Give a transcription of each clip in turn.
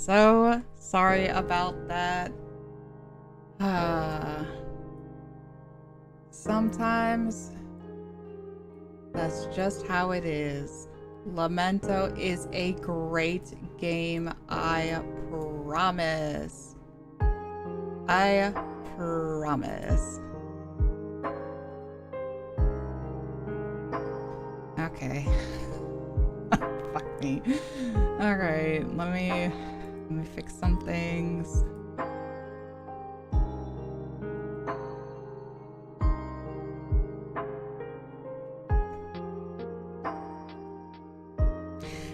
so sorry about that. Sometimes that's just how it is. Lamento is a great game, I promise. I promise. Okay. Fuck me. Alright, let me fix some things.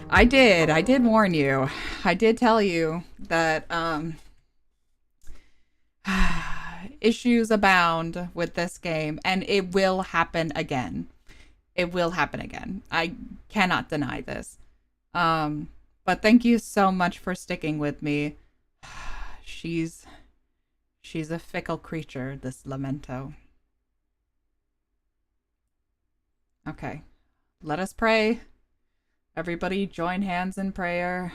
I did warn you. I did tell you that issues abound with this game, and it will happen again. It will happen again. I cannot deny this. But thank you so much for sticking with me. She's a fickle creature, this Lamento. Okay. Let us pray. Everybody join hands in prayer.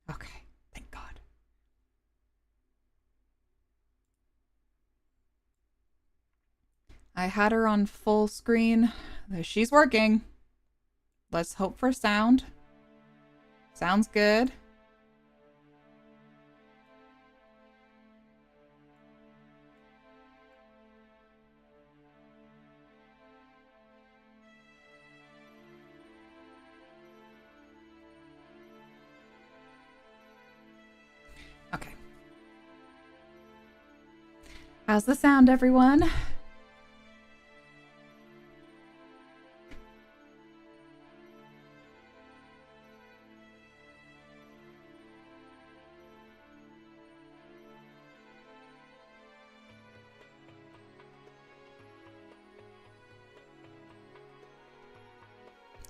Okay, thank God. I had her on full screen. She's working. Let's hope for sound. Sounds good. Okay. How's the sound, everyone?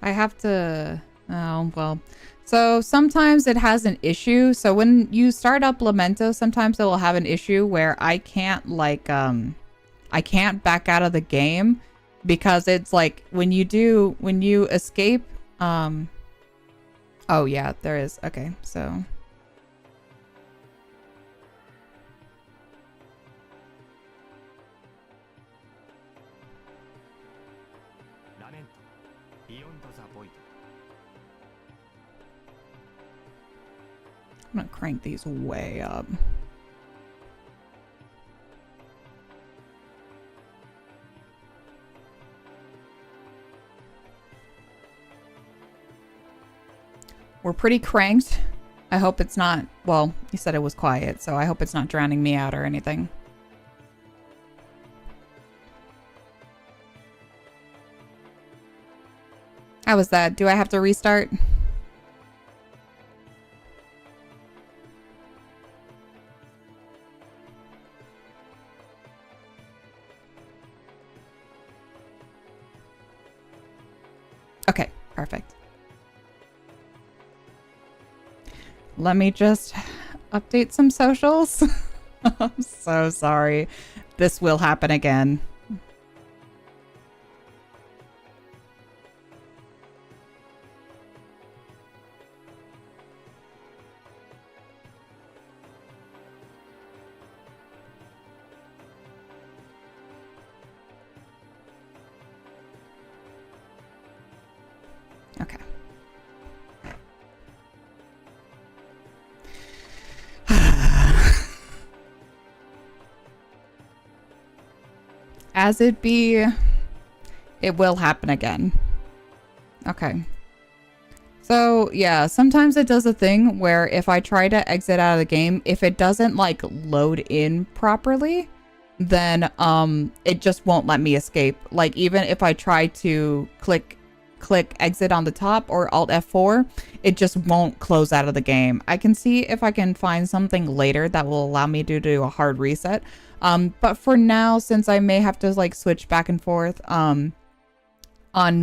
I have to... Oh, well... So sometimes it has an issue. So when you start up Lamento, sometimes it will have an issue where I can't like I can't back out of the game because it's like when you escape oh yeah, there is. Okay, so I'm gonna crank these way up. We're pretty cranked. I hope it's not, well, you said it was quiet, so I hope it's not drowning me out or anything. How was that? Do I have to restart? Okay, perfect. Let me just update some socials. I'm so sorry. This will happen again. Okay. As it be, it will happen again. Okay. So, yeah, sometimes it does a thing where if I try to exit out of the game, if it doesn't, like, load in properly, then, it just won't let me escape. Like, even if I try to click exit on the top or Alt F4, it just won't close out of the game. I can see if I can find something later that will allow me to do a hard reset. But for now, since I may have to like switch back and forth, on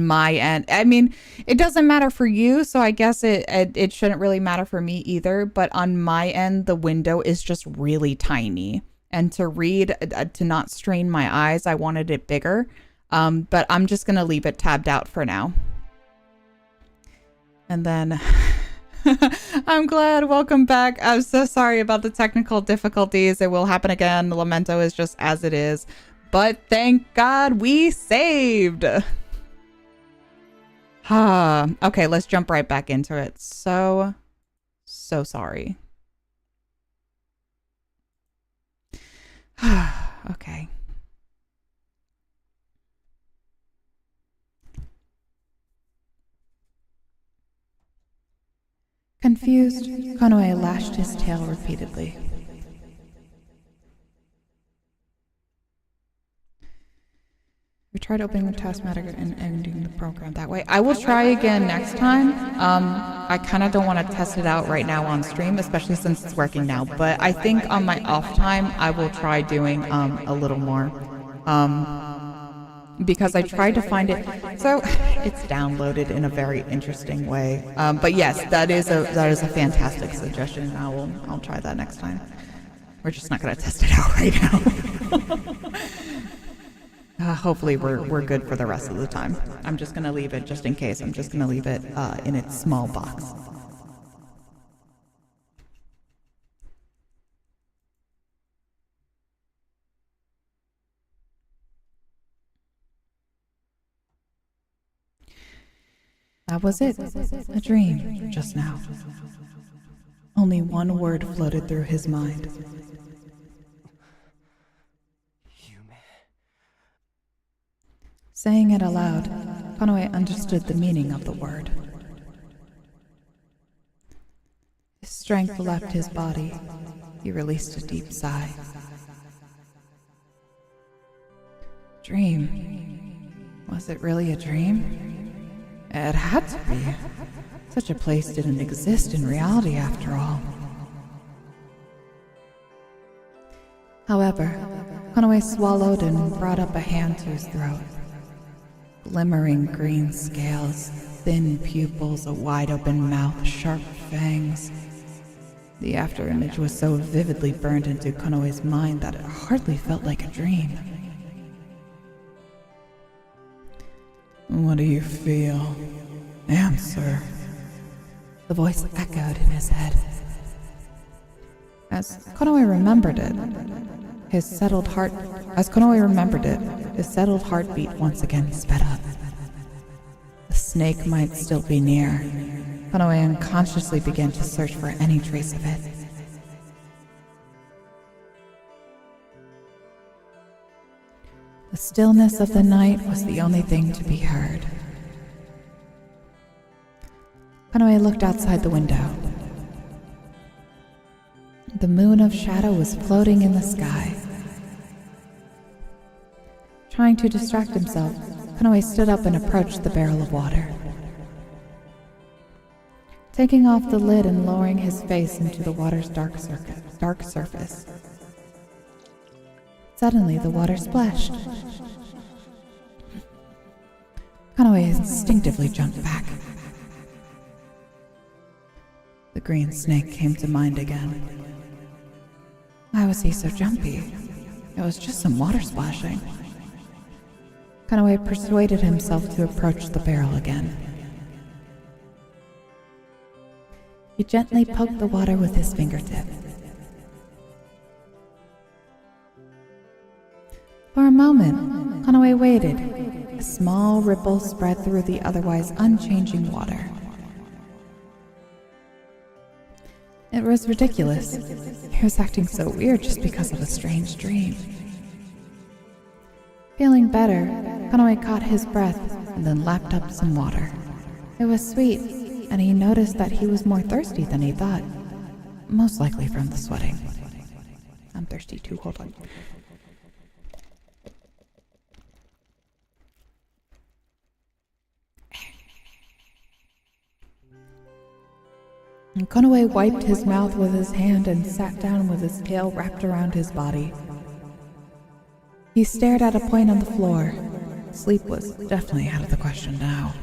my end, I mean, it doesn't matter for you, so I guess it shouldn't really matter for me either. But on my end, the window is just really tiny, and to read, to not strain my eyes, I wanted it bigger. But I'm just going to leave it tabbed out for now. And then I'm glad. Welcome back. I'm so sorry about the technical difficulties. It will happen again. Lamento is just as it is. But thank God we saved. Okay, let's jump right back into it. So sorry. Okay. Confused, Konoe lashed his tail repeatedly. We tried opening the task matter and ending the program that way. I will try again next time. I kind of don't want to test it out right now on stream, especially since it's working now. But I think on my off time, I will try doing a little more. Because I tried to find it. So it's downloaded in a very interesting way. But yes, that is a fantastic suggestion. I'll try that next time. We're just not going to test it out right now. Hopefully we're good for the rest of the time. I'm just going to leave it just in case. I'm just going to leave it in its small box. That was it. A dream, just now. Only one word floated through his mind. Saying it aloud, Konoe understood the meaning of the word. His strength left his body. He released a deep sigh. Dream. Was it really a dream? It had to be. Such a place didn't exist in reality after all. However, Konoe swallowed and brought up a hand to his throat. Glimmering green scales, thin pupils, a wide-open mouth, sharp fangs. The afterimage was so vividly burned into Konoe's mind that it hardly felt like a dream. What do you feel? Answer. The voice echoed in his head. As Konoe remembered it, his settled heartbeat once again sped up. The snake might still be near. Konoe unconsciously began to search for any trace of it. The stillness of the night was the only thing to be heard. Konoe looked outside the window. The moon of shadow was floating in the sky. Trying to distract himself, Konoe stood up and approached the barrel of water. Taking off the lid and lowering his face into the water's dark surface. Suddenly, the water splashed. Konoe instinctively jumped back. The green snake came to mind again. Why was he so jumpy? It was just some water splashing. Konoe persuaded himself to approach the barrel again. He gently poked the water with his fingertip. For a moment, Konoe waited. A small ripple spread through the otherwise unchanging water. It was ridiculous. He was acting so weird just because of a strange dream. Feeling better, Konoe caught his breath and then lapped up some water. It was sweet, and he noticed that he was more thirsty than he thought. Most likely from the sweating. I'm thirsty too, hold on. And Konoe wiped his mouth with his hand and sat down with his tail wrapped around his body. He stared at a point on the floor. Sleep was definitely out of the question now.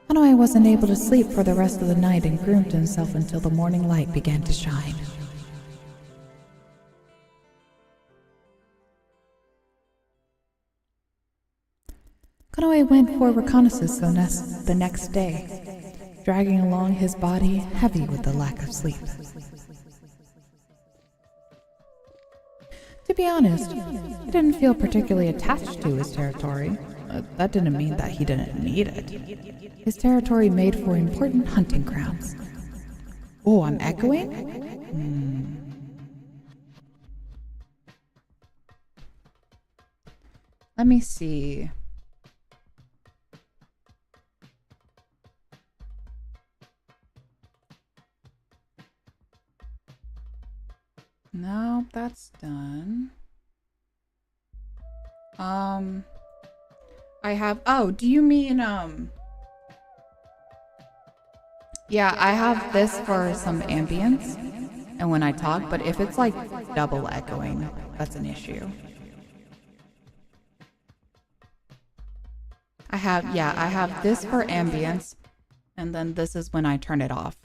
Konoe wasn't able to sleep for the rest of the night and groomed himself until the morning light began to shine. Konoe went for reconnaissance the next day, dragging along his body heavy with the lack of sleep. To be honest, he didn't feel particularly attached to his territory. That didn't mean that he didn't need it. His territory made for important hunting grounds. Oh, I'm echoing? Let me see. No, that's done. I have, oh, do you mean, yeah, I have this for some ambience and when I talk, but if it's like double echoing, that's an issue. I have this for ambience, and then this is when I turn it off.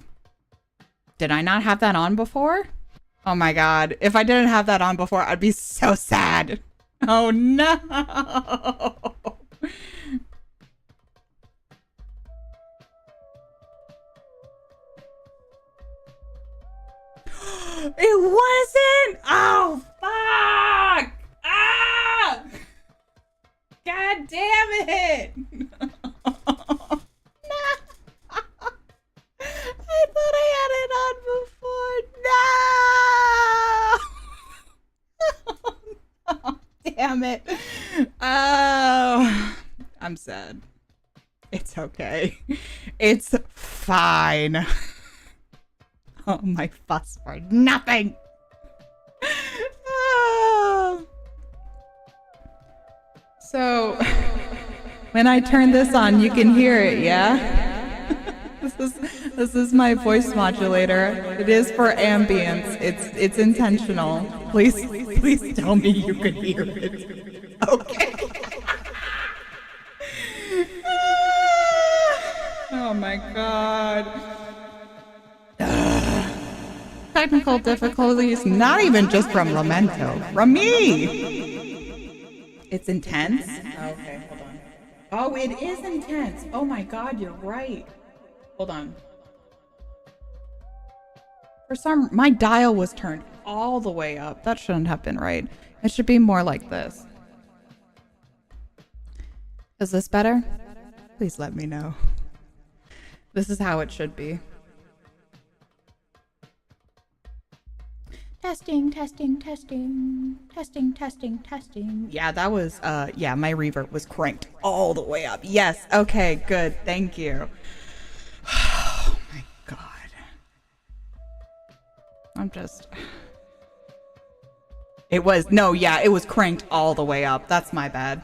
Did I not have that on before? Oh my god, if I didn't have that on before, I'd be so sad. Oh no! It wasn't! Oh, fuck! Ah! God damn it! I thought I had it on before. No! Oh, damn it. Oh, I'm sad. It's okay. It's fine. Oh, my fuss for nothing. Oh. So, when I turn this on, you can hear it, yeah? This is my voice modulator. It is for ambience. It's intentional. Please tell me you can hear it. Okay. Oh my god. Technical difficulties, not even just from Lamento, from me. It's intense. Okay, hold on. Oh, it is intense. Oh my god, you're right. Hold on. My dial was turned all the way up. That shouldn't have been right. It should be more like this. Is this better? Please let me know. This is how it should be. Testing. Yeah, that was, yeah, my reverb was cranked all the way up. Yes, okay, good, thank you. Oh my god. I'm just... It was, no, yeah, it was cranked all the way up. That's my bad.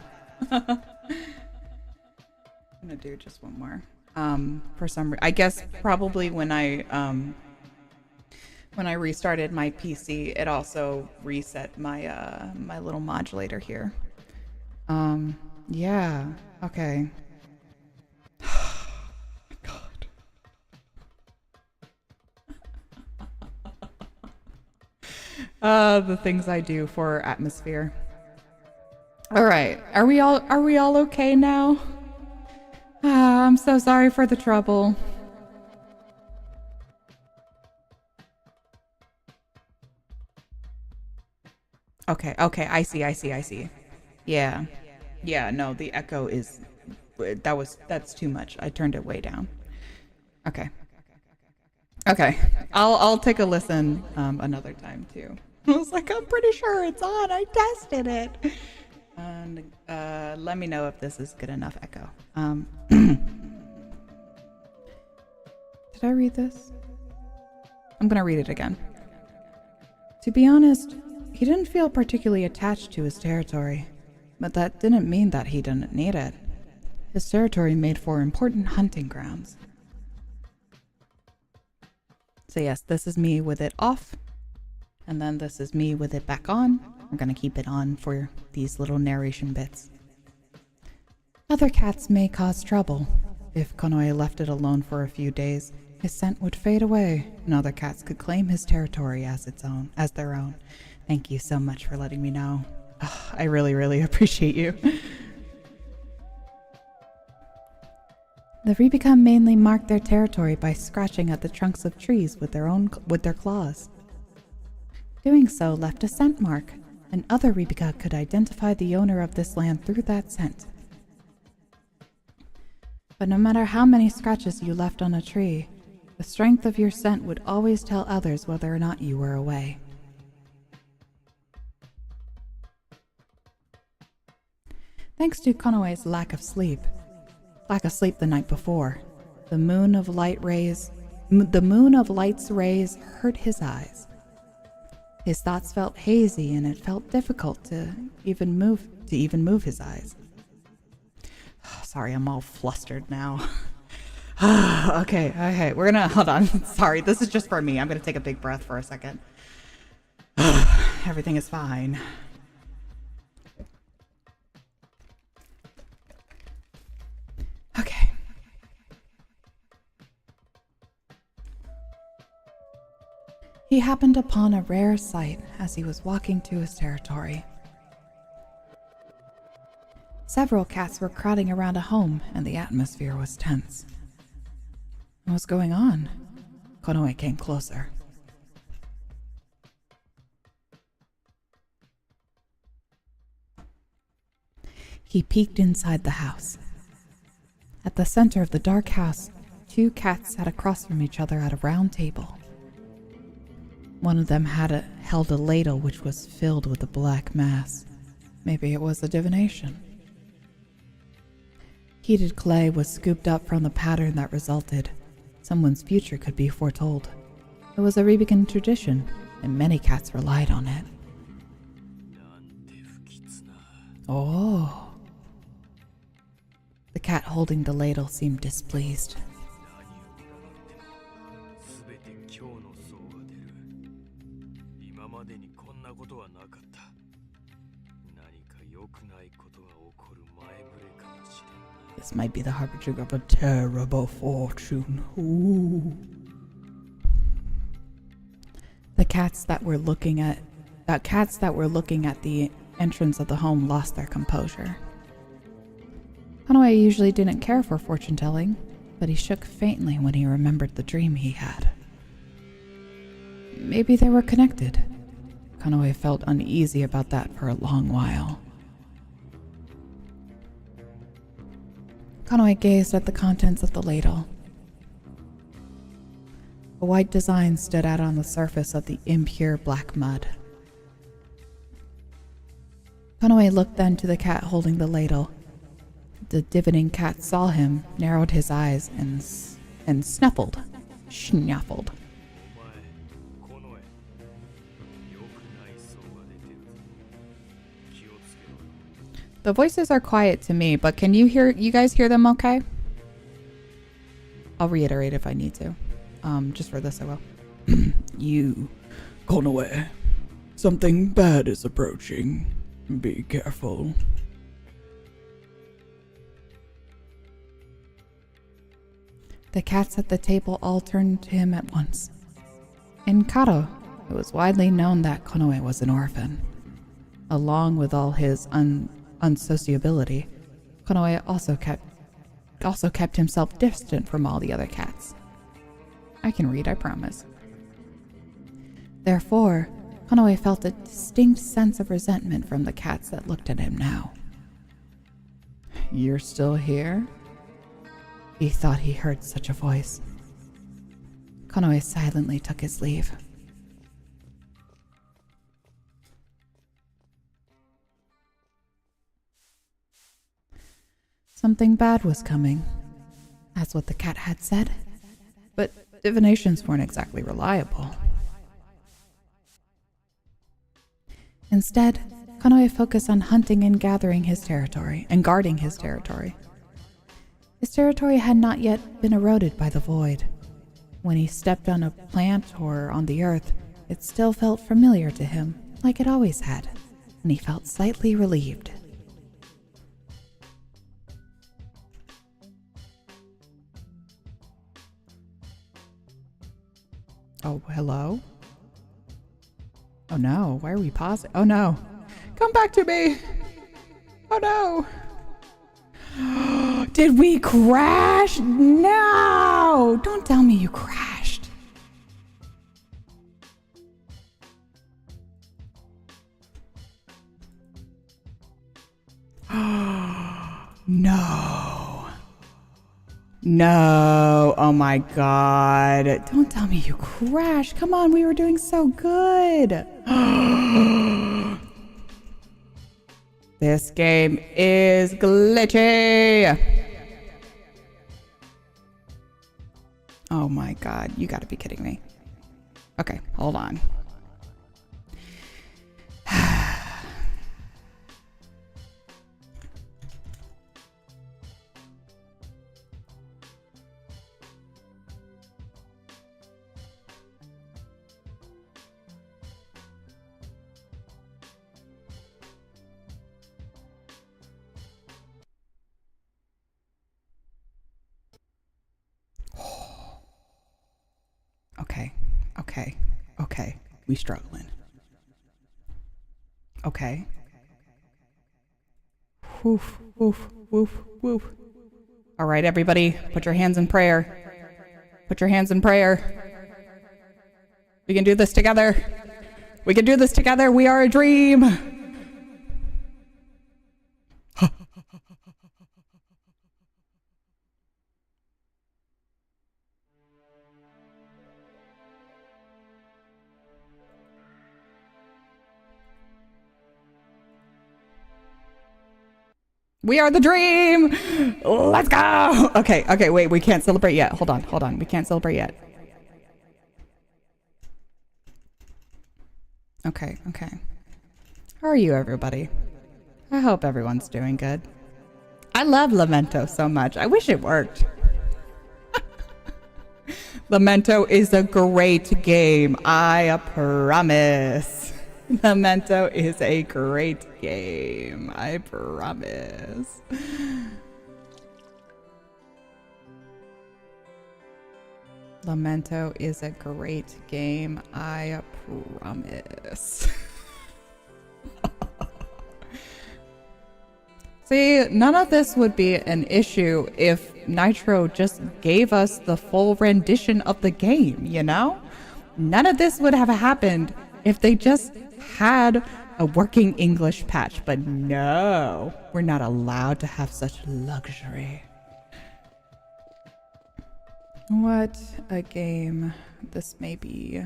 I'm gonna do just one more. For some reason, I guess probably when I restarted my PC, it also reset my my little modulator here. Yeah, okay. God. The things I do for atmosphere. All right, are we all okay now? I'm so sorry for the trouble. Okay, I see. Yeah, no, the echo is, that's too much. I turned it way down. Okay, I'll take a listen another time too. I was like, I'm pretty sure it's on. I tested it. And let me know if this is good enough echo. Did I read this? I'm gonna read it again. To be honest, he didn't feel particularly attached to his territory, but that didn't mean that he didn't need it. His territory made for important hunting grounds. So yes, this is me with it off, and then this is me with it back on. I'm gonna keep it on for these little narration bits. Other cats may cause trouble. If Konoe left it alone for a few days, his scent would fade away, and other cats could claim his territory as their own. Thank you so much for letting me know. Oh, I really, really appreciate you. The Rebecca mainly marked their territory by scratching at the trunks of trees with their claws. Doing so left a scent mark, and other Rebecca could identify the owner of this land through that scent. But no matter how many scratches you left on a tree, the strength of your scent would always tell others whether or not you were away. Thanks to Konoe's lack of sleep the night before, the moon of light's rays hurt his eyes. His thoughts felt hazy, and it felt difficult to even move his eyes. Sorry, I'm all flustered now. Okay, we're gonna hold on. Sorry, this is just for me. I'm gonna take a big breath for a second. Everything is fine. Okay. He happened upon a rare sight as he was walking to his territory. Several cats were crowding around a home, and the atmosphere was tense. What was going on? Konoe came closer. He peeked inside the house. At the center of the dark house, two cats sat across from each other at a round table. One of them held a ladle which was filled with a black mass. Maybe it was a divination. Heated clay was scooped up from the pattern that resulted. Someone's future could be foretold. It was a Rebekan tradition, and many cats relied on it. Oh. The cat holding the ladle seemed displeased. This might be the harbinger of a terrible fortune. Ooh. The cats that were looking at the entrance of the home lost their composure. Konoe usually didn't care for fortune telling, but he shook faintly when he remembered the dream he had. Maybe they were connected. Konoe felt uneasy about that for a long while. Konoe gazed at the contents of the ladle. A white design stood out on the surface of the impure black mud. Konoe looked then to the cat holding the ladle. The divining cat saw him, narrowed his eyes, and snuffled. The voices are quiet to me, but can you guys hear them okay? I'll reiterate if I need to. Just for this I will. You, Konoe, something bad is approaching. Be careful. The cats at the table all turned to him at once. In Karo, it was widely known that Konoe was an orphan. Along with all his unsociability, Konoe also kept himself distant from all the other cats. I can read, I promise. Therefore, Konoe felt a distinct sense of resentment from the cats that looked at him now. You're still here? He thought he heard such a voice. Konoe silently took his leave. Something bad was coming. That's what the cat had said. But divinations weren't exactly reliable. Instead, Konoe focused on hunting and gathering his territory and guarding his territory. His territory had not yet been eroded by the void. When he stepped on a plant or on the earth, it still felt familiar to him, like it always had, and he felt slightly relieved. Oh, hello? Oh no, why are we pausing? Oh no, come back to me! Oh no! Did we crash? No! Don't tell me you crashed. No. No. Oh my God. Don't tell me you crashed. Come on, we were doing so good. This game is glitchy. Oh my God, you gotta be kidding me. Okay, hold on. Okay. We struggling. Okay. Woof, woof, woof, woof. All right, everybody, put your hands in prayer. Put your hands in prayer. We can do this together. We can do this together. We are a dream. We are the dream. Let's go. Okay, wait, we can't celebrate yet. Hold on. We can't celebrate yet. Okay. How are you, everybody? I hope everyone's doing good. I love Lamento so much. I wish it worked. Lamento is a great game. I promise. Lamento is a great game. I promise. Lamento is a great game. I promise. See, none of this would be an issue if Nitro just gave us the full rendition of the game, you know? None of this would have happened if they just had a working English patch, but no, we're not allowed to have such luxury. What a game this may be.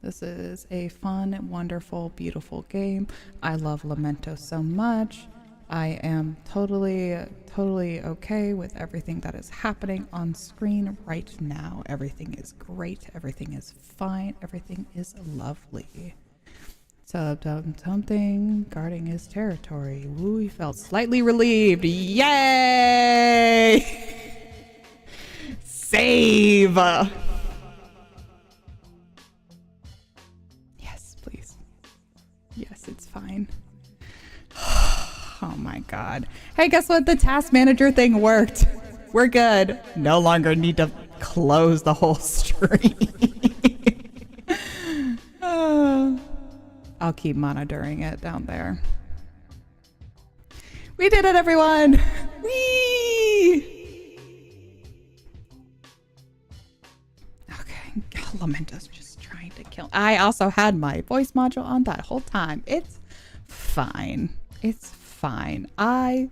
This is a fun, wonderful, beautiful game. I love Lamento so much. I am totally okay with everything that is happening on screen right now. Everything is great. Everything is fine. Everything is lovely. Something guarding his territory. Woo, he felt slightly relieved. Yay! Save! Yes, please. Yes, it's fine. Oh my God. Hey, guess what? The task manager thing worked. We're good. No longer need to close the whole stream. I'll keep monitoring it down there. We did it, everyone! Whee! Okay, Lamento's just trying to kill. I also had my voice module on that whole time. It's fine. It's fine. I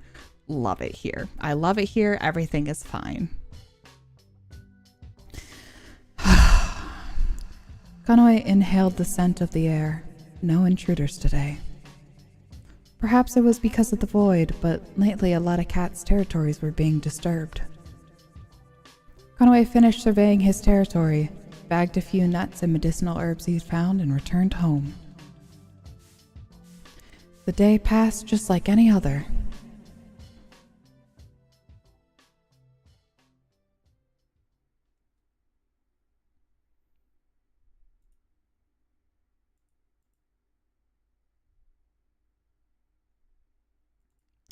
love it here. I love it here. Everything is fine. Kanoi inhaled the scent of the air. No intruders today. Perhaps it was because of the void, but lately a lot of cats' territories were being disturbed. Kanoi finished surveying his territory, bagged a few nuts and medicinal herbs he'd found, and returned home. The day passed just like any other.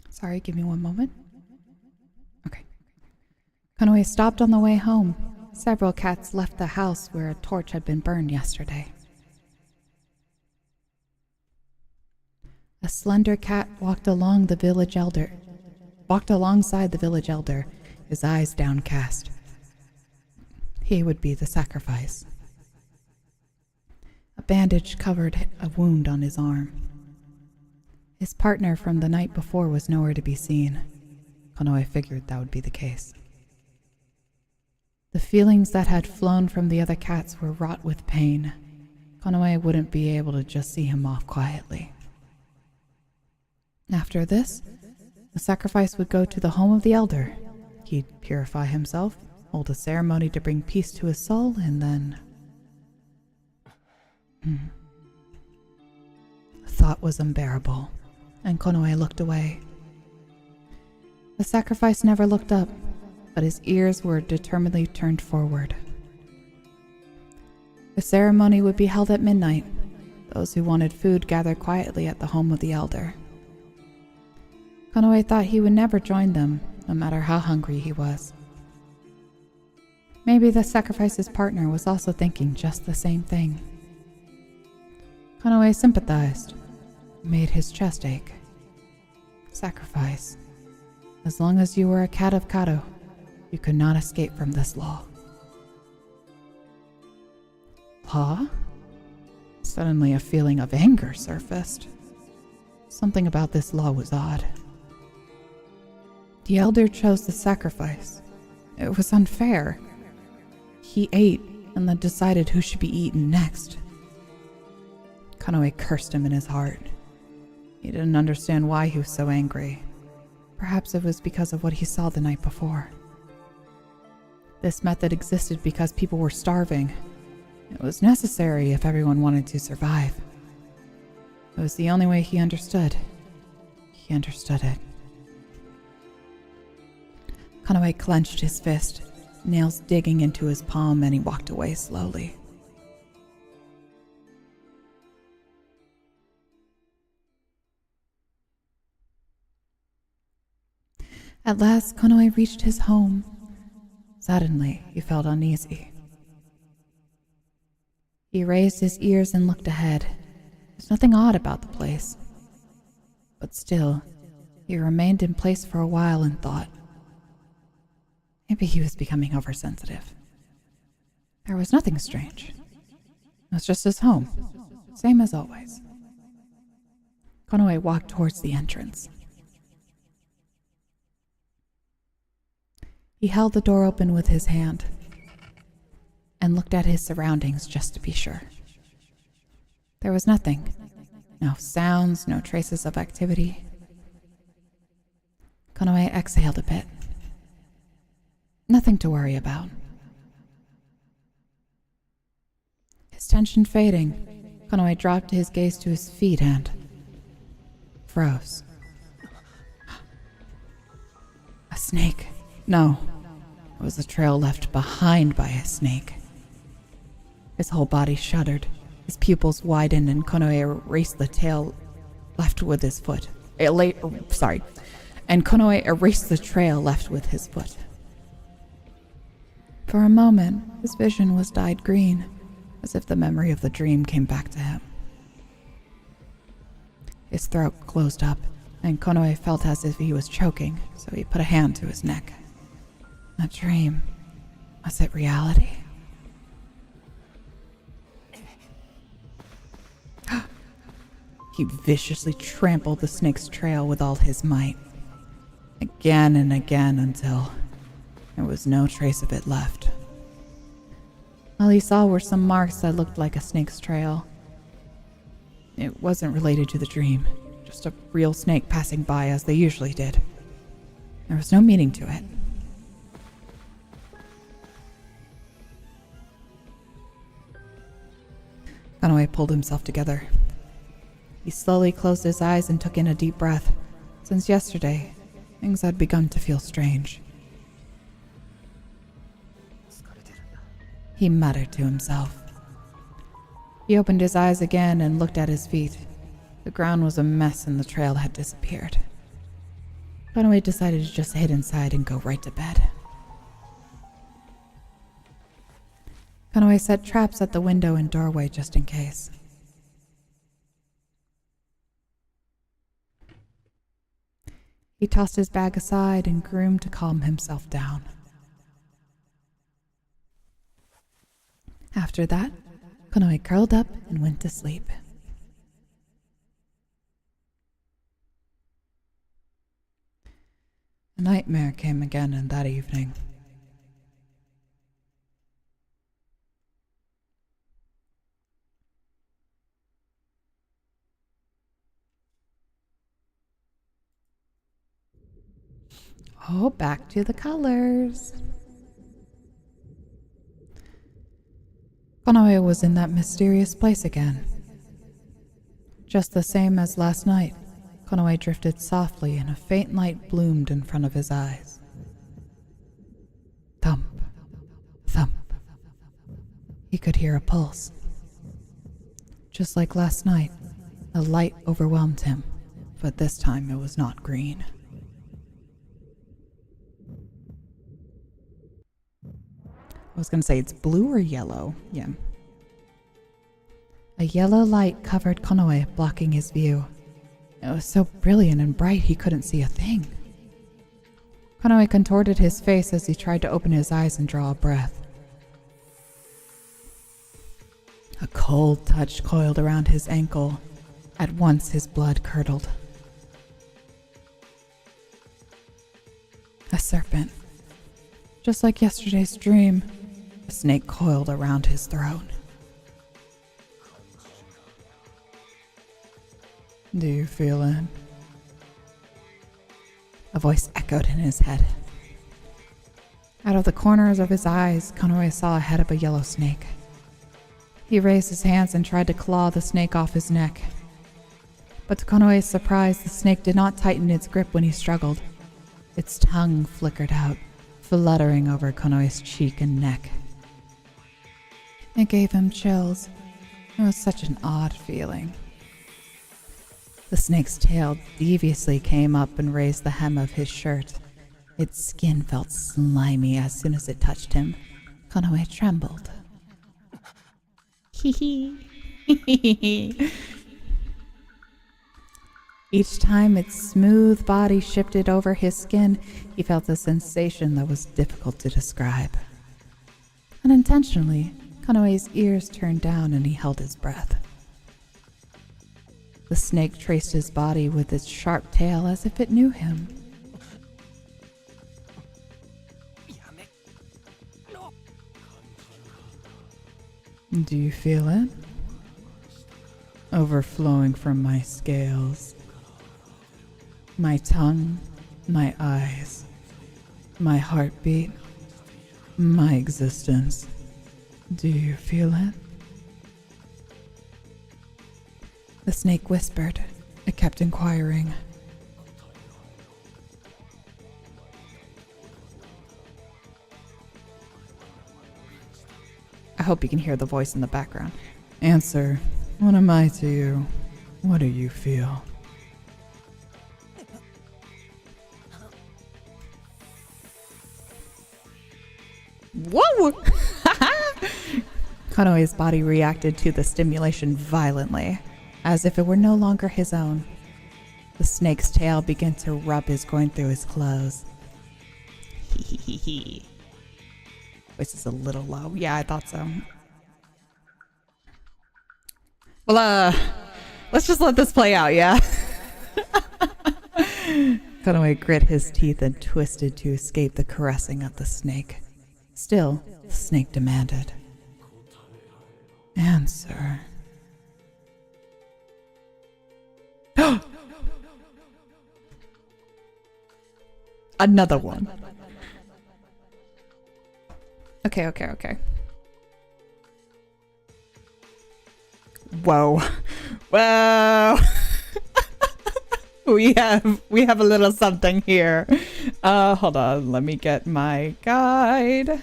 Sorry, give me one moment. Okay. Kanoi stopped on the way home. Several cats left the house where a torch had been burned yesterday. A slender cat walked along the village elder. walked alongside the village elder, his eyes downcast. He would be the sacrifice. A bandage covered a wound on his arm. His partner from the night before was nowhere to be seen. Konoe figured that would be the case. The feelings that had flown from the other cats were wrought with pain. Konoe wouldn't be able to just see him off quietly. After this, the sacrifice would go to the home of the elder. He'd purify himself, hold a ceremony to bring peace to his soul, and then... The thought was unbearable, and Konoe looked away. The sacrifice never looked up, but his ears were determinedly turned forward. The ceremony would be held at midnight. Those who wanted food gathered quietly at the home of the elder. Konoe thought he would never join them, no matter how hungry he was. Maybe the sacrifice's partner was also thinking just the same thing. Konoe sympathized. It made his chest ache. Sacrifice. As long as you were a cat of Kato, you could not escape from this law. Law? Suddenly a feeling of anger surfaced. Something about this law was odd. The elder chose the sacrifice. It was unfair. He ate and then decided who should be eaten next. Konoe cursed him in his heart. He didn't understand why he was so angry. Perhaps it was because of what he saw the night before. This method existed because people were starving. It was necessary if everyone wanted to survive. It was the only way he understood. He understood it. Konoe clenched his fist, nails digging into his palm, and he walked away slowly. At last, Konoe reached his home. Suddenly, he felt uneasy. He raised his ears and looked ahead. There's nothing odd about the place. But still, he remained in place for a while and thought. Maybe he was becoming oversensitive. There was nothing strange. It was just his home, same as always. Konoe walked towards the entrance. He held the door open with his hand and looked at his surroundings just to be sure. There was nothing. No sounds, no traces of activity. Konoe exhaled a bit. Nothing to worry about. His tension fading, Konoe dropped his gaze to his feet and froze. A snake. No, it was a trail left behind by a snake. His whole body shuddered. His pupils widened and Konoe erased the trail left with his foot. And Konoe erased the trail left with his foot. For a moment, his vision was dyed green, as if the memory of the dream came back to him. His throat closed up, and Konoe felt as if he was choking, so he put a hand to his neck. A dream. Was it reality? He viciously trampled the snake's trail with all his might. Again and again until there was no trace of it left. All he saw were some marks that looked like a snake's trail. It wasn't related to the dream, just a real snake passing by as they usually did. There was no meaning to it. Konoe pulled himself together. He slowly closed his eyes and took in a deep breath. Since yesterday, things had begun to feel strange. He muttered to himself. He opened his eyes again and looked at his feet. The ground was a mess and the trail had disappeared. Konoe decided to just hid inside and go right to bed. Konoe set traps at the window and doorway just in case. He tossed his bag aside and groomed to calm himself down. After that, Konoe curled up and went to sleep. A nightmare came again in that evening. Oh, back to the colors. Konoe was in that mysterious place again. Just the same as last night, Konoe drifted softly and a faint light bloomed in front of his eyes. Thump, thump. He could hear a pulse. Just like last night, a light overwhelmed him, but this time it was not green. I was going to say it's blue or yellow. Yeah. A yellow light covered Konoe, blocking his view. It was so brilliant and bright he couldn't see a thing. Konoe contorted his face as he tried to open his eyes and draw a breath. A cold touch coiled around his ankle. At once his blood curdled. A serpent. Just like yesterday's dream, a snake coiled around his throat. Do you feel it? A voice echoed in his head. Out of the corners of his eyes, Konoe saw a head of a yellow snake. He raised his hands and tried to claw the snake off his neck. But to Konoe's surprise, the snake did not tighten its grip when he struggled. Its tongue flickered out, fluttering over Konoe's cheek and neck. It gave him chills. It was such an odd feeling. The snake's tail deviously came up and raised the hem of his shirt. Its skin felt slimy as soon as it touched him. Konoe trembled. Hee hee. Each time its smooth body shifted over his skin, he felt a sensation that was difficult to describe. Unintentionally, Konoe's ears turned down and he held his breath. The snake traced his body with its sharp tail as if it knew him. Do you feel it? Overflowing from my scales. My tongue, my eyes, my heartbeat, my existence. Do you feel it? The snake whispered. It kept inquiring. I hope you can hear the voice in the background. Answer. What am I to you? What do you feel? Whoa! Konoe's body reacted to the stimulation violently, as if it were no longer his own. The snake's tail began to rub his groin through his clothes. Hee hee hee. Voice is a little low. Yeah, I thought so. Well, let's just let this play out, yeah? Konoe grit his teeth and twisted to escape the caressing of the snake. Still, the snake demanded. Answer. Another one. Okay. Whoa. Whoa. we have a little something here. Hold on, let me get my guide.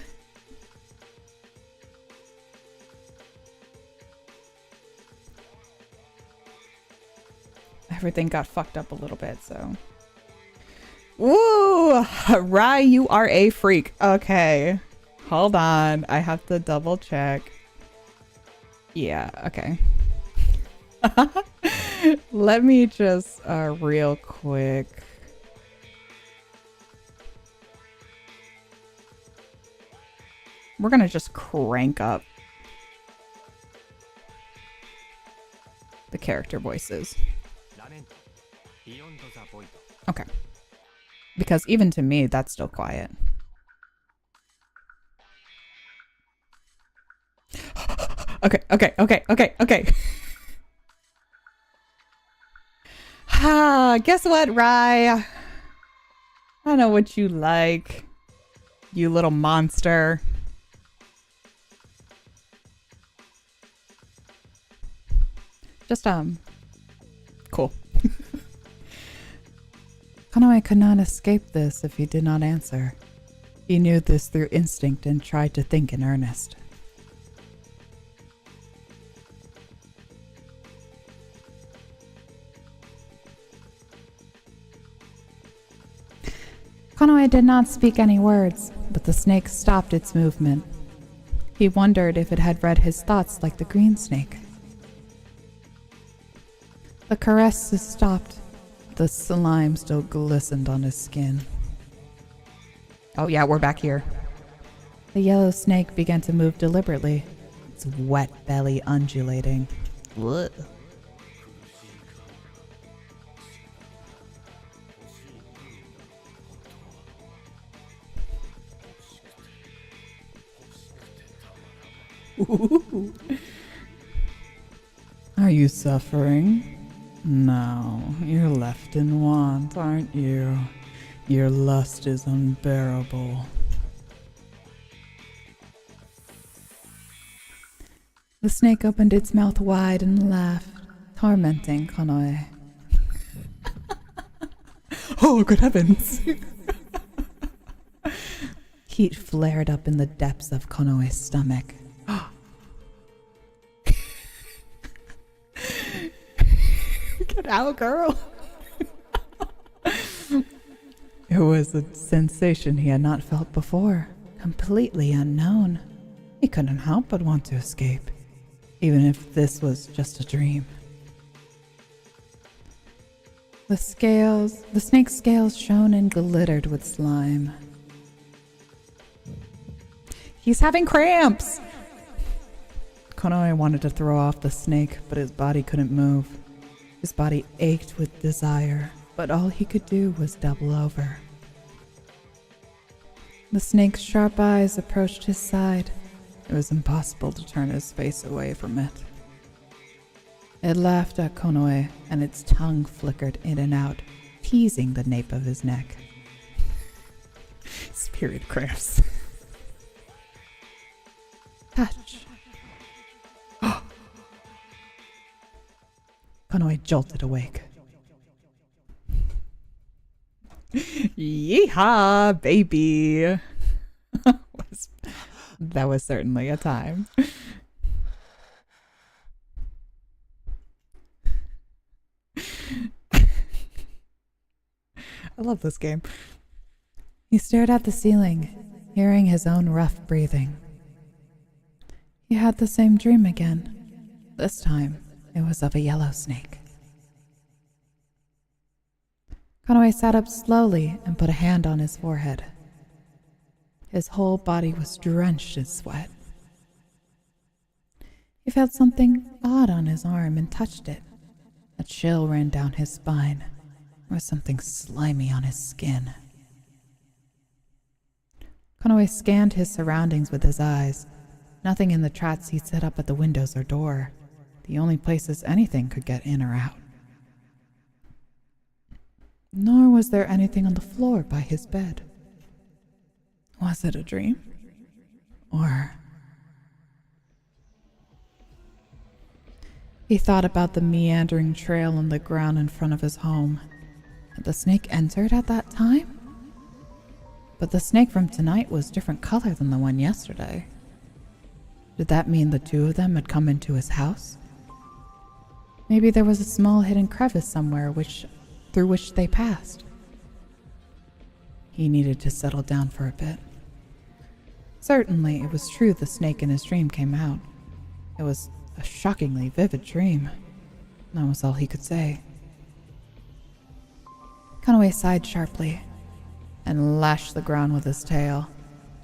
Everything got fucked up a little bit, so. Woo! Rai, you are a freak. Okay. Hold on. I have to double check. Yeah, okay. Let me just real quick We're gonna just crank up the character voices. Okay. Because even to me, that's still quiet. Okay. Guess what, Rai? I know what you like, you little monster. Just, cool. Konoe could not escape this if he did not answer. He knew this through instinct and tried to think in earnest. Konoe did not speak any words, but the snake stopped its movement. He wondered if it had read his thoughts like the green snake. The caresses stopped. The slime still glistened on his skin. Oh yeah, we're back here. The yellow snake began to move deliberately, its wet belly undulating. Ugh. Are you suffering? No, you're left in want, aren't you? Your lust is unbearable. The snake opened its mouth wide and laughed, tormenting Konoe. Oh, good heavens! Heat flared up in the depths of Konoe's stomach. Get out, girl! It was a sensation he had not felt before, completely unknown. He couldn't help but want to escape, even if this was just a dream. The snake's scales shone and glittered with slime. He's having cramps! Konoe wanted to throw off the snake, but his body couldn't move. His body ached with desire, but all he could do was double over. The snake's sharp eyes approached his side. It was impossible to turn his face away from it. It laughed at Konoe, and its tongue flickered in and out, teasing the nape of his neck. Spirit cramps. Touch. Konoe jolted awake. Yeehaw, baby! That was certainly a time. I love this game. He stared at the ceiling, hearing his own rough breathing. He had the same dream again. This time, it was of a yellow snake. Konoe sat up slowly and put a hand on his forehead. His whole body was drenched in sweat. He felt something odd on his arm and touched it. A chill ran down his spine. There was something slimy on his skin. Konoe scanned his surroundings with his eyes. Nothing in the traps he'd set up at the windows or door. The only places anything could get in or out. Nor was there anything on the floor by his bed. Was it a dream? Or... He thought about the meandering trail on the ground in front of his home. Had the snake entered at that time? But the snake from tonight was different color than the one yesterday. Did that mean the two of them had come into his house? Maybe there was a small hidden crevice somewhere through which they passed. He needed to settle down for a bit. Certainly, it was true the snake in his dream came out. It was a shockingly vivid dream. That was all he could say. Konoe sighed sharply and lashed the ground with his tail.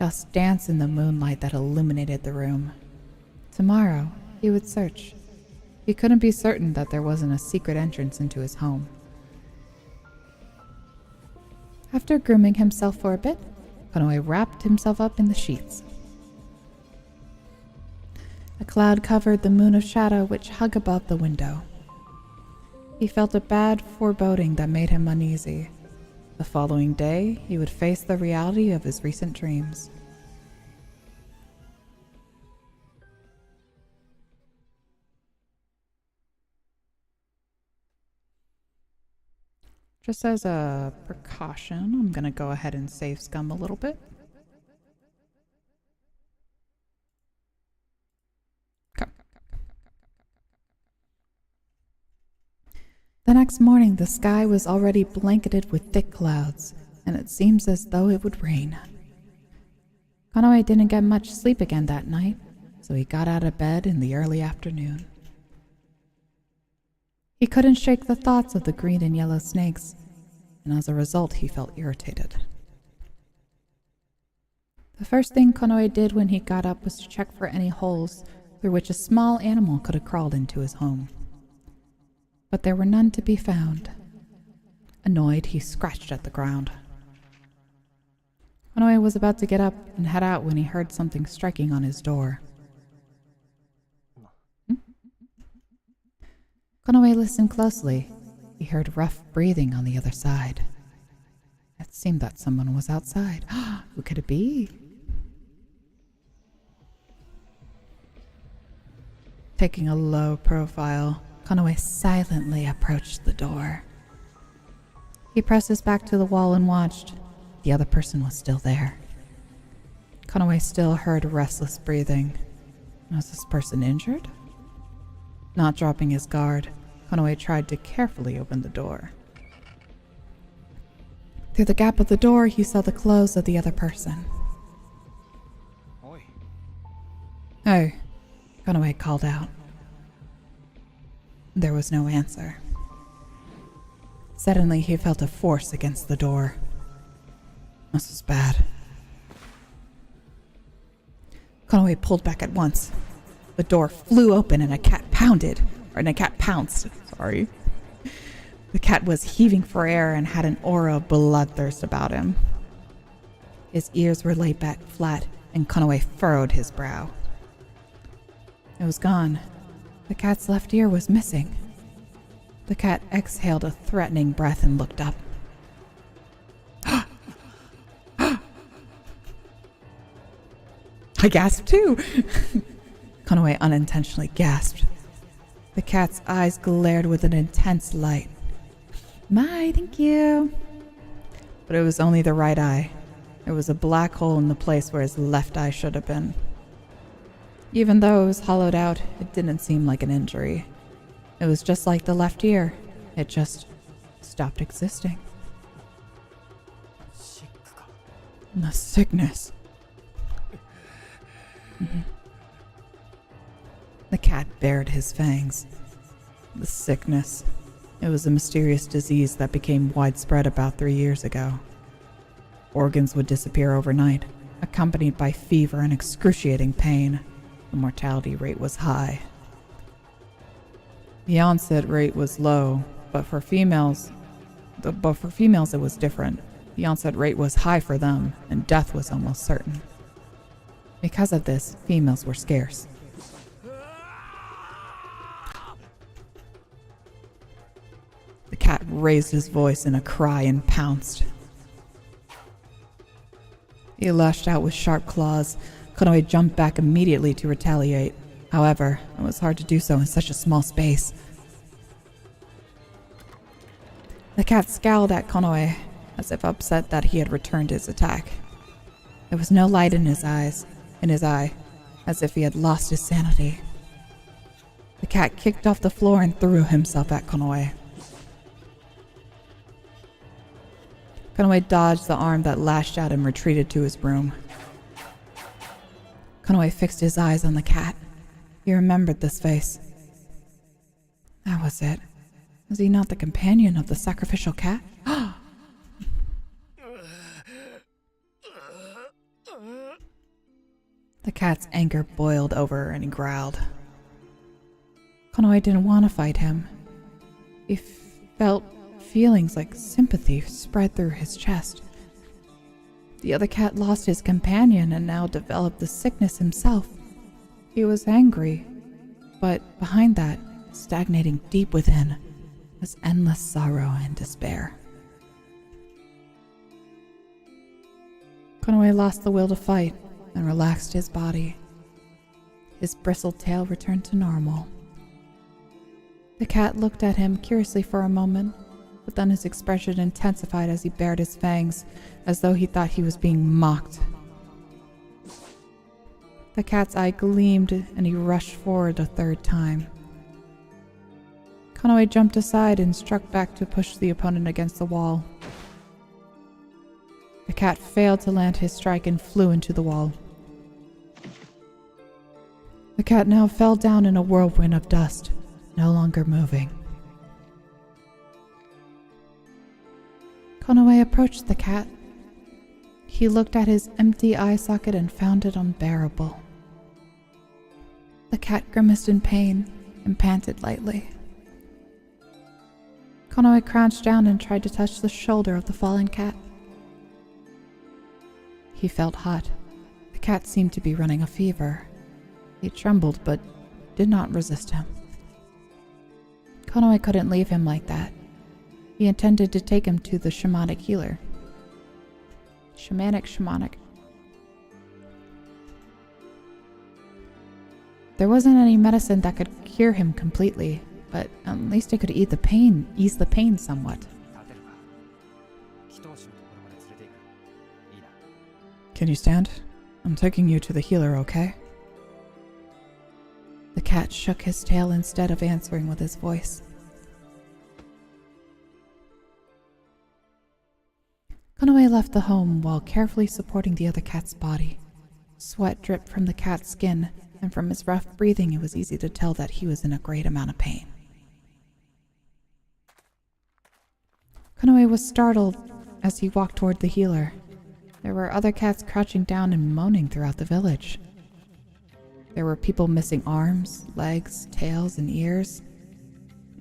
just dance in the moonlight that illuminated the room. Tomorrow, he would search. He couldn't be certain that there wasn't a secret entrance into his home. After grooming himself for a bit, Konoe wrapped himself up in the sheets. A cloud covered the moon of shadow which hung above the window. He felt a bad foreboding that made him uneasy. The following day, he would face the reality of his recent dreams. Just as a precaution, I'm going to go ahead and save scum a little bit. The next morning, the sky was already blanketed with thick clouds, and it seems as though it would rain. Konoe didn't get much sleep again that night, so he got out of bed in the early afternoon. He couldn't shake the thoughts of the green and yellow snakes, and as a result, he felt irritated. The first thing Konoe did when he got up was to check for any holes through which a small animal could have crawled into his home. But there were none to be found. Annoyed, he scratched at the ground. Konoe was about to get up and head out when he heard something striking on his door. Konoe listened closely. He heard rough breathing on the other side. It seemed that someone was outside. Who could it be? Taking a low profile, Konoe silently approached the door. He pressed his back to the wall and watched. The other person was still there. Konoe still heard restless breathing. Was this person injured? Not dropping his guard, Konoe tried to carefully open the door. Through the gap of the door, he saw the clothes of the other person. Hey, Konoe called out. There was no answer. Suddenly, he felt a force against the door. This was bad. Konoe pulled back at once. The door flew open and a cat pounced. Sorry. The cat was heaving for air and had an aura of bloodthirst about him. His ears were laid back flat, and Konoe furrowed his brow. It was gone. The cat's left ear was missing. The cat exhaled a threatening breath and looked up. I gasped too. Konoe unintentionally gasped. The cat's eyes glared with an intense light. My, thank you. But it was only the right eye. There was a black hole in the place where his left eye should have been. Even though it was hollowed out, it didn't seem like an injury. It was just like the left ear. It just stopped existing. The sickness. The cat bared his fangs. The sickness. It was a mysterious disease that became widespread about 3 years ago. Organs would disappear overnight, accompanied by fever and excruciating pain. The mortality rate was high. The onset rate was low, but for females it was different. The onset rate was high for them, and death was almost certain. Because of this, females were scarce. The cat raised his voice in a cry and pounced. He lashed out with sharp claws. Konoe jumped back immediately to retaliate. However, it was hard to do so in such a small space. The cat scowled at Konoe, as if upset that he had returned his attack. There was no light in his eye, as if he had lost his sanity. The cat kicked off the floor and threw himself at Konoe. Konoe dodged the arm that lashed out and retreated to his room. Konoe fixed his eyes on the cat. He remembered this face. That was it. Was he not the companion of the sacrificial cat? cat's anger boiled over and he growled. Konoe didn't want to fight him. He felt feelings like sympathy spread through his chest. The other cat lost his companion and now developed the sickness himself. He was angry, but behind that, stagnating deep within, was endless sorrow and despair. Konoe lost the will to fight and relaxed his body. His bristled tail returned to normal. The cat looked at him curiously for a moment, but then his expression intensified as he bared his fangs, as though he thought he was being mocked. The cat's eye gleamed and he rushed forward a third time. Konoe jumped aside and struck back to push the opponent against the wall. The cat failed to land his strike and flew into the wall. The cat now fell down in a whirlwind of dust, no longer moving. Konoe approached the cat. He looked at his empty eye socket and found it unbearable. The cat grimaced in pain and panted lightly. Konoe crouched down and tried to touch the shoulder of the fallen cat. He felt hot. The cat seemed to be running a fever. He trembled but did not resist him. Konoe couldn't leave him like that. He intended to take him to the shamanic healer. Shamanic. There wasn't any medicine that could cure him completely, but at least it could ease the pain somewhat. Can you stand? I'm taking you to the healer, okay? The cat shook his tail instead of answering with his voice. Konoe left the home while carefully supporting the other cat's body. Sweat dripped from the cat's skin, and from his rough breathing it was easy to tell that he was in a great amount of pain. Konoe was startled as he walked toward the healer. There were other cats crouching down and moaning throughout the village. There were people missing arms, legs, tails, and ears.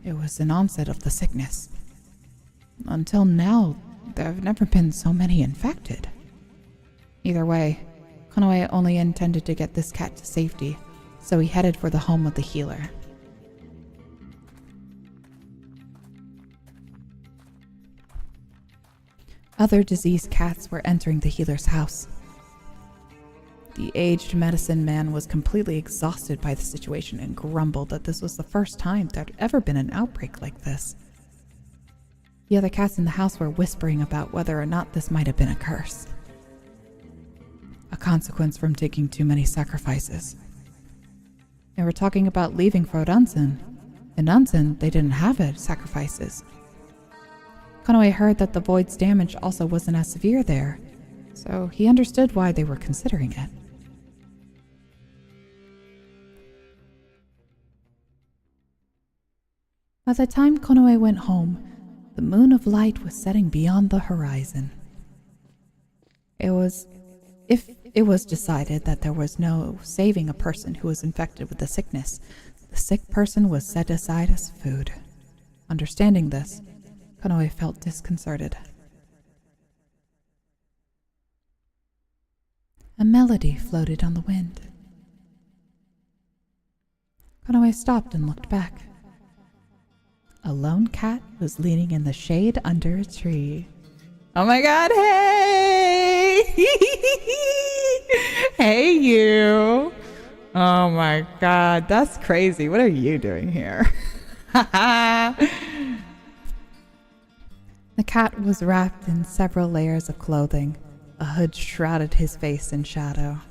It was an onset of the sickness. Until now, there have never been so many infected. Either way, Konoe only intended to get this cat to safety, so he headed for the home of the healer. Other diseased cats were entering the healer's house. The aged medicine man was completely exhausted by the situation and grumbled that this was the first time there had ever been an outbreak like this. The other cats in the house were whispering about whether or not this might have been a curse. A consequence from taking too many sacrifices. They were talking about leaving for Onsen. In Onsen, they didn't have sacrifices. Konoe heard that the void's damage also wasn't as severe there, so he understood why they were considering it. By the time Konoe went home, the moon of light was setting beyond the horizon. If it was decided that there was no saving a person who was infected with the sickness, the sick person was set aside as food. Understanding this, Konoe felt disconcerted. A melody floated on the wind. Konoe stopped and looked back. A lone cat was leaning in the shade under a tree. Oh my god, hey! Hey, you! Oh my god, that's crazy. What are you doing here? The cat was wrapped in several layers of clothing. A hood shrouded his face in shadow.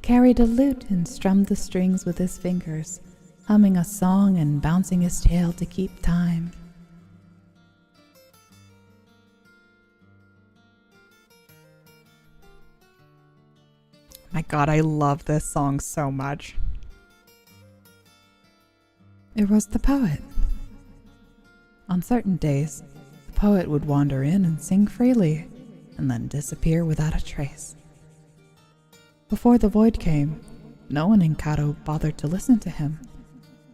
Carried a lute and strummed the strings with his fingers, humming a song and bouncing his tail to keep time. My god, I love this song so much. It was the poet. On certain days, the poet would wander in and sing freely, and then disappear without a trace. Before the void came, no one in Kato bothered to listen to him.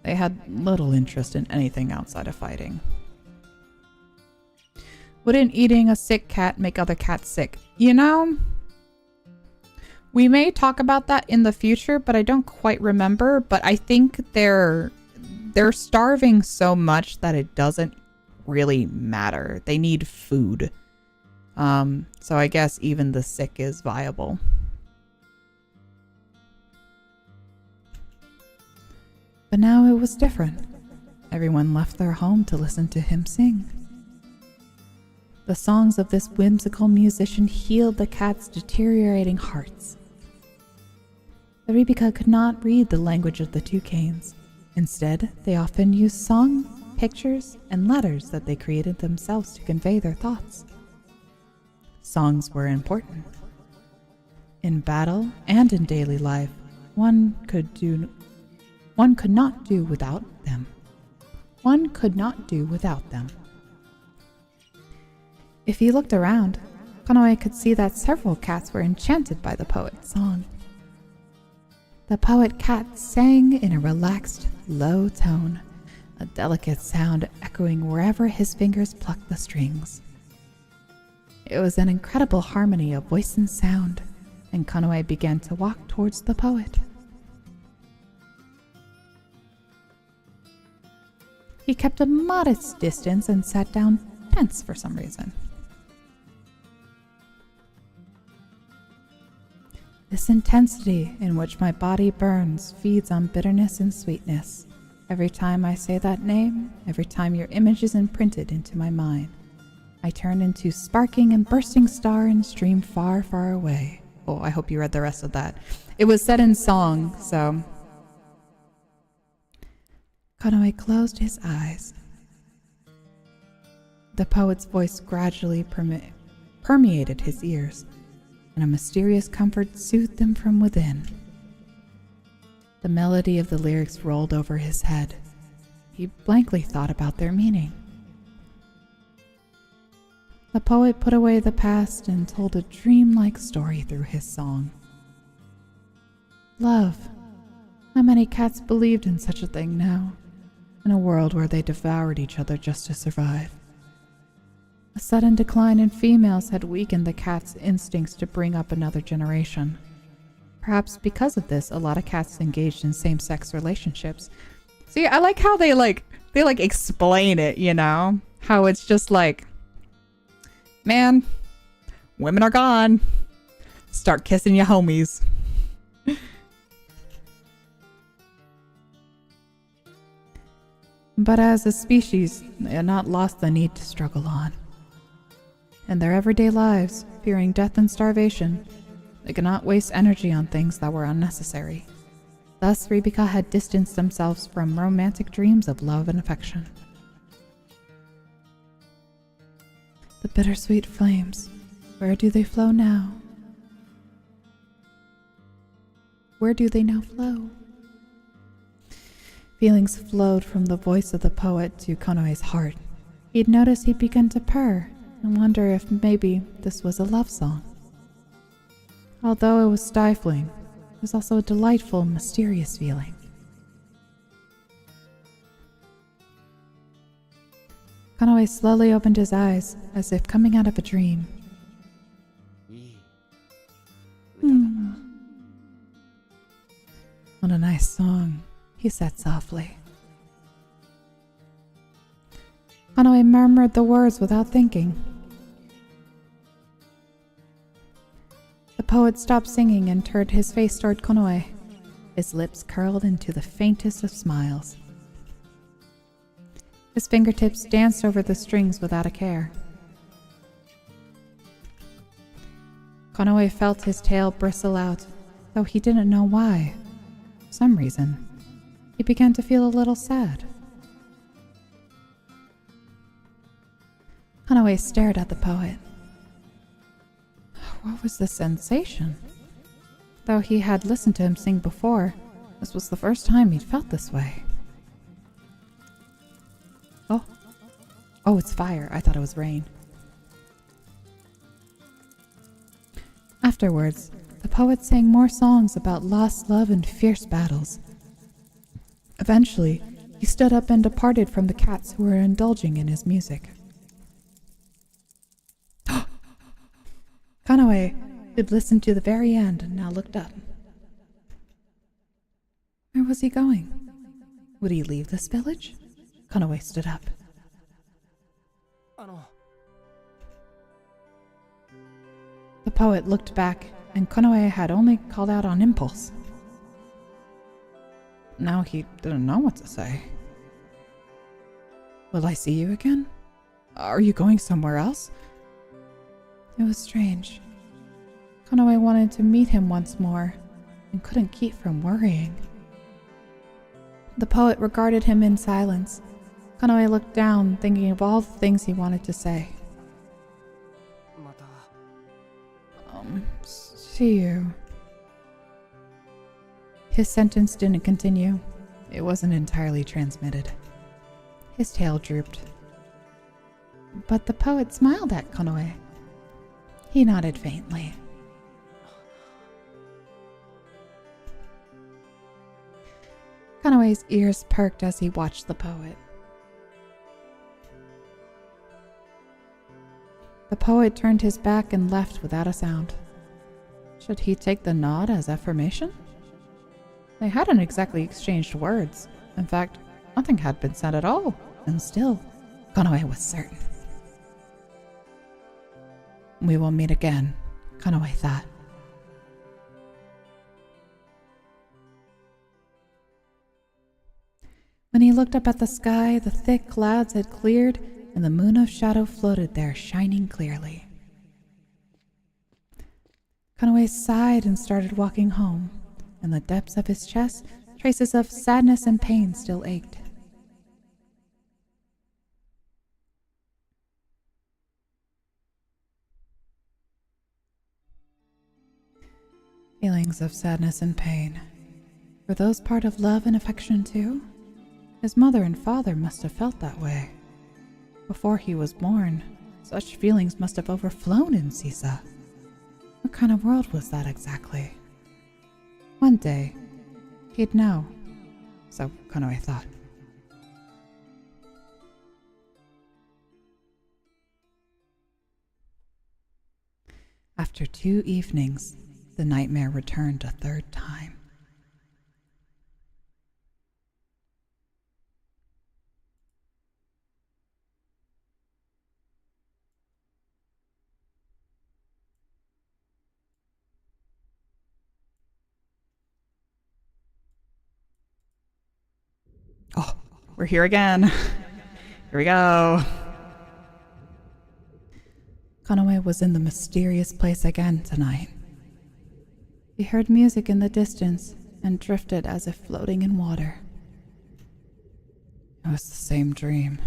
They had little interest in anything outside of fighting. Wouldn't eating a sick cat make other cats sick? You know, we may talk about that in the future, but I don't quite remember. But I think they're starving so much that it doesn't really matter. They need food. So I guess even the sick is viable. But now it was different. Everyone left their home to listen to him sing. The songs of this whimsical musician healed the cat's deteriorating hearts. The Rebecca could not read the language of the toucans. Instead, they often used song, pictures, and letters that they created themselves to convey their thoughts. Songs were important. In battle and in daily life, one could not do without them. One could not do without them. If he looked around, Konoe could see that several cats were enchanted by the poet's song. The poet cat sang in a relaxed, low tone, a delicate sound echoing wherever his fingers plucked the strings. It was an incredible harmony of voice and sound, and Konoe began to walk towards the poet. He kept a modest distance and sat down tense for some reason. This intensity in which my body burns feeds on bitterness and sweetness. Every time I say that name, every time your image is imprinted into my mind, I turn into sparking and bursting star and stream far, far away. Oh, I hope you read the rest of that. It was said in song, so... Konoe closed his eyes. The poet's voice gradually permeated his ears, and a mysterious comfort soothed him from within. The melody of the lyrics rolled over his head. He blankly thought about their meaning. The poet put away the past and told a dreamlike story through his song. Love. How many cats believed in such a thing now, in a world where they devoured each other just to survive? A sudden decline in females had weakened the cat's instincts to bring up another generation. Perhaps because of this, a lot of cats engaged in same-sex relationships. See, I like how they explain it, you know? How it's just like, man, women are gone. Start kissing your homies. But as a species, they had not lost the need to struggle on. In their everyday lives, fearing death and starvation, they could not waste energy on things that were unnecessary. Thus, Rebecca had distanced themselves from romantic dreams of love and affection. The bittersweet flames, where do they flow now? Where do they now flow? Feelings flowed from the voice of the poet to Konoe's heart. He'd noticed he'd begun to purr and wonder if maybe this was a love song. Although it was stifling, it was also a delightful, mysterious feeling. Konoe slowly opened his eyes, as if coming out of a dream. What a nice song, he said softly. Konoe murmured the words without thinking. The poet stopped singing and turned his face toward Konoe. His lips curled into the faintest of smiles. His fingertips danced over the strings without a care. Konoe felt his tail bristle out, though he didn't know why. For some reason, he began to feel a little sad. Konoe stared at the poet. What was the sensation? Though he had listened to him sing before, this was the first time he'd felt this way. Oh, it's fire. I thought it was rain. Afterwards, the poet sang more songs about lost love and fierce battles. Eventually, he stood up and departed from the cats who were indulging in his music. Kanoe, who'd listened to the very end, now looked up. Where was he going? Would he leave this village? Kanoe stood up. The poet looked back, and Kanoe had only called out on impulse. Now he didn't know what to say. Will I see you again? Are you going somewhere else? It was strange. Kanoe wanted to meet him once more, and couldn't keep from worrying. The poet regarded him in silence. Kanoe looked down, thinking of all the things he wanted to say. See you. His sentence didn't continue. It wasn't entirely transmitted. His tail drooped. But the poet smiled at Kanoe. He nodded faintly. Kanoe's ears perked as he watched the poet. The poet turned his back and left without a sound. Should he take the nod as affirmation? They hadn't exactly exchanged words. In fact, nothing had been said at all, and still, Kanoe was certain. We will meet again, Kanoe thought. When he looked up at the sky, the thick clouds had cleared and the moon of shadow floated there, shining clearly. Kanoe sighed and started walking home. In the depths of his chest, traces of sadness and pain still ached. Feelings of sadness and pain. Were those part of love and affection too? His mother and father must have felt that way. Before he was born, such feelings must have overflown in Sisa. What kind of world was that exactly? One day, he'd know. So Kanoe thought. After 2 evenings, the nightmare returned a third time. Oh, we're here again. Here we go. Kanoe was in the mysterious place again tonight. He heard music in the distance and drifted as if floating in water. It was the same dream.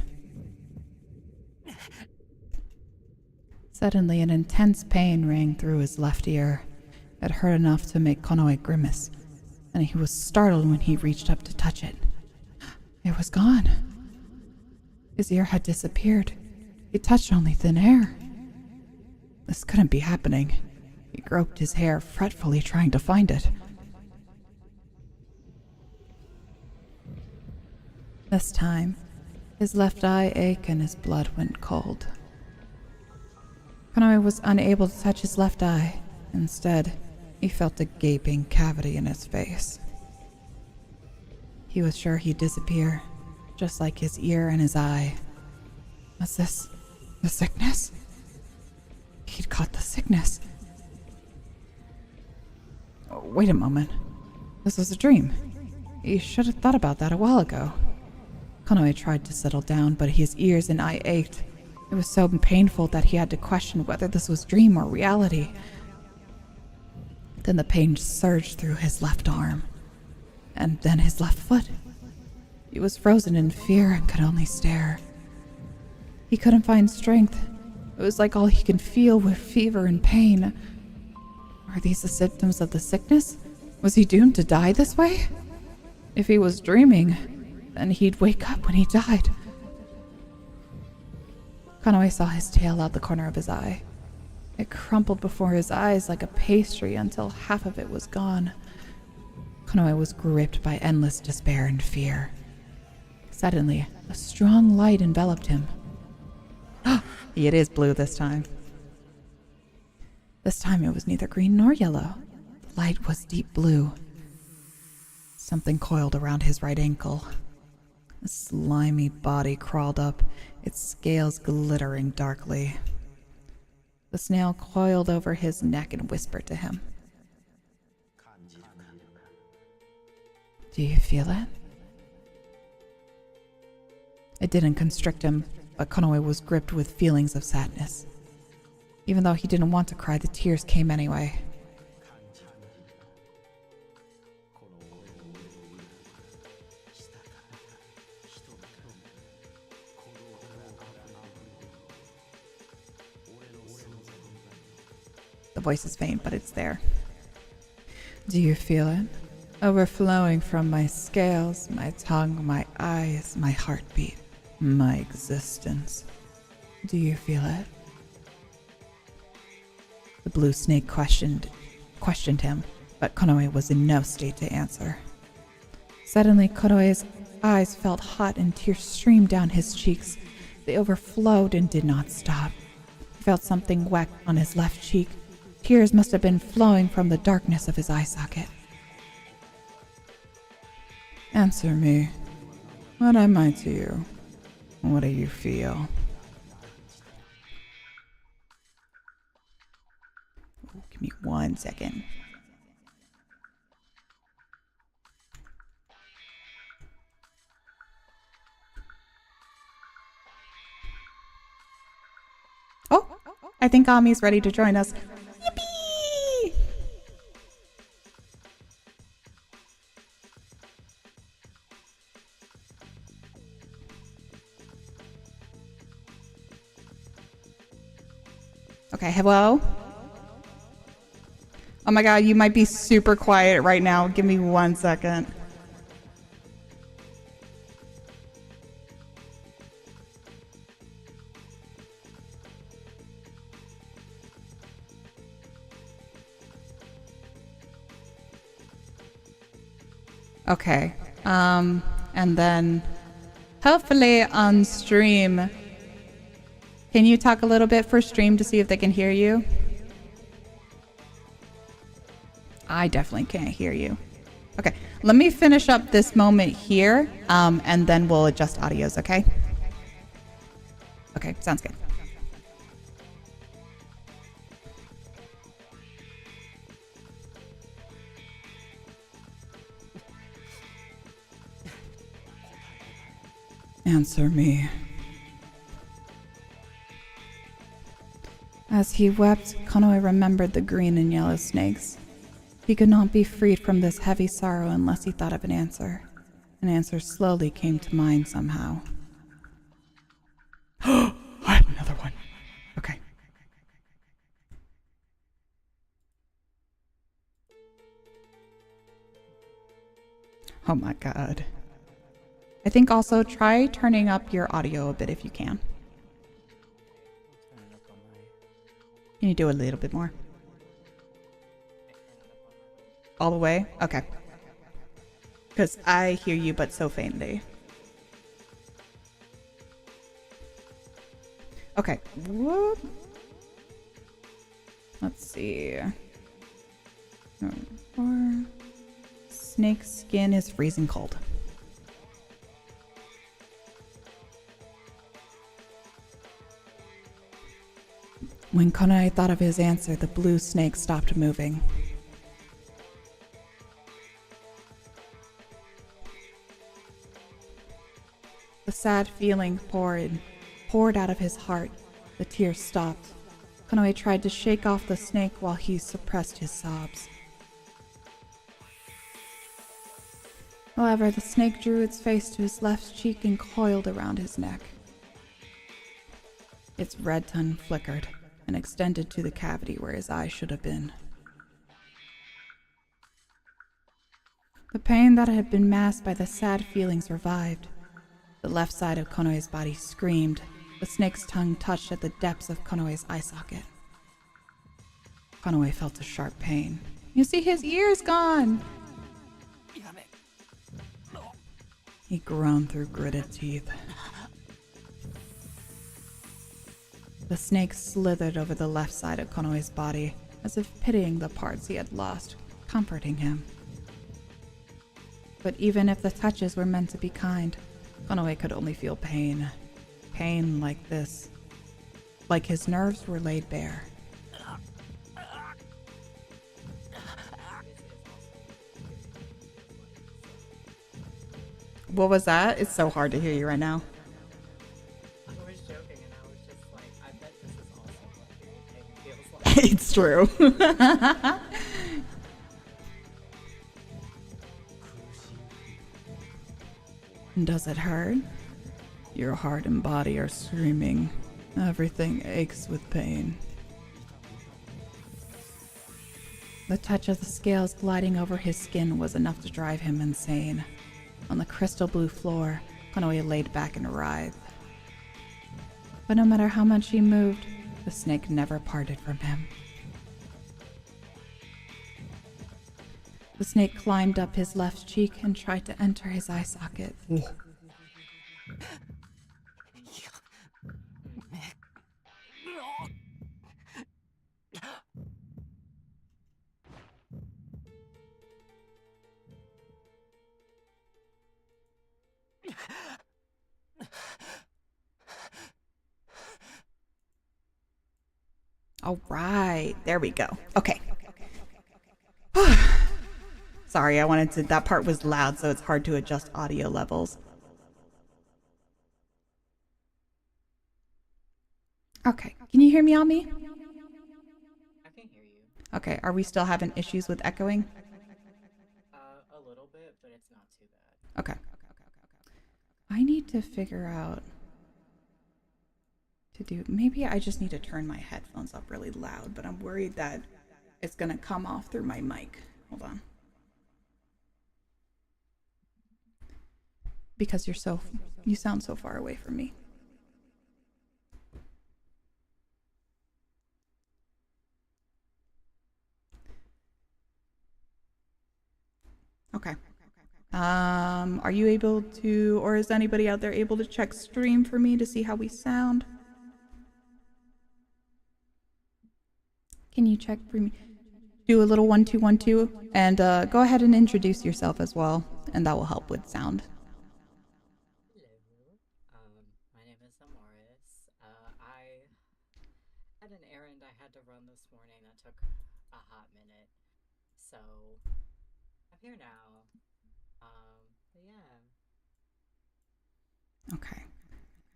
Suddenly, an intense pain rang through his left ear. It hurt enough to make Kanoe grimace, and he was startled when he reached up to touch it. It was gone. His ear had disappeared. He touched only thin air. This couldn't be happening. He groped his hair, fretfully trying to find it. This time, his left eye ached and his blood went cold. Kanoe was unable to touch his left eye. Instead, he felt a gaping cavity in his face. He was sure he'd disappear, just like his ear and his eye. Was this the sickness? He'd caught the sickness. Oh, wait a moment. This was a dream. He should have thought about that a while ago. Kanoe tried to settle down, but his ears and eye ached. It was so painful that he had to question whether this was dream or reality. Then the pain surged through his left arm, and then his left foot. He was frozen in fear and could only stare. He couldn't find strength. It was like all he could feel were fever and pain. Are these the symptoms of the sickness? Was he doomed to die this way? If he was dreaming, then he'd wake up when he died. Kanoe saw his tail out the corner of his eye. It crumpled before his eyes like a pastry until half of it was gone. Konoe was gripped by endless despair and fear. Suddenly, a strong light enveloped him. It is blue this time. This time it was neither green nor yellow. The light was deep blue. Something coiled around his right ankle. A slimy body crawled up, its scales glittering darkly. The snail coiled over his neck and whispered to him. Do you feel it? It didn't constrict him, but Konoe was gripped with feelings of sadness. Even though he didn't want to cry, the tears came anyway. The voice is faint, but it's there. Do you feel it? Overflowing from my scales, my tongue, my eyes, my heartbeat, my existence. Do you feel it? The blue snake questioned him, but Konoe was in no state to answer. Suddenly, Konoe's eyes felt hot and tears streamed down his cheeks. They overflowed and did not stop. He felt something wet on his left cheek. Tears must have been flowing from the darkness of his eye socket. Answer me. What am I to you? What do you feel? Oh, give me 1 second. Oh, I think Ami's ready to join us. Yippee! Okay, hello? Oh my god, you might be super quiet right now. Give me 1 second. Okay, and then hopefully on stream, can you talk a little bit for stream to see if they can hear you? I definitely can't hear you. Okay, let me finish up this moment here, and then we'll adjust audios, okay? Okay, sounds good. Answer me. As he wept, Konoe remembered the green and yellow snakes. He could not be freed from this heavy sorrow unless he thought of an answer. An answer slowly came to mind somehow. I had another one. Okay. Oh my god. I think also try turning up your audio a bit if you can. Can you do a little bit more? All the way? Okay. Because I hear you, but so faintly. Okay. Whoop. Let's see. Snake skin is freezing cold. When Konoe thought of his answer, the blue snake stopped moving. The sad feeling poured out of his heart. The tears stopped. Konoe tried to shake off the snake while he suppressed his sobs. However, the snake drew its face to his left cheek and coiled around his neck. Its red tongue flickered and extended to the cavity where his eye should have been. The pain that had been masked by the sad feelings revived. The left side of Konoe's body screamed. The snake's tongue touched at the depths of Konoe's eye socket. Konoe felt a sharp pain. You see, his ear's gone! He groaned through gritted teeth. The snake slithered over the left side of Konoe's body, as if pitying the parts he had lost, comforting him. But even if the touches were meant to be kind, Konoe could only feel pain. Pain like this. Like his nerves were laid bare. What was that? It's so hard to hear you right now. I was joking and I was just like, I bet this is also what hearing pain feels like. It's true. Does it hurt? Your heart and body are screaming. Everything aches with pain. The touch of the scales gliding over his skin was enough to drive him insane. On the crystal blue floor, Konoe laid back and writhed. But no matter how much he moved, the snake never parted from him. The snake climbed up his left cheek and tried to enter his eye socket. All right, there we go. Okay. Sorry, that part was loud, so it's hard to adjust audio levels. Okay, can you hear me, Ami? I can hear you. Okay, are we still having issues with echoing? A little bit, but it's not too bad. Okay. I need to figure out maybe I just need to turn my headphones up really loud, but I'm worried that it's gonna come off through my mic. Hold on. Because you sound so far away from me. Okay. Are you able to, or is anybody out there able to check stream for me to see how we sound? Can you check for me? Do a little 1 2 1 2 and go ahead and introduce yourself as well, and that will help with sound. Hello. My name is Amoris. I had an errand I had to run this morning that took a hot minute. So I'm here now. But yeah. Okay.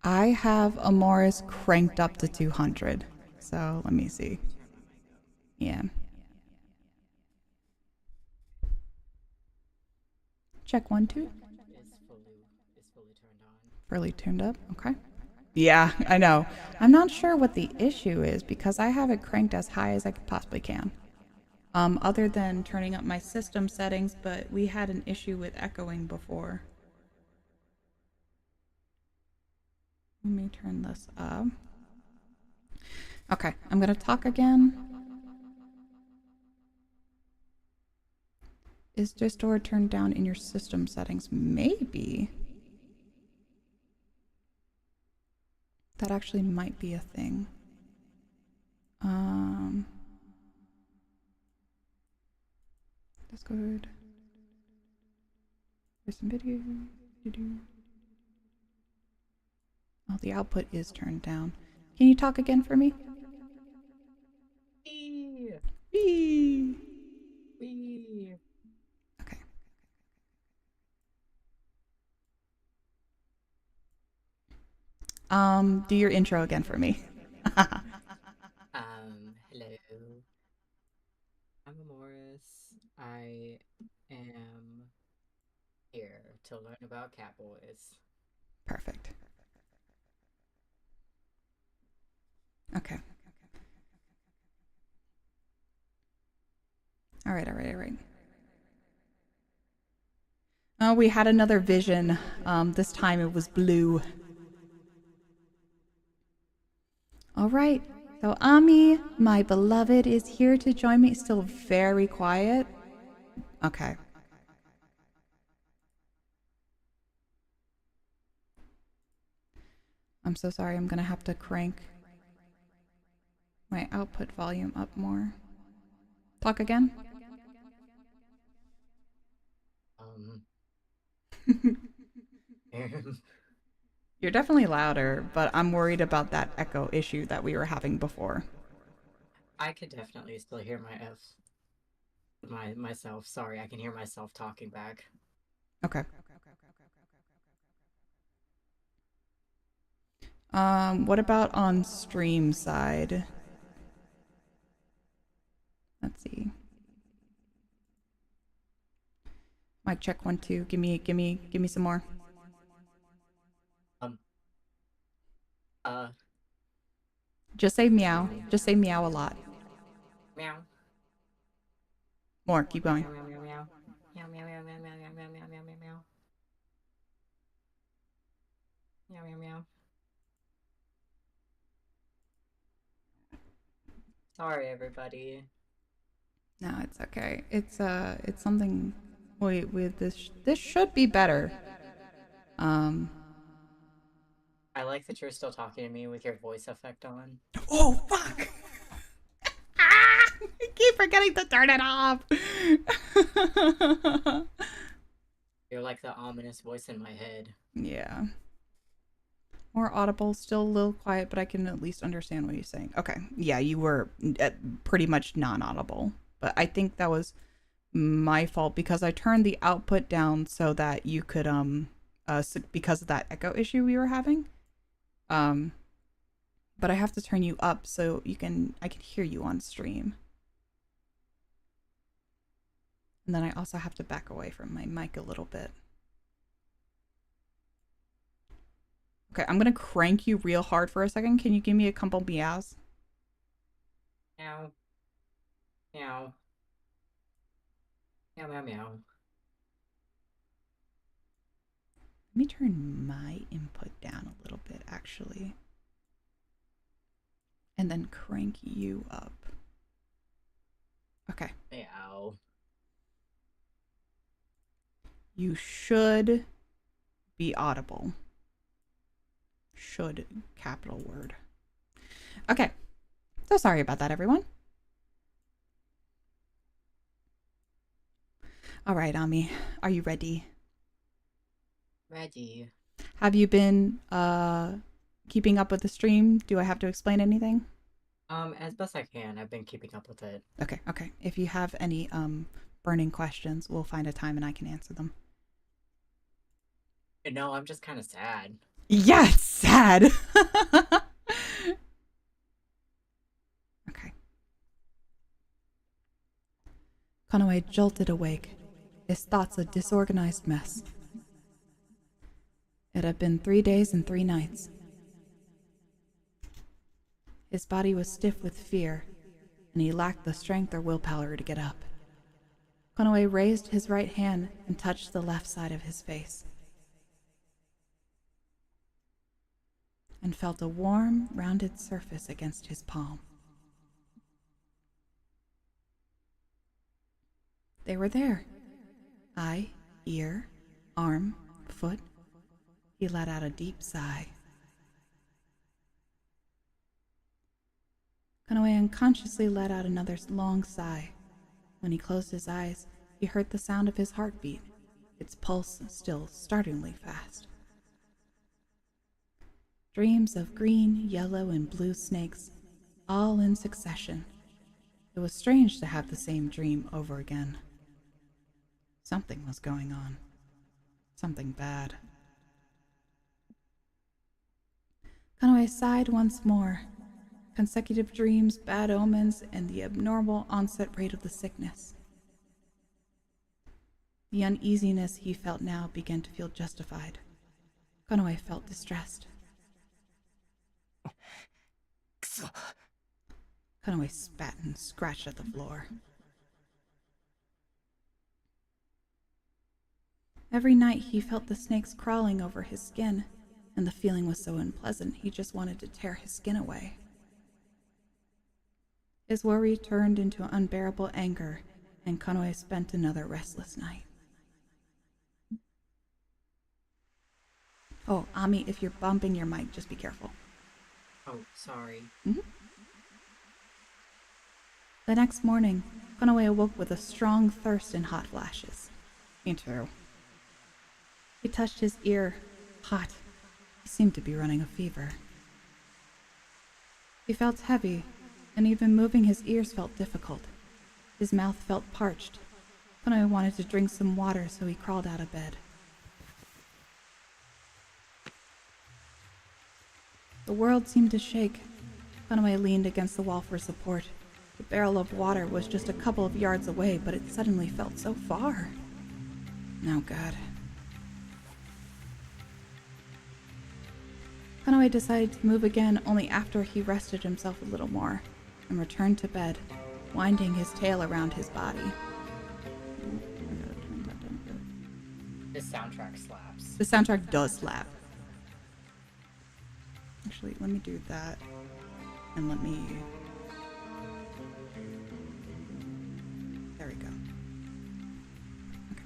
I have Amoris cranked up to 200. So let me see. Yeah. Check 1 2. Is fully turned on. Fully turned up. Okay. Yeah, I know. I'm not sure what the issue is because I have it cranked as high as I possibly can. Other than turning up my system settings, but we had an issue with echoing before. Let me turn this up. Okay, I'm gonna talk again. Is Distort turned down in your system settings? Maybe. That actually might be a thing. Discord. There's some video. Oh, the output is turned down. Can you talk again for me? Wee! Wee. Wee! Okay. Do your intro again for me. Hello. I'm Amoris. I am here to learn about cat boys. Perfect. Okay. All right. Oh, we had another vision. This time it was blue. All right. So Ami, my beloved, is here to join me. Still very quiet. Okay. I'm so sorry. I'm going to have to crank my output volume up more. Talk again. You're definitely louder, but I'm worried about that echo issue that we were having before. I could definitely still hear myself. Sorry, I can hear myself talking back. Okay. What about on stream side? Let's see. Mic check 1 2. Give me some more. Just say meow. Just say meow a lot. Meow. More. Keep going. Meow meow meow meow meow meow meow meow meow meow meow meow meow meow meow meow meow. Sorry, everybody. No, it's okay. It's something. Wait, this should be better. I like that you're still talking to me with your voice effect on. Oh fuck! I keep forgetting to turn it off. You're like the ominous voice in my head. Yeah. More audible, still a little quiet, but I can at least understand what you're saying. Okay. Yeah, you were pretty much non-audible. But I think that was my fault because I turned the output down so that you could, because of that echo issue we were having. But I have to turn you up so I can hear you on stream. And then I also have to back away from my mic a little bit. Okay, I'm gonna crank you real hard for a second. Can you give me a couple meows? Meow. Meow. Meow meow meow. Let me turn my input down a little bit, actually. And then crank you up. Okay. Meow. You should be audible. Should, capital word. Okay. So sorry about that, everyone. All right, Ami. Are you ready? Ready. Have you been keeping up with the stream? Do I have to explain anything? As best I can. I've been keeping up with it. Okay. If you have any burning questions, we'll find a time and I can answer them. No, I'm just kind of sad. Yeah, it's sad. Okay. Conway jolted awake, his thoughts a disorganized mess. It had been 3 days and 3 nights. His body was stiff with fear, and he lacked the strength or willpower to get up. Conway raised his right hand and touched the left side of his face, and felt a warm, rounded surface against his palm. They were there. Eye, ear, arm, foot. He let out a deep sigh. Conway unconsciously let out another long sigh. When he closed his eyes, he heard the sound of his heartbeat, its pulse still startlingly fast. Dreams of green, yellow, and blue snakes, all in succession. It was strange to have the same dream over again. Something was going on. Something bad. Conway sighed once more. Consecutive dreams, bad omens, and the abnormal onset rate of the sickness. The uneasiness he felt now began to feel justified. Conway felt distressed. Conway spat and scratched at the floor. Every night he felt the snakes crawling over his skin, and the feeling was so unpleasant he just wanted to tear his skin away. His worry turned into unbearable anger, and Konoe spent another restless night. Oh, Ami, if you're bumping your mic, just be careful. Oh, sorry. The next morning, Konoe awoke with a strong thirst and hot flashes. Me too. He touched his ear. Hot. He seemed to be running a fever. He felt heavy, and even moving his ears felt difficult. His mouth felt parched. Konoe wanted to drink some water, so he crawled out of bed. The world seemed to shake. Konoe leaned against the wall for support. The barrel of water was just a couple of yards away, but it suddenly felt so far. Oh, God. Konoe decided to move again only after he rested himself a little more and returned to bed, winding his tail around his body. This soundtrack slaps. The soundtrack does slap. Actually, let me do that. And let me... There we go. Okay.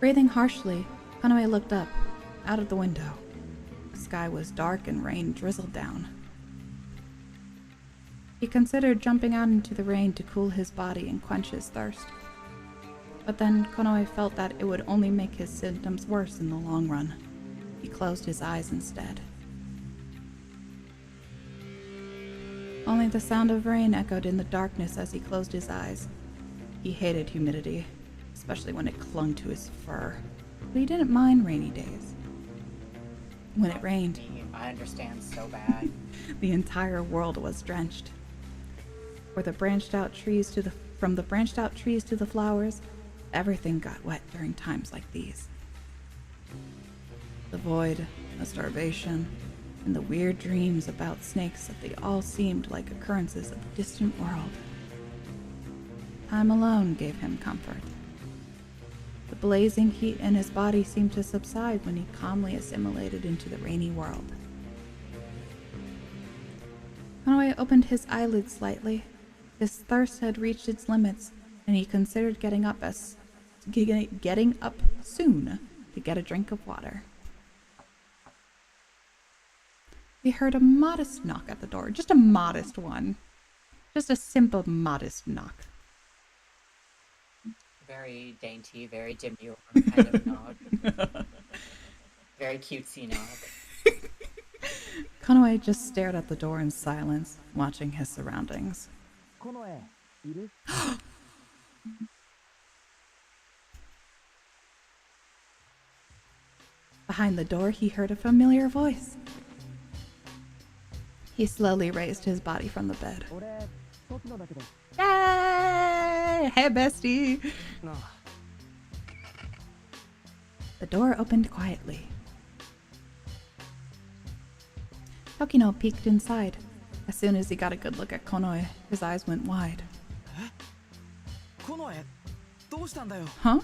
Breathing harshly, Konoe looked up, out of the window. The sky was dark and rain drizzled down. He considered jumping out into the rain to cool his body and quench his thirst. But then Konoe felt that it would only make his symptoms worse in the long run. He closed his eyes instead. Only the sound of rain echoed in the darkness as he closed his eyes. He hated humidity, especially when it clung to his fur. But he didn't mind rainy days. When it rained, I understand so bad. the entire world was drenched. From the branched out trees to the flowers, everything got wet during times like these. The void, the starvation, and the weird dreams about snakes that they all seemed like occurrences of a distant world. Time alone gave him comfort. The blazing heat in his body seemed to subside when he calmly assimilated into the rainy world. Konoe opened his eyelids slightly. His thirst had reached its limits, and he considered getting up soon to get a drink of water. He heard a modest knock at the door, just a modest one. Just a simple, modest knock. Very dainty, very demure kind of knock. Very cutesy knock. Konoe just stared at the door in silence, watching his surroundings. Behind the door, he heard a familiar voice. He slowly raised his body from the bed. Yay! Hey, bestie! The door opened quietly. Tokino peeked inside. As soon as he got a good look at Konoe, his eyes went wide. Huh?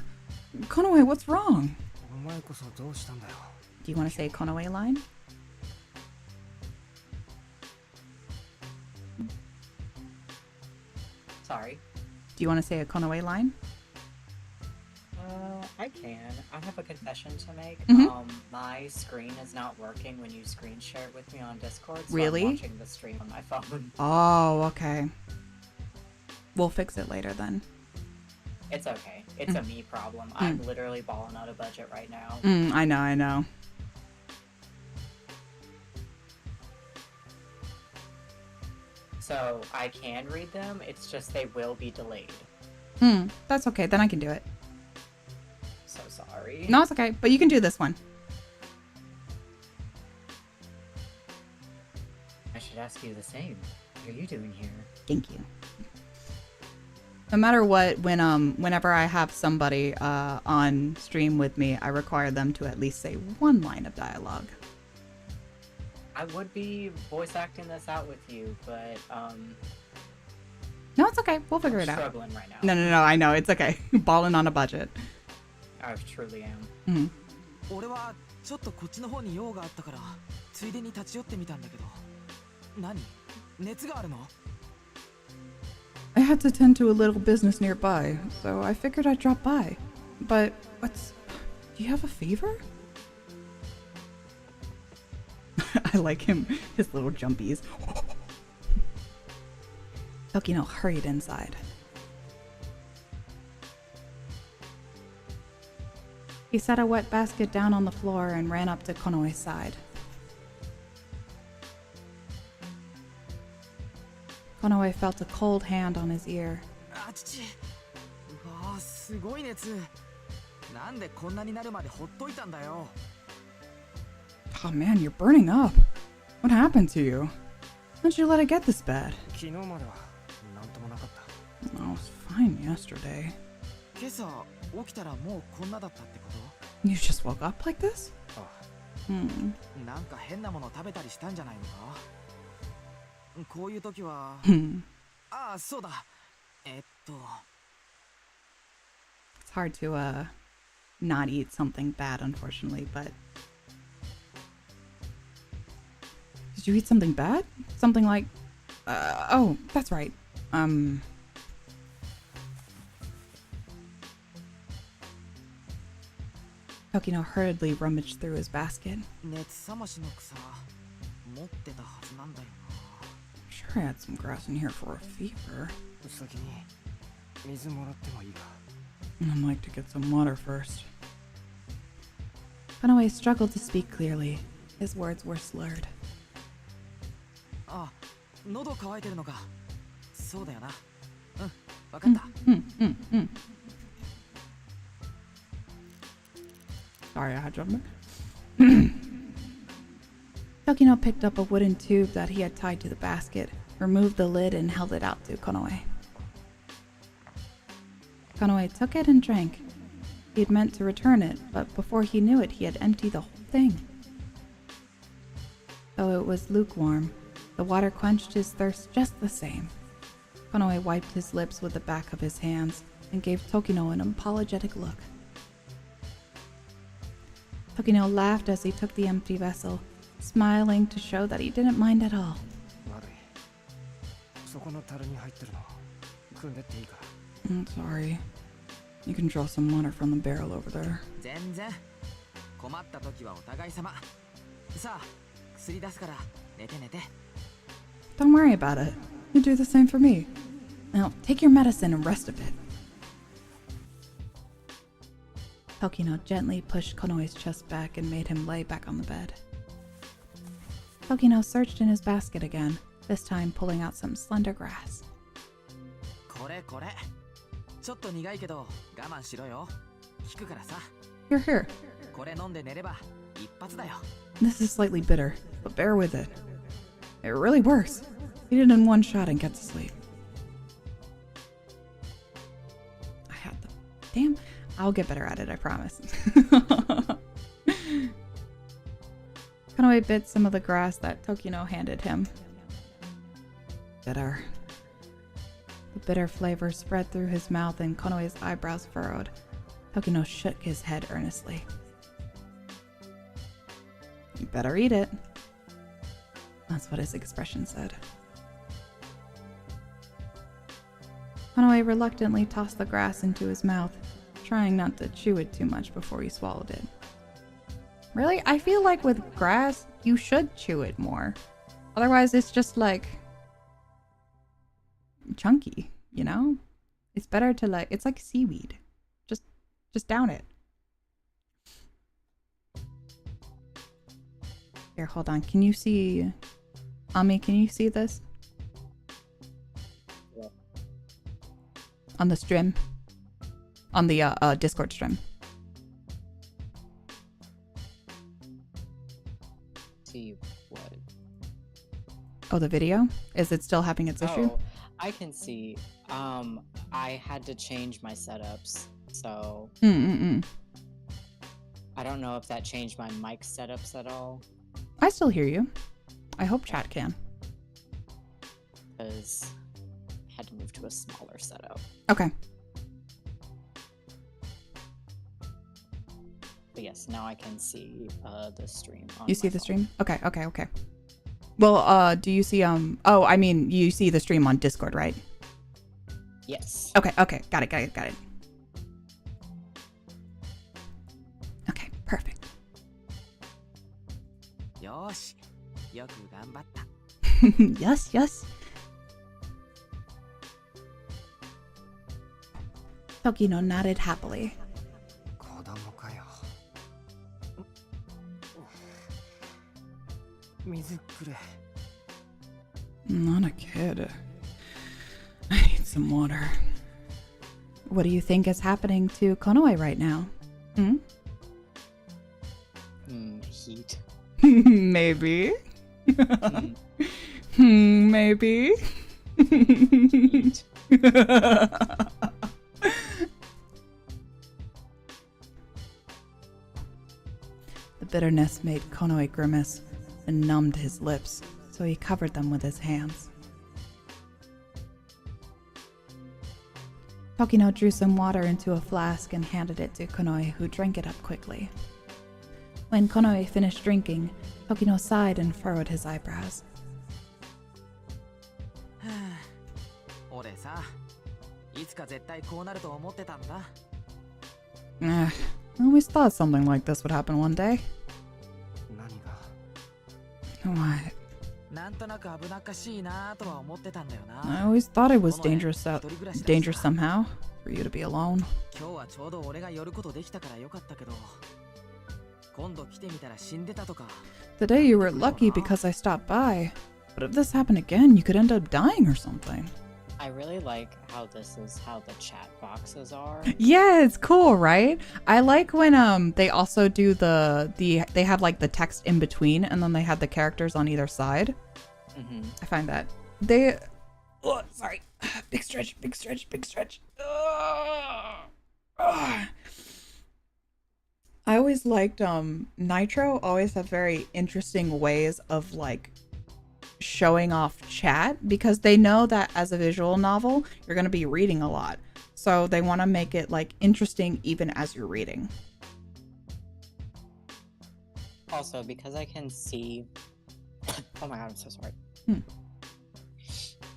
Konoe, what's wrong? Do you want to say a Konoe line? Sorry. Do you want to say a Konoe line? I can. I have a confession to make. Mm-hmm. My screen is not working when you screen share it with me on Discord, so Really? I'm watching the stream on my phone. Oh, okay. We'll fix it later then. It's okay. It's a me problem. I'm literally balling out of budget right now. I know. So I can read them, it's just they will be delayed. That's okay, then I can do it. So sorry. No, it's okay, but you can do this one. I should ask you the same. What are you doing here? Thank you. No matter what, whenever I have somebody on stream with me, I require them to at least say one line of dialogue. I would be voice acting this out with you, but No, it's okay. We'll figure it out. I'm struggling right now. No, I know. It's okay. Balling on a budget. I truly am. I had to tend to a little business nearby, so I figured I'd drop by. But what's... Do you have a fever? I like him, his little jumpies. Tokino hurried inside. He set a wet basket down on the floor and ran up to Konoe's side. Konoe felt a cold hand on his ear. Oh man, you're burning up. What happened to you? How'd you let it get this bad? Oh, I was fine yesterday. You just woke up like this? Hmm. It's hard to not eat something bad, unfortunately, but... Did you eat something bad? Something like... oh, that's right. Tokino hurriedly rummaged through his basket. Sure, I had some grass in here for a fever. I'd like to get some water first. Konoe struggled to speak clearly. His words were slurred. Sorry, I had to... Tokino picked up a wooden tube that he had tied to the basket, removed the lid, and held it out to Konoe. Konoe took it and drank. He had meant to return it, but before he knew it, he had emptied the whole thing. Though it was lukewarm, the water quenched his thirst just the same. Konoe wiped his lips with the back of his hands and gave Tokino an apologetic look. Tokino laughed as he took the empty vessel, smiling to show that he didn't mind at all. I'm sorry. You can draw some water from the barrel over there. Don't worry about it. You do the same for me. Now, take your medicine and rest a bit. Tokino gently pushed Konoe's chest back and made him lay back on the bed. Tokino searched in his basket again, this time pulling out some slender grass. Here. This is slightly bitter, but bear with it. It really works. Eat it in one shot and get to sleep. I had the... Damn. I'll get better at it, I promise. Konoe bit some of the grass that Tokino handed him. Bitter. The bitter flavor spread through his mouth and Konoe's eyebrows furrowed. Tokino shook his head earnestly. You better eat it. That's what his expression said. Konoe reluctantly tossed the grass into his mouth, trying not to chew it too much before he swallowed it. Really? I feel like with grass, you should chew it more. Otherwise, it's just like... chunky, you know? It's better to like... It's like seaweed. Just down it. Here, hold on. Can you see... Ami, can you see this? Yeah. On the stream. On the Discord stream. See what? Oh, the video? Is it still having its issue? Oh, I can see. I had to change my setups, so... I don't know if that changed my mic setups at all. I still hear you. I hope chat can. Because I had to move to a smaller setup. Okay. But yes, now I can see the stream. You see the stream? Okay. Well, do you see, oh, I mean, you see the stream on Discord, right? Yes. Okay, okay. Got it. Okay, perfect. Yoshi, yoku ganbatta. Yes. Tokino nodded happily. 子供かよ。水くれ。 I'm not a kid. I need some water. What do you think is happening to Konoe right now? Heat. Maybe. Maybe. Heat. The bitterness made Konoe grimace and numbed his lips, so he covered them with his hands. Tokino drew some water into a flask and handed it to Konoe, who drank it up quickly. When Konoe finished drinking, Tokino sighed and furrowed his eyebrows. 俺さ、いつか絶対こうなると思ってたんだ。 I always thought something like this would happen one day. 何が What? なんとなく危なっかしいなとは思ってたんだよ I な。 always thought it was dangerous somehow for you to be alone. 今日はちょうど俺が寄ることできたからよかったけど、今度来てみたら死んでたとか。 Today you were lucky because I stopped by, but if this happened again, you could end up dying or something. I really like how this is how the chat boxes are. Yeah, it's cool, right? I like when they also do they have like the text in between and then they have the characters on either side. I find that sorry. Big stretch. I always liked Nitro always have very interesting ways of like showing off chat because they know that as a visual novel you're going to be reading a lot, so they want to make it like interesting even as you're reading. Also, because I can see oh my god, I'm so sorry.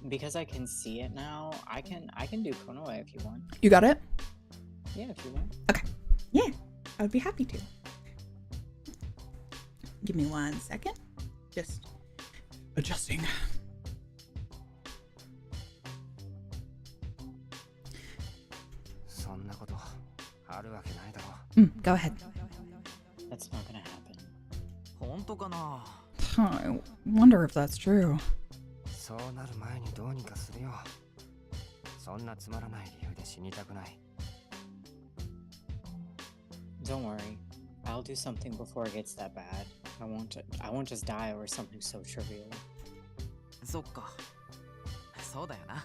Because I can see it now, I can do Konoe if you want. You got it? Yeah, if you want. Okay. Yeah, I would be happy to. Give me 1 second. Just adjusting. Go ahead. That's not gonna happen. 本当かな。 I wonder if that's true. そうなる前にどうにかするよ。そんなつまらない理由で死にたくない。 Don't worry. I'll do something before it gets that bad. I won't just die over something so trivial. そっか。そうだよな。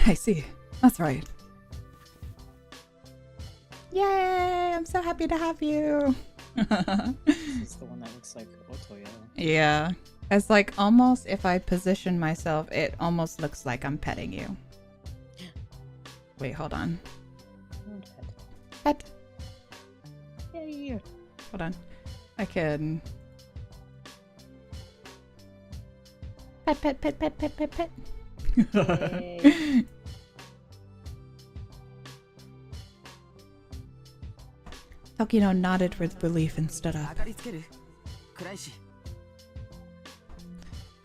I see. That's right. Yay! I'm so happy to have you. This is the one that looks like Otoya. Yeah. It's like almost if I position myself, it almost looks like I'm petting you. Wait, hold on. Pet. Yay! Hold on. I can. Pet. Yay. Tokino nodded with relief and stood 明 up. かりつける。暗いし。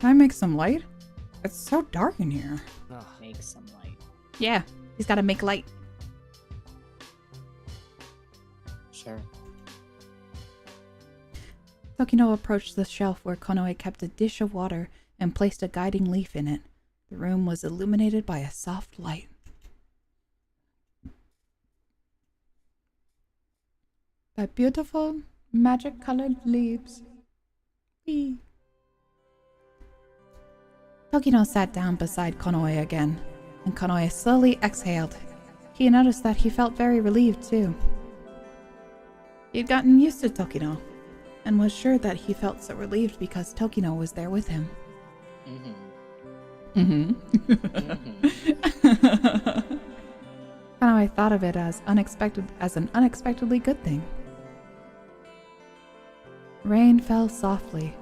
Can I make some light? It's so dark in here. なあ。 Make some light. Yeah, he's gotta make light. Sure. Tokino approached the shelf where Konoe kept a dish of water and placed a guiding leaf in it. The room was illuminated by a soft light. By beautiful, magic-colored leaves. Whee! Tokino sat down beside Konoe again, and Konoe slowly exhaled. He noticed that he felt very relieved too. He had gotten used to Tokino, and was sure that he felt so relieved because Tokino was there with him. Konoe thought of it as an unexpectedly good thing. Rain fell softly,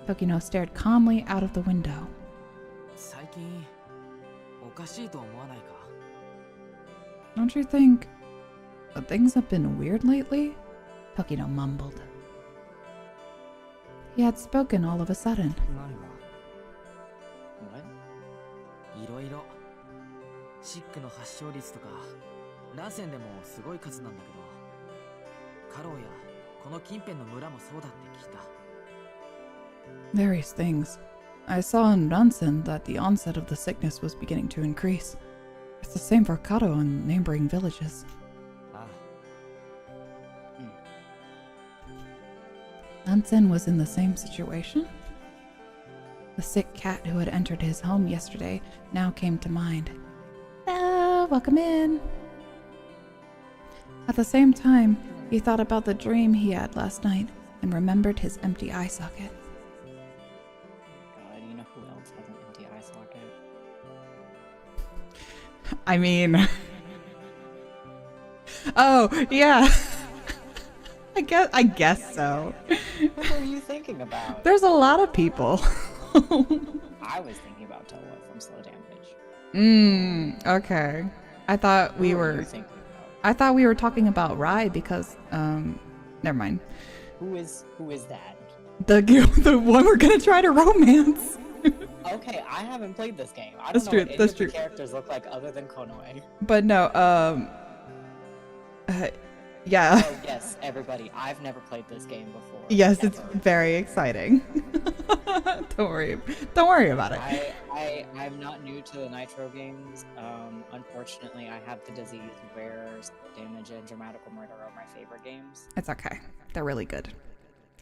Tokino stared calmly out of the window. 最近おかしいと思わないか Don't you think that things have been weird lately? Tokino mumbled. He had spoken all of a sudden. 何が What? いろいろシックの発症率とかラセンでもすごい数なんだけどカローやこの近辺の村もそうだって聞いた Various things. I saw in Ransen that the onset of the sickness was beginning to increase. It's the same for Kato and neighboring villages. あ Ransen was in the same situation? The sick cat who had entered his home yesterday now came to mind. Hello, welcome in. At the same time, he thought about the dream he had last night and remembered his empty eye socket. God, you know who else has an empty eye socket? I mean... oh, yeah. I guess so. What were you thinking about? There's a lot of people. I was thinking about Toa from Slow Damage. Okay. I thought we Who were were... you thinking about? I thought we were talking about Rai because, never mind. Who is that? The one we're gonna try to romance. Okay, I haven't played this game. I That's don't know true, what any that's of the true. characters look like other than Konoe. But no, yeah. Oh yes, everybody. I've never played this game before. Yes, it's ever. very exciting. Don't worry about it. I'm not new to the Nitro games. Unfortunately, I have the disease where Damage and Dramatical Murder are my favorite games. It's okay. They're really good.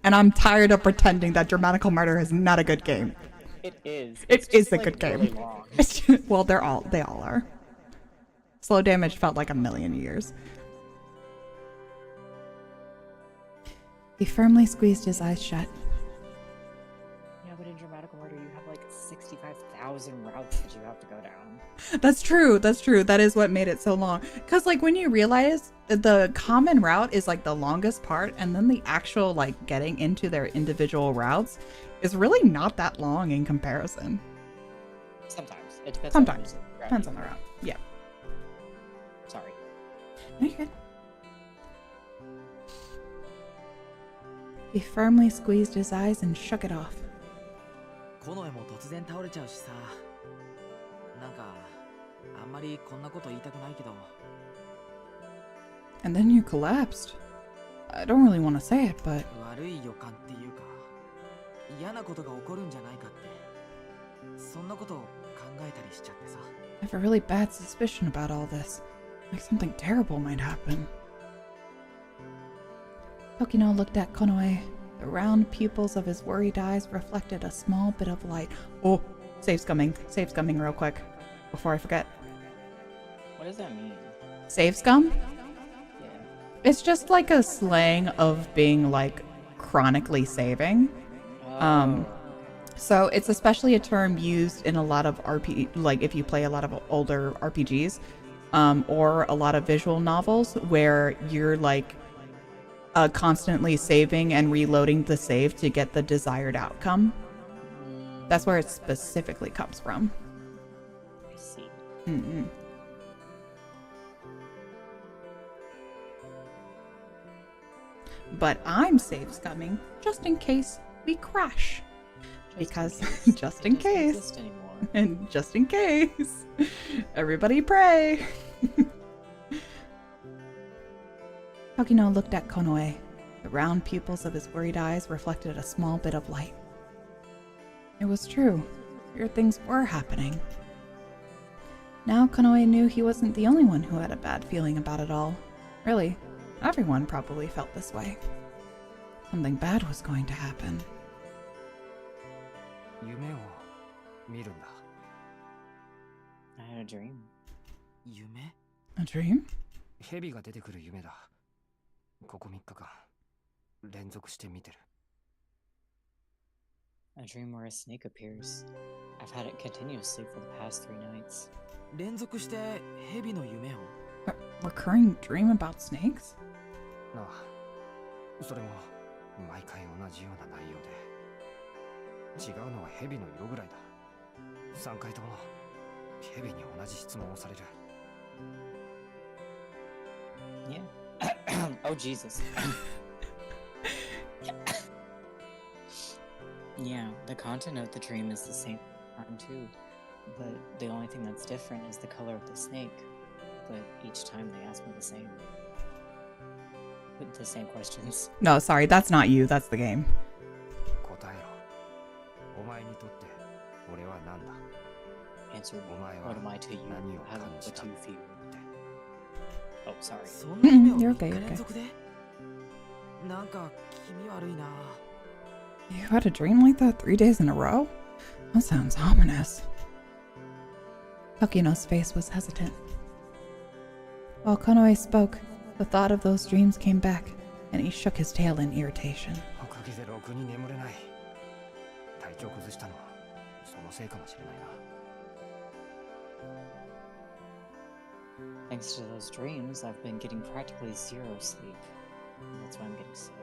And I'm tired of pretending that Dramatical Murder is not a good game. It is. It It's is just, a like, good game. really long. Well, they all are. Slow Damage felt like a million years. He firmly squeezed his eyes shut. Yeah, but in Dramatical Murder, you have like 65,000 routes that you have to go down. That's true. That is what made it so long. Because, like, when you realize that the common route is, like, the longest part, and then the actual, like, getting into their individual routes is really not that long in comparison. Sometimes. It depends Sometimes. on the route. Depends on the route. Yeah. Sorry. No, you're good. He firmly squeezed his eyes and shook it off. コノエも突然倒れちゃうしさなんかあんまりこんなこと言いたくないけど And then you collapsed. I don't really want to say it, but 悪い予感っていうか嫌なことが起こるんじゃないかってそんなことを考えたりしちゃってさ I have a really bad suspicion about all this. Like something terrible might happen. Tokino looked at Konoe. The round pupils of his worried eyes reflected a small bit of light. Oh, save's coming. Save's coming real quick. Before I forget. What does that mean? Save scum? Yeah. It's just like a slang of being like chronically saving. Oh. So it's especially a term used in a lot of like if you play a lot of older RPGs, or a lot of visual novels where you're like constantly saving and reloading the save to get the desired outcome. That's where it specifically comes from. I see. Mm-mm. But I'm save scumming just in case we crash. Because just in It doesn't case. exist anymore. And just in case. Everybody pray. Tokino looked at Konoe. The round pupils of his worried eyes reflected a small bit of light. It was true. Weird things were happening. Now Konoe knew he wasn't the only one who had a bad feeling about it all. Really, everyone probably felt this way. Something bad was going to happen. 夢を見るんだ I had a dream. 夢 A dream? 蛇が出てくる夢だここ3日間連続して見てる A dream where a snake appears. I've had it continuously for the past 3 nights. 連続して蛇の夢を A recurring dream about snakes? なあそれも毎回同じような内容で違うのは蛇の色ぐらいだ。3回とも蛇に同じ質問をされる。 Yeah. Oh, Jesus. Yeah, the content of the dream is the same time too, but the only thing that's different is the color of the snake. But each time they ask me the same questions. No, sorry, that's not you. That's the game. 答えろ。お前にとって俺は何だ。 Answer me. お前は What am I to you? 何を How 感じ what た do you feel? Oh, sorry. そんな夢を You're 3 okay, 日 you're 連続でなんか気味悪いな。 You had a dream like that 3 days in a row? That sounds ominous. Tokino's face was hesitant. While Konoe spoke, the thought of those dreams came back, and he shook his tail in irritation. おかげでろくに眠れない。体調崩したのはそのせいかもしれないな。 Thanks to those dreams, I've been getting practically zero sleep. That's why I'm getting sick.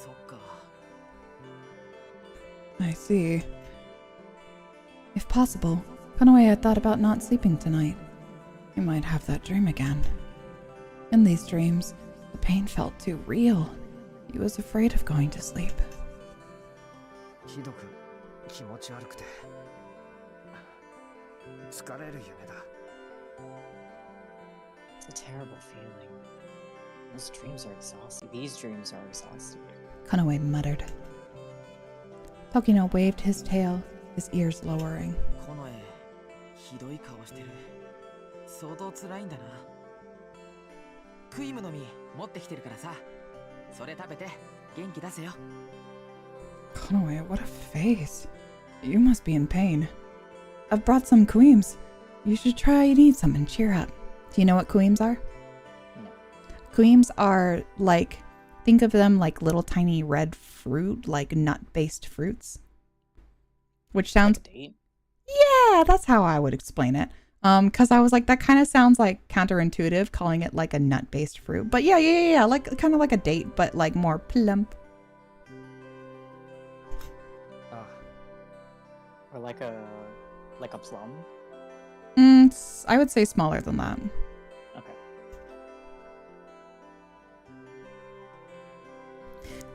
そっか。 I see. If possible, Konoe had thought about not sleeping tonight. He might have that dream again. In these dreams, the pain felt too real. He was afraid of going to sleep. ひどく気持ち悪くて疲れる夢だ。 It's a terrible feeling. Those dreams are exhausting. These dreams are exhausting. Konoe muttered. Tokino waved his tail, his ears lowering. この絵ひどい顔してる。相当辛いんだな。クイムの実持ってきてるからさ。それ食べて元気出せよ。 Konoe, what a face. You must be in pain. I've brought some kuims. You should try and eat some and cheer up. Do you know what kuims are? No. Kuims are like, think of them like little tiny red fruit, like nut-based fruits. Which sounds... Like a date? Yeah, that's how I would explain it. Because I was like, that kind of sounds like counterintuitive, calling it like a nut-based fruit. But yeah, like kind of like a date, but like more plump. Or like a plum? I would say smaller than that. Okay.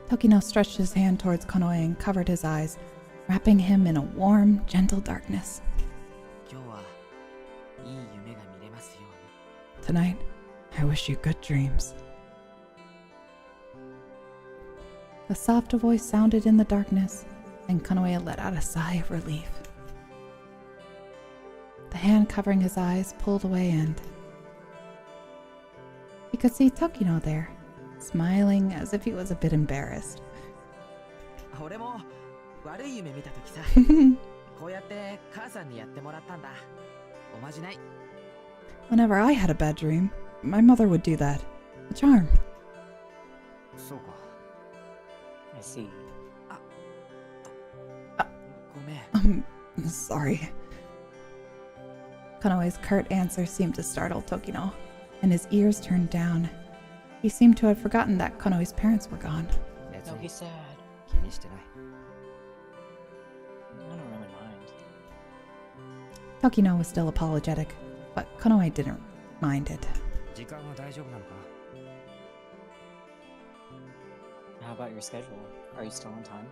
Tokino stretched his hand towards Konoe and covered his eyes, wrapping him in a warm, gentle darkness. 今日はいい夢が見れますように。 Tonight, I wish you good dreams. A soft voice sounded in the darkness, and Konoe let out a sigh of relief. The hand covering his eyes pulled away and he could see Tokino there, smiling as if he was a bit embarrassed. 俺も悪い夢見た時さ。こうやって母さんにやってもらったんだ。おまじない。 Whenever I had a bad dream, my mother would do that. A charm. そうか。 I see. ごめん。 Sorry. Konoe's curt answer seemed to startle Tokino, and his ears turned down. He seemed to have forgotten that Konoe's parents were gone. 別 Don't be に sad. 気にしてない。 I don't really mind. Tokino was still apologetic, but Konoe didn't mind it. 時間は大丈夫なのか。 How about your schedule? Are you still on time?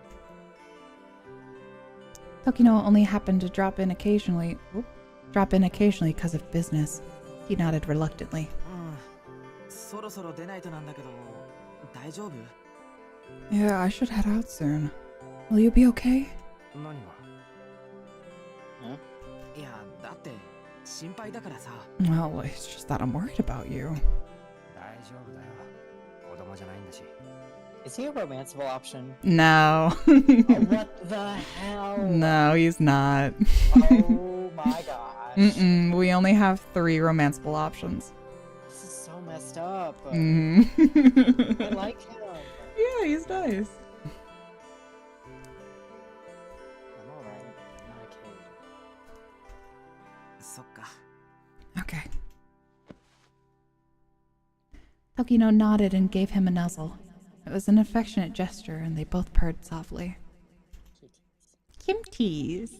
Tokino only happened to drop in occasionally because of business. He nodded reluctantly. そろそろ出ないとなんだけど、大丈夫？ Yeah, I should head out soon. Will you be okay? 何が？ いや、だって心配だからさ。 Well, it's just that I'm worried about you. 大丈夫だよ。子供じゃないんだし。 Is he a romanceable option? No. Oh, what the hell? No, he's not. Oh my gosh. We only have 3 romanceable options. This is so messed up. I like him. Yeah, he's nice. I'm alright. I'm not a kid. そっか。 Okay. Tokino nodded and gave him a nuzzle. It was an affectionate gesture, and they both purred softly. Kimties.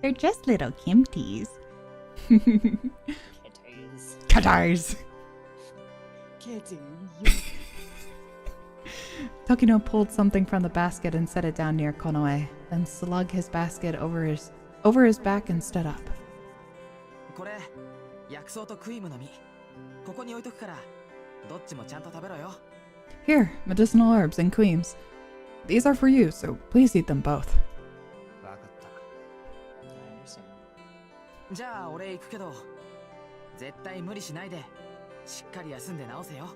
They're just little Kimties. Kitties. Katars. Kitties. Tokino pulled something from the basket and set it down near Konoe, then slung his basket over his back and stood up. これ薬草とクイームの実ここに置いとくからどっちもちゃんと食べろよ Here, medicinal herbs and creams. These are for you, so please eat them both. わかった。 I understand. じゃあ俺行くけど絶対無理しないでしっかり休んで治せよ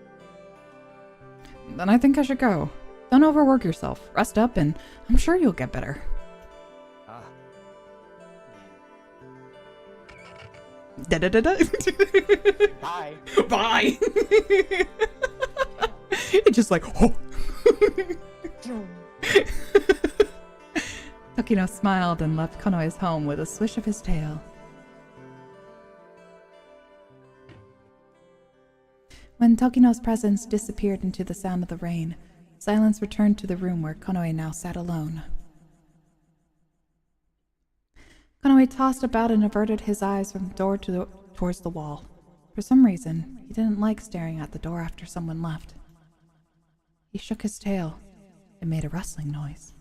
Then I think I should go. Don't overwork yourself. Rest up and I'm sure you'll get better. あ Da-da-da-da. Bye. Bye. It's just like, oh. Tokino smiled and left Konoe's home with a swish of his tail. When Tokino's presence disappeared into the sound of the rain, silence returned to the room where Konoe now sat alone. Konoe tossed about and averted his eyes from the door towards the wall. For some reason, he didn't like staring at the door after someone left. He shook his tail. It made a rustling noise.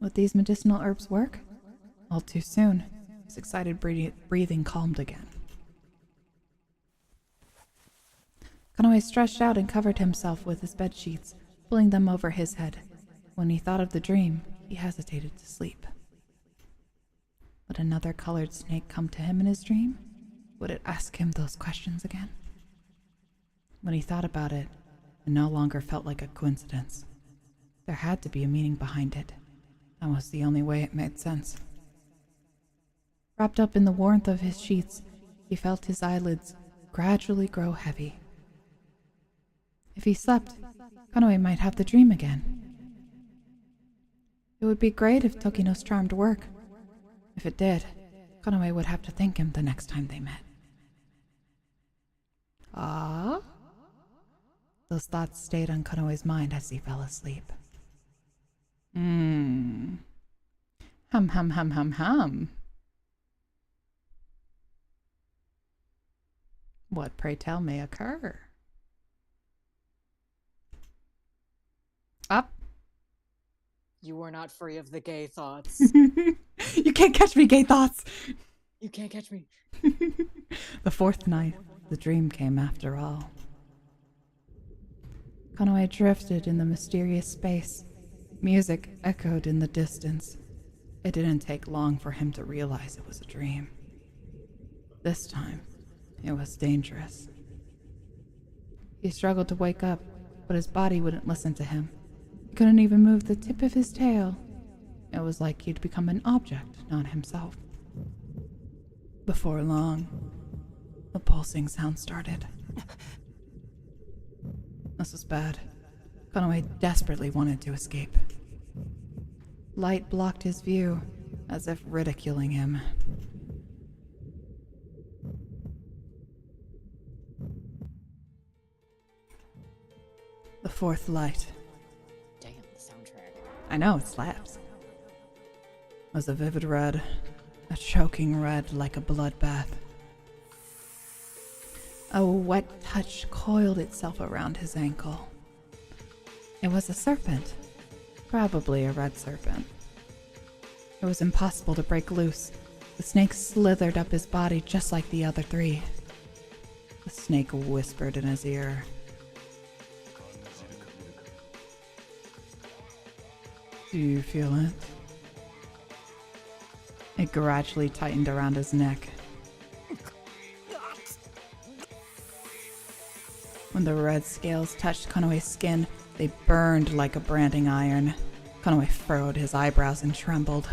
Would these medicinal herbs work? All too soon, his excited breathing calmed again. Konoe stretched out and covered himself with his bed sheets, pulling them over his head. When he thought of the dream, he hesitated to sleep. Would another colored snake come to him in his dream? Would it ask him those questions again? When he thought about it, it no longer felt like a coincidence. There had to be a meaning behind it. That was the only way it made sense. Wrapped up in the warmth of his sheets, he felt his eyelids gradually grow heavy. If he slept, Konoe might have the dream again. It would be great if Tokino's charm worked. If it did, Konoe would have to thank him the next time they met. Ah? Those thoughts stayed on Konoe's mind as he fell asleep. Hum, hum, hum, hum, hum. What, pray tell, may occur? Up. You are not free of the gay thoughts. You can't catch me, gay thoughts! You can't catch me. The fourth night, the dream came after all. Konoe drifted in the mysterious space. Music echoed in the distance. It didn't take long for him to realize it was a dream. This time, it was dangerous. He struggled to wake up, but his body wouldn't listen to him. He couldn't even move the tip of his tail. It was like he'd become an object, not himself. Before long, a pulsing sound started. This was bad. Konoe desperately wanted to escape. Light blocked his view, as if ridiculing him. The fourth light. Damn, the soundtrack. I know, it slaps. Was a vivid red, a choking red like a bloodbath. A wet touch coiled itself around his ankle. It was a serpent, probably a red serpent. It was impossible to break loose. The snake slithered up his body just like the other three. The snake whispered in his ear. Do you feel it? It gradually tightened around his neck. When the red scales touched Konoe's skin, they burned like a branding iron. Konoe furrowed his eyebrows and trembled.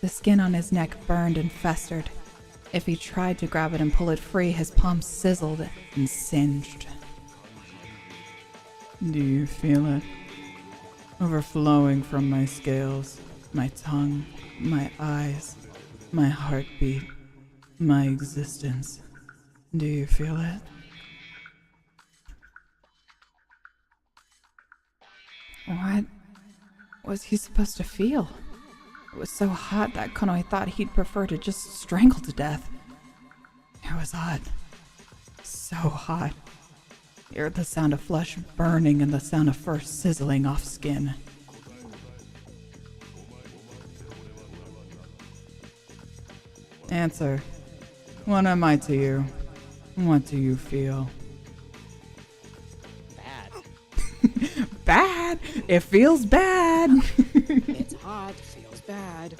The skin on his neck burned and festered. If he tried to grab it and pull it free, his palms sizzled and singed. Do you feel it? Overflowing from my scales, my tongue, my eyes, my heartbeat, my existence. Do you feel it? What was he supposed to feel? It was so hot that Konoe thought he'd prefer to just strangle to death. It was hot. So hot. He heard the sound of flesh burning and the sound of fur sizzling off skin. Answer. What am I to you? What do you feel? Bad. Bad! It feels bad! It's hot, feels bad.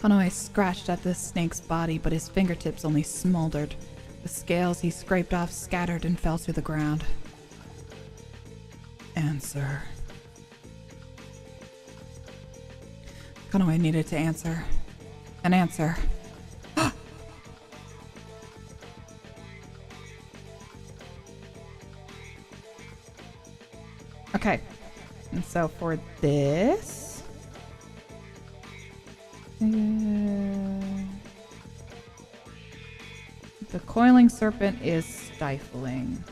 Konoe scratched at the snake's body, but his fingertips only smoldered. The scales he scraped off scattered and fell to the ground. Answer. Konoe needed to answer. An answer. Okay. And so for this... the coiling serpent is stifling.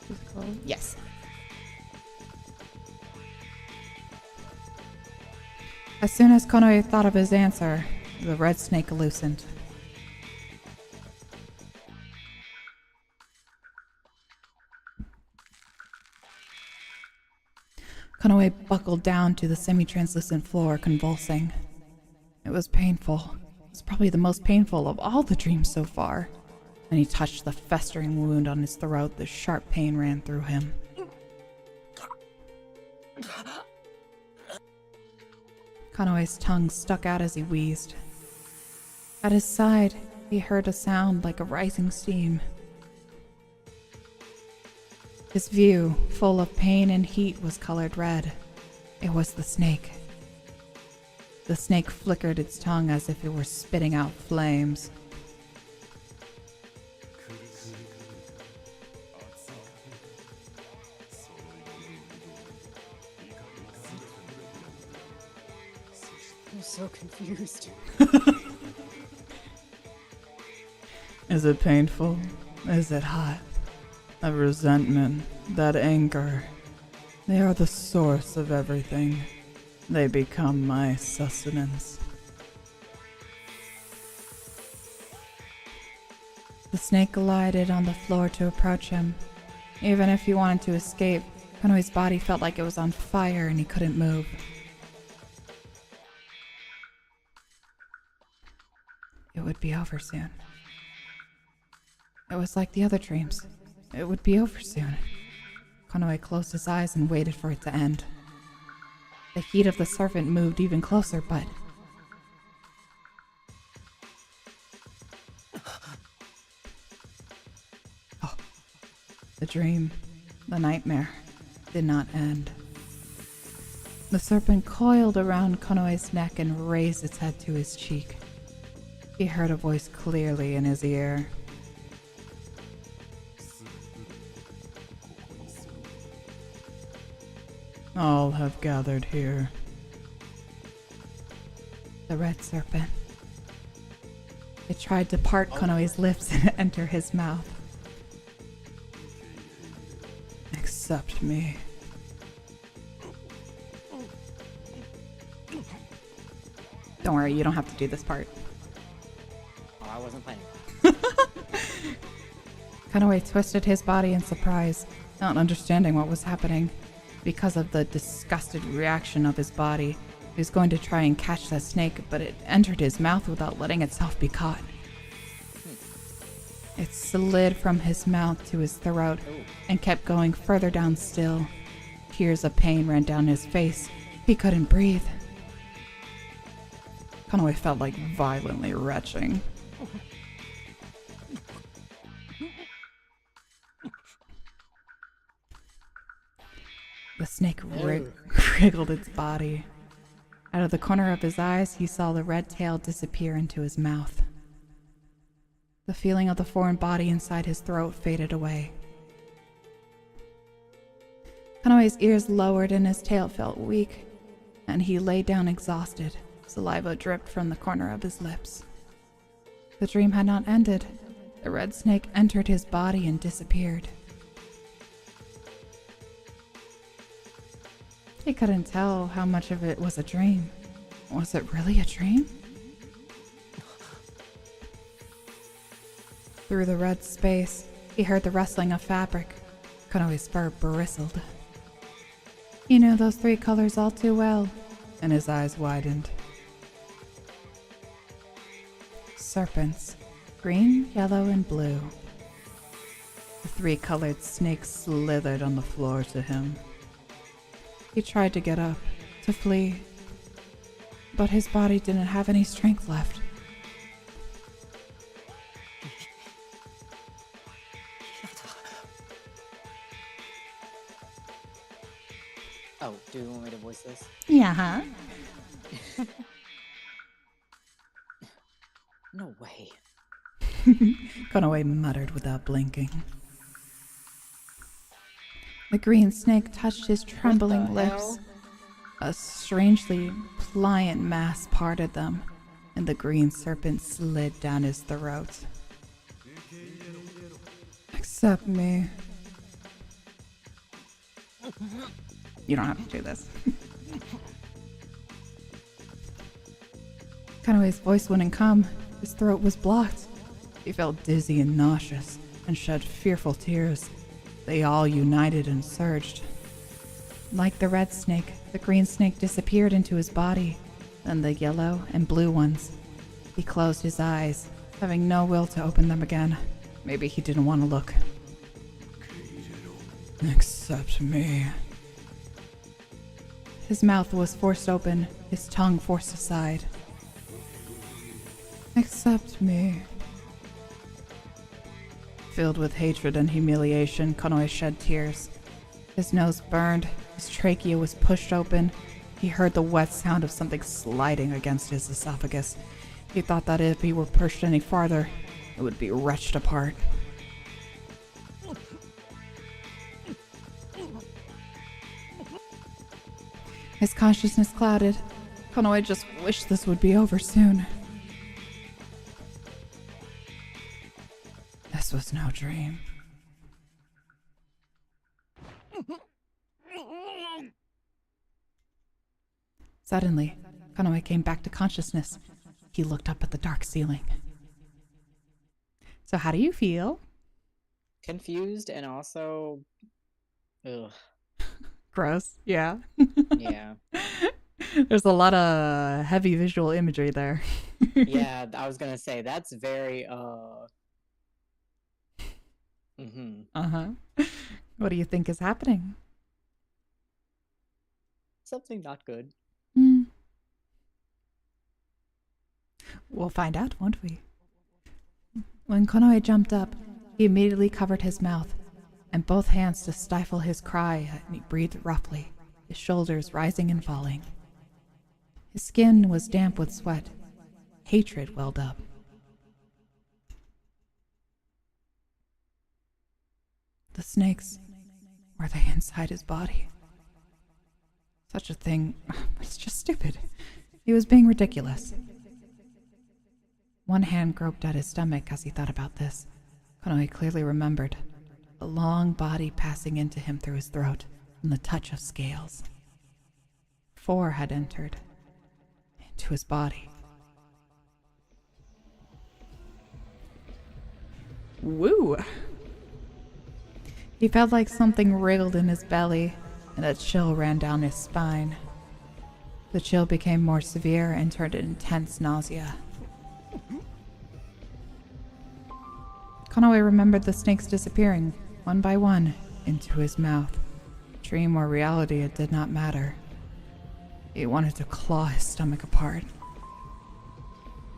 Is it called? Yes. As soon as Konoe thought of his answer, the red snake loosened. Konoe buckled down to the semi-translucent floor, convulsing. It was painful. It was probably the most painful of all the dreams so far. And he touched the festering wound on his throat. The sharp pain ran through him. Konoe's tongue stuck out as he wheezed. At his side, he heard a sound like a rising steam. His view, full of pain and heat, was colored red. It was the snake. The snake flickered its tongue as if it were spitting out flames. I'm so confused. Is it painful? Is it hot? That resentment, that anger, they are the source of everything. They become my sustenance. The snake glided on the floor to approach him. Even if he wanted to escape, Konoe's body felt like it was on fire and he couldn't move. It would be over soon. It was like the other dreams. It would be over soon. Konoe closed his eyes and waited for it to end. The heat of the serpent moved even closer, but... Oh. The dream, the nightmare, did not end. The serpent coiled around Konoe's neck and raised its head to his cheek. He heard a voice clearly in his ear. All have gathered here. The red serpent. It tried to part Konoe's lips and enter his mouth. Accept me. Don't worry, you don't have to do this part. Oh, I wasn't planning. Konoe twisted his body in surprise, not understanding what was happening. Because of the disgusted reaction of his body, he was going to try and catch that snake, but it entered his mouth without letting itself be caught. It slid from his mouth to his throat and kept going further down still. Tears of pain ran down his face. He couldn't breathe. Konoe felt like violently retching. The snake wriggled its body. Out of the corner of his eyes, he saw the red tail disappear into his mouth. The feeling of the foreign body inside his throat faded away. Konoe's ears lowered and his tail felt weak, and he lay down exhausted. Saliva dripped from the corner of his lips. The dream had not ended. The red snake entered his body and disappeared. He couldn't tell how much of it was a dream. Was it really a dream? Through the red space, he heard the rustling of fabric. Konoe's fur bristled. He knew those 3 colors all too well, and his eyes widened. Serpents, green, yellow, and blue. The 3-colored snakes slithered on the floor to him. He tried to get up, to flee, but his body didn't have any strength left. Oh, do you want me to voice this? Yeah, huh? No way. Konoe muttered without blinking. The green snake touched his trembling lips. hell? A strangely pliant mass parted them, and the green serpent slid down his throat. Accept me. You don't have to do this. Konoe's voice wouldn't come. His throat was blocked. He felt dizzy and nauseous, and shed fearful tears. They all united and surged. Like the red snake, the green snake disappeared into his body, then the yellow and blue ones. He closed his eyes, having no will to open them again. Maybe he didn't want to look. Accept me. His mouth was forced open, his tongue forced aside. Accept me. Filled with hatred and humiliation, Konoe shed tears. His nose burned, his trachea was pushed open. He heard the wet sound of something sliding against his esophagus. He thought that if he were pushed any farther, it would be wrenched apart. His consciousness clouded. Konoe just wished this would be over soon. This was no dream. Suddenly, Konoe came back to consciousness. He looked up at the dark ceiling. So how do you feel? Confused and also... Ugh. Gross, yeah. Yeah. There's a lot of heavy visual imagery there. Yeah, I was gonna say, that's very, Uh-huh. What do you think is happening? something not good. We'll find out, won't we? When Konoe jumped up, he immediately covered his mouth and both hands to stifle his cry, and he breathed roughly, his shoulders rising and falling. His skin was damp with sweat. Hatred welled up. The snakes, were they inside his body? Such a thing was just stupid. He was being ridiculous. One hand groped at his stomach as he thought about this. Konoe clearly remembered a long body passing into him through his throat and the touch of scales. 4 had entered into his body. Woo! He felt like something wriggled in his belly, and a chill ran down his spine. The chill became more severe and turned to intense nausea. Konoe remembered the snakes disappearing, one by one, into his mouth. Dream or reality, it did not matter. He wanted to claw his stomach apart.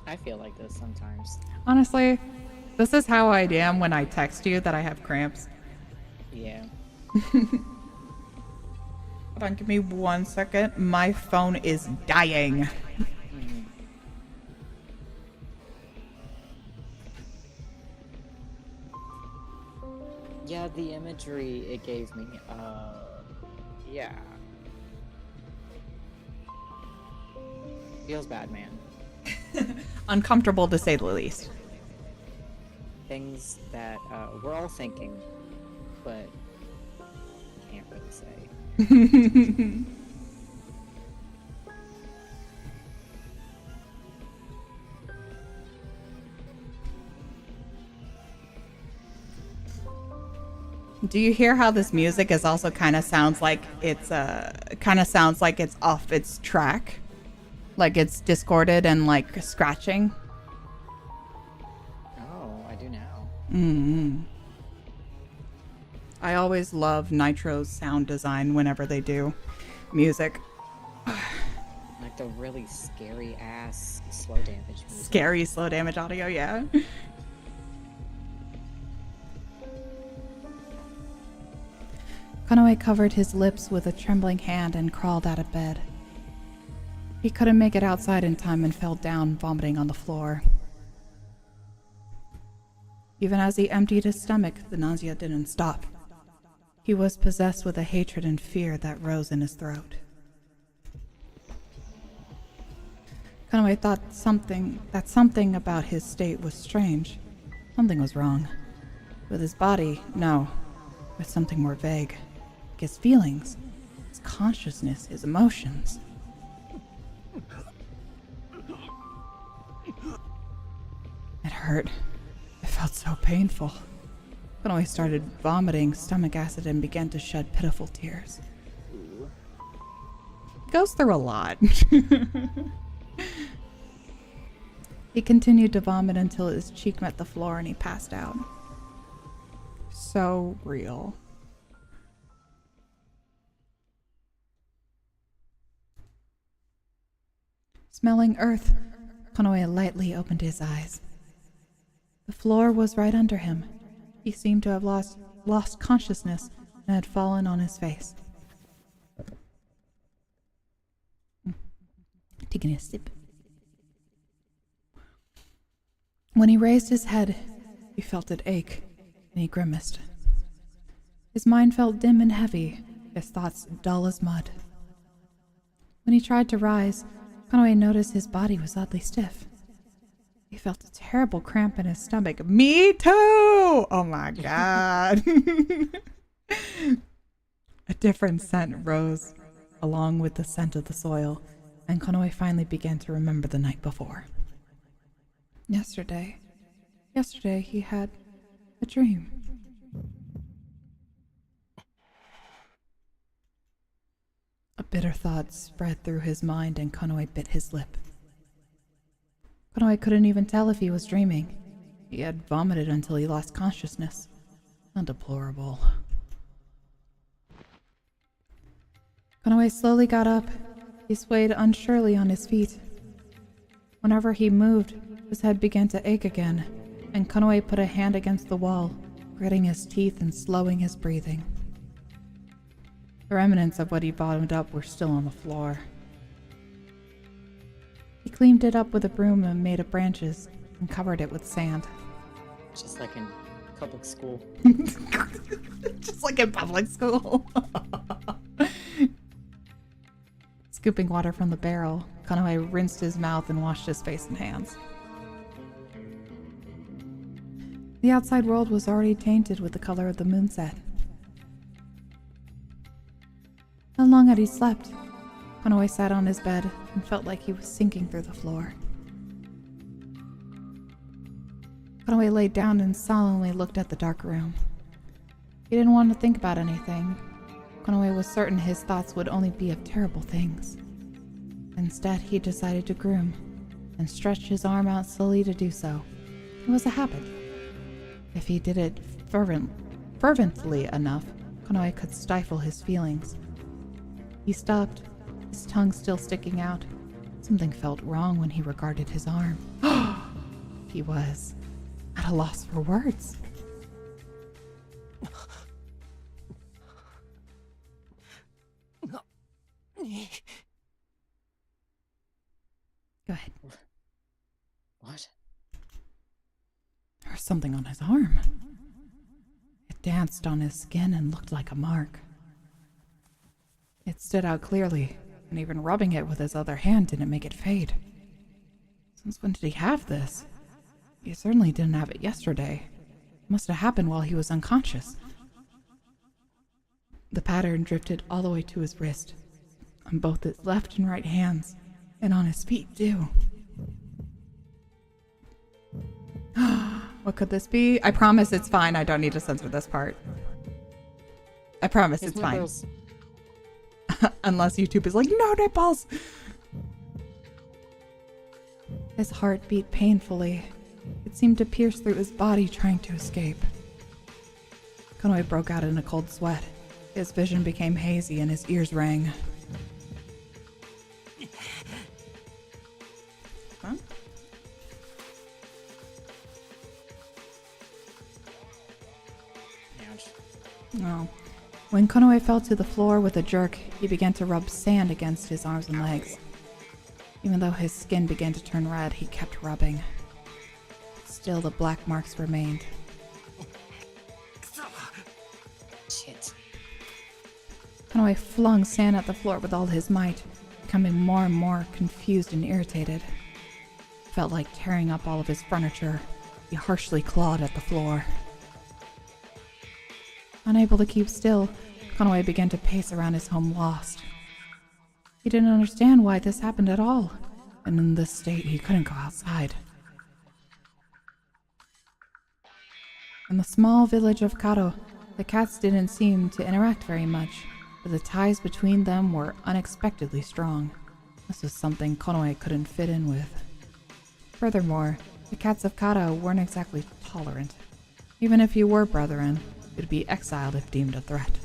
I feel like this sometimes. Honestly, this is how I am when I text you that I have cramps. Yeah. Hold on, give me 1 second. My phone is dying. Yeah, the imagery it gave me, yeah. Feels bad, man. Uncomfortable to say the least. Things that, we're all thinking, but can't really say. Do you hear how this music is also kind of sounds like it's off its track? Like it's discorded and like scratching? Oh, I do now. Mm-hmm. I always love Nitro's sound design whenever they do music. Like the really scary ass slow damage music. Scary slow damage audio, yeah. Konoe covered his lips with a trembling hand and crawled out of bed. He couldn't make it outside in time and fell down, vomiting on the floor. Even as he emptied his stomach, the nausea didn't stop. He was possessed with a hatred and fear that rose in his throat. Konoe thought something about his state was strange. Something was wrong. With his body, no. With something more vague. Like his feelings, his consciousness, his emotions. It hurt. It felt so painful. Konoe started vomiting stomach acid and began to shed pitiful tears. He goes through a lot. He continued to vomit until his cheek met the floor and he passed out. So real. Smelling earth, Konoe lightly opened his eyes. The floor was right under him. He seemed to have lost consciousness and had fallen on his face. Taking a sip. When he raised his head, he felt it ache, and he grimaced. His mind felt dim and heavy, his thoughts dull as mud. When he tried to rise, Konoe noticed his body was oddly stiff. He felt a terrible cramp in his stomach. Me too! Oh my god. A different scent rose along with the scent of the soil, and Konoe finally began to remember the night before. Yesterday he had a dream. A bitter thought spread through his mind and Konoe bit his lip. Konoe couldn't even tell if he was dreaming. He had vomited until he lost consciousness. How deplorable. Konoe slowly got up. He swayed unsurely on his feet. Whenever he moved, his head began to ache again, and Konoe put a hand against the wall, gritting his teeth and slowing his breathing. The remnants of what he bottomed up were still on the floor. He cleaned it up with a broom and made of branches and covered it with sand. Just like in public school. Just like in public school. Scooping water from the barrel, Konoe rinsed his mouth and washed his face and hands. The outside world was already tainted with the color of the moonset. How long had he slept? Konoe sat on his bed and felt like he was sinking through the floor. Konoe laid down and solemnly looked at the dark room. He didn't want to think about anything. Konoe was certain his thoughts would only be of terrible things. Instead, he decided to groom and stretched his arm out slowly to do so. It was a habit. If he did it fervently enough, Konoe could stifle his feelings. He stopped, his tongue still sticking out. Something felt wrong when he regarded his arm. He was at a loss for words. Go ahead. What? There was something on his arm. It danced on his skin and looked like a mark. It stood out clearly, and even rubbing it with his other hand didn't make it fade. Since when did he have this? He certainly didn't have it yesterday. It must have happened while he was unconscious. The pattern drifted all the way to his wrist, on both his left and right hands, and on his feet too. What could this be? I promise it's fine. I don't need to censor this part. I promise His it's fine. nipples. Unless YouTube is like, no nipples! His heart beat painfully. It seemed to pierce through his body, trying to escape. Konoe broke out in a cold sweat. His vision became hazy and his ears rang. Huh? Ouch. No. When Konoe fell to the floor with a jerk, he began to rub sand against his arms and legs. Even though his skin began to turn red, he kept rubbing. Still, the black marks remained. Shit. Konoe flung sand at the floor with all his might, becoming more and more confused and irritated. It felt like tearing up all of his furniture. He harshly clawed at the floor. Unable to keep still, Konoe began to pace around his home lost. He didn't understand why this happened at all, and in this state he couldn't go outside. In the small village of Karo, the cats didn't seem to interact very much, but the ties between them were unexpectedly strong. This was something Konoe couldn't fit in with. Furthermore, the cats of Karo weren't exactly tolerant. Even if you were brethren, you'd be exiled if deemed a threat.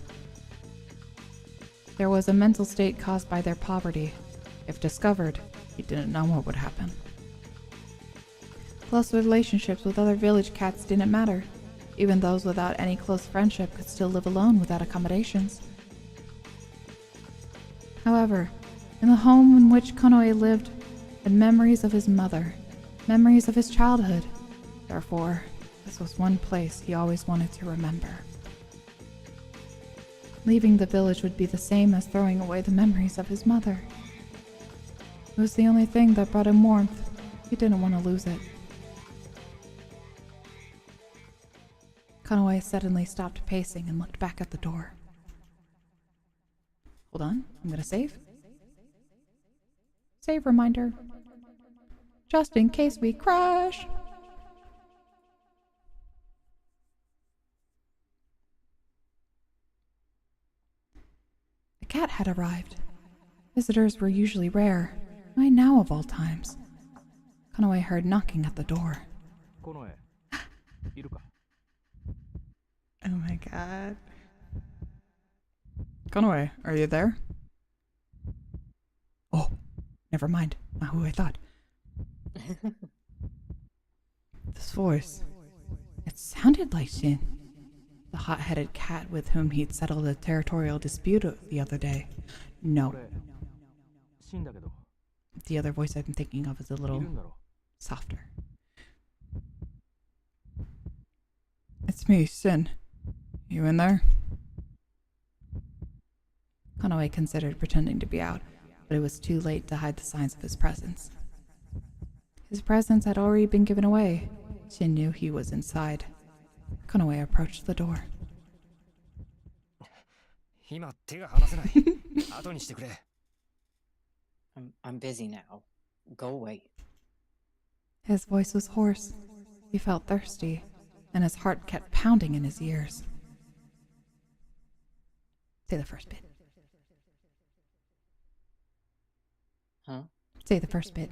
There was a mental state caused by their poverty. If discovered, he didn't know what would happen. Close relationships with other village cats didn't matter. Even those without any close friendship could still live alone without accommodations. However, in the home in which Konoe lived, had memories of his mother, memories of his childhood. Therefore, this was one place he always wanted to remember. Leaving the village would be the same as throwing away the memories of his mother. It was the only thing that brought him warmth. He didn't want to lose it. Konoe suddenly stopped pacing and looked back at the door. Hold on, I'm gonna save. Save reminder. Just in case we crash. The cat had arrived. Visitors were usually rare. Why now of all times? Konoe heard knocking at the door. Konoe, いるか? Oh my god. Konoe, are you there? Oh, never mind. Not who I thought. This voice. It sounded like Shin, the hot-headed cat with whom he'd settled a territorial dispute the other day. No, 死んだけど、 the other voice I'm thinking of is a いる little んだろ? softer. It's me, Sin. You in there? Konoe considered pretending to be out, but it was too late to hide the signs of his presence. His presence had already been given away. Shin knew he was inside. Konoe approached the door. 今手が離せない。後にしてくれ。 I'm busy now. Go away. His voice was hoarse. He felt thirsty, and his heart kept pounding in his ears. Say the first bit. Huh? Say the first bit.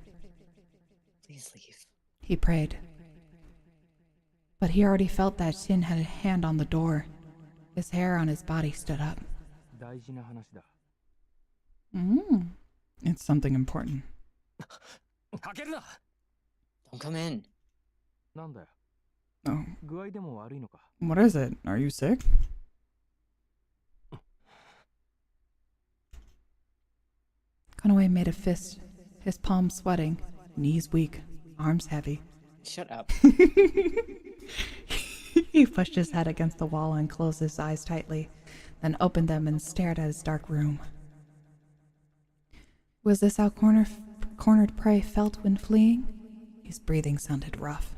Please leave. He prayed. But he already felt that Shin had a hand on the door. His hair on his body stood up. 大事な話だ。 It's something important. 開けるな。 Don't come in. なんだよ。 Oh, 具合でも悪いのか。 what is it? Are you sick? Konoe made a fist, his palms sweating, knees weak, arms heavy. Shut up. He pushed his head against the wall and closed his eyes tightly, then opened them and stared at his dark room. Was this how cornered prey felt when fleeing? His breathing sounded rough.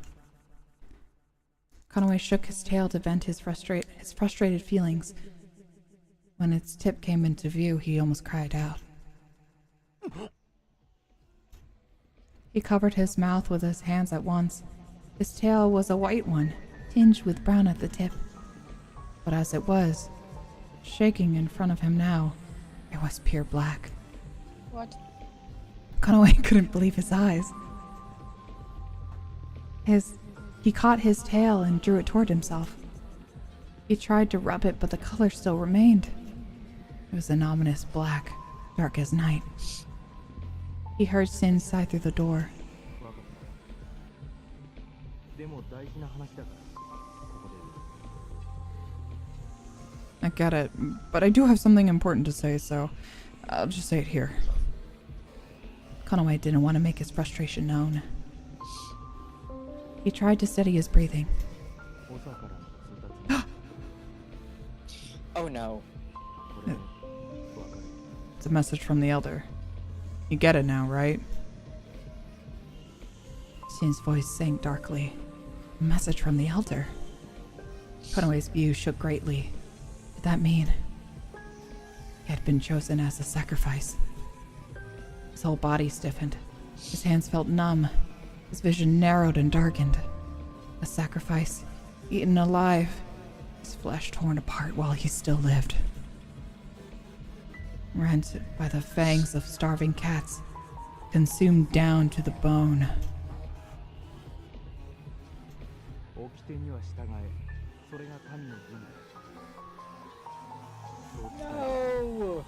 Konoe shook his tail to vent his frustrated feelings. When its tip came into view, he almost cried out. He covered his mouth with his hands at once. His tail was a white one, tinged with brown at the tip. But as it was, shaking in front of him now. It was pure black. What? Konoe couldn't believe his eyes. He caught his tail and drew it toward himself. He tried to rub it, but the color still remained. It was an ominous black, dark as night. He heard Sin sigh through the door. I get it, but I do have something important to say, so I'll just say it here. Konoe didn't want to make his frustration known. He tried to steady his breathing. Oh no. It's a message from the Elder. You get it now, right? Shin's voice sank darkly. A message from the Elder. Konoe's view shook greatly. What did that mean? He had been chosen as a sacrifice. His whole body stiffened. His hands felt numb. His vision narrowed and darkened. A sacrifice, eaten alive. His flesh torn apart while he still lived. Rent by the fangs of starving cats. Consumed down to the bone. No.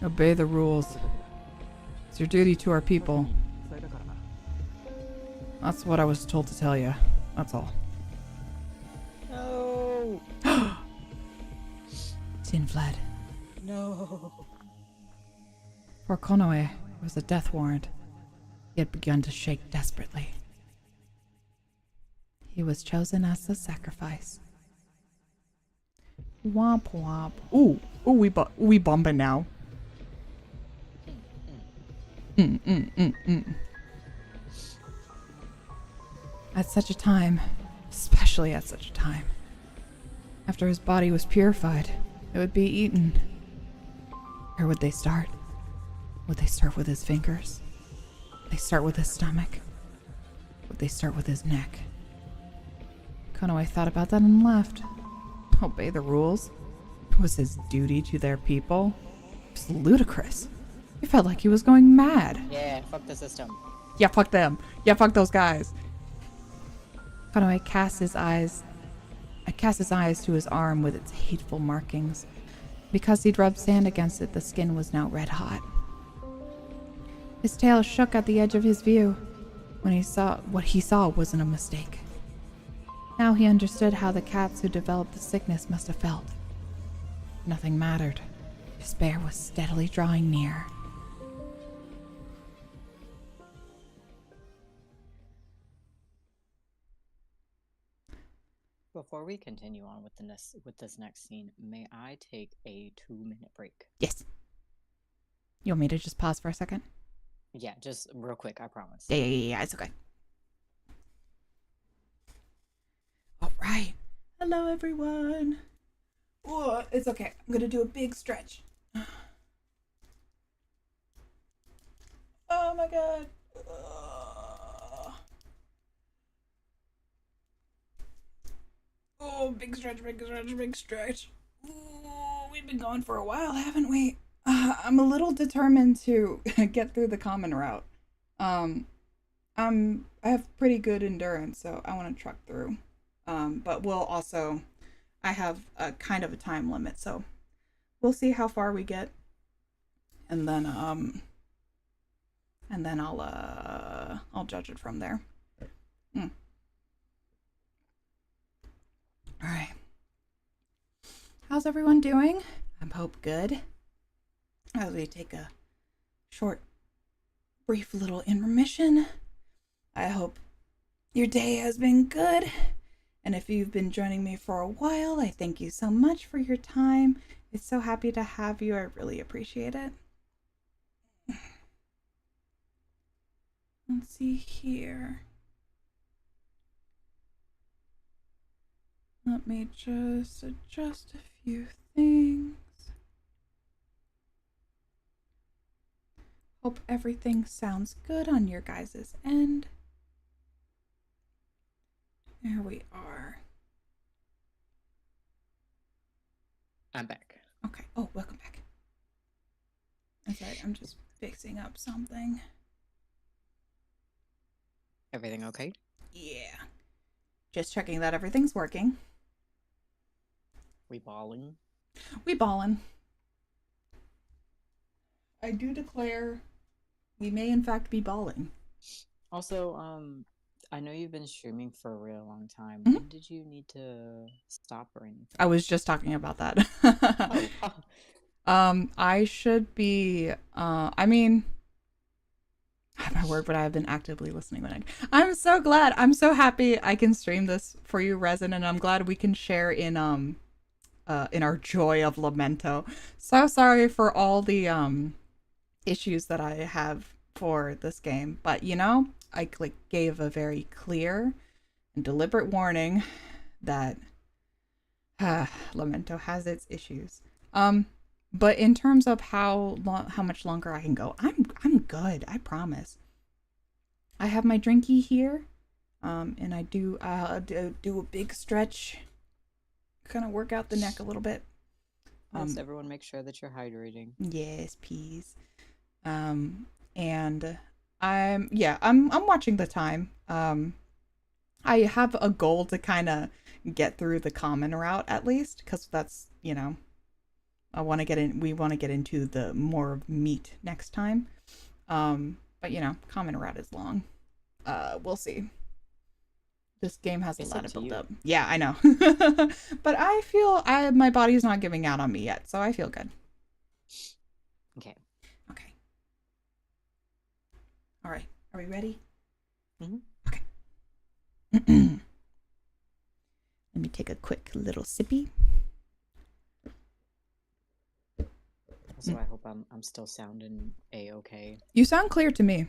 Obey the rules. It's your duty to our people. That's what I was told to tell you. That's all. No. Shin fled. No. For Konoe, it was a death warrant. He had begun to shake desperately. He was chosen as the sacrifice. Womp womp. Ooh, we bumping now. At such a time, especially at such a time, after his body was purified, it would be eaten. Where would they start? Would they start with his fingers? Would they start with his stomach? Would they start with his neck? Konoe thought about that and laughed. Obey the rules? It was his duty to their people? It was ludicrous. He felt like he was going mad. Yeah, fuck the system. Yeah, fuck them. Yeah, fuck those guys. Konoe cast his eyes to his arm with its hateful markings. Because he'd rubbed sand against it, the skin was now red hot. His tail shook at the edge of his view. When he saw what he saw wasn't a mistake. Now he understood how the cats who developed the sickness must have felt. Nothing mattered. Despair was steadily drawing near. Before we continue on with this next scene, may I take a 2-minute break? Yes. You want me to just pause for a second? Yeah, just real quick, I promise. Yeah, it's okay. All right. Hello, everyone. Oh, it's okay. I'm going to do a big stretch. Oh, my God. Oh, big stretch. Ooh, we've been going for a while, haven't we? I'm a little determined to get through the common route. I have pretty good endurance, so I want to truck through. But I have a kind of a time limit, so we'll see how far we get, and then I'll judge it from there. All right. How's everyone doing? I hope good. As we take a short, brief little intermission, I hope your day has been good. And if you've been joining me for a while, I thank you so much for your time. It's so happy to have you. I really appreciate it. Let's see here. Let me just adjust a few things. Hope everything sounds good on your guys' end. There we are. I'm back. Okay. Oh, welcome back. I'm sorry, I'm just fixing up something. Everything okay? Yeah. Just checking that everything's working. We balling? We ballin'. I do declare we may in fact be balling. Also, I know you've been streaming for a real long time. Mhm. When did you need to stop or anything? I was just talking about that. I should be I mean, my word, but I've been actively listening when I'm so glad. I'm so happy I can stream this for you, Resin, and I'm glad we can share in our joy of Lamento. So sorry for all the issues that I have for this game, but you know, I gave a very clear and deliberate warning that Lamento has its issues. But in terms of how much longer I can go, I'm good. I promise. I have my drinky here, and I do a big stretch, kind of work out the neck a little bit. Yes, everyone make sure that you're hydrating. Yes, please. And I'm watching the time. I have a goal to kind of get through the common route at least, because that's, you know, we want to get into the more meat next time. But you know, common route is long. We'll see. This game has a lot of build up. Yeah, I know. But I feel my body's not giving out on me yet, so I feel good. Okay. Okay. All right. Are we ready? Mm-hmm. Okay. Let me take a quick little sippy. So I hope I'm still sounding a-okay. You sound clear to me.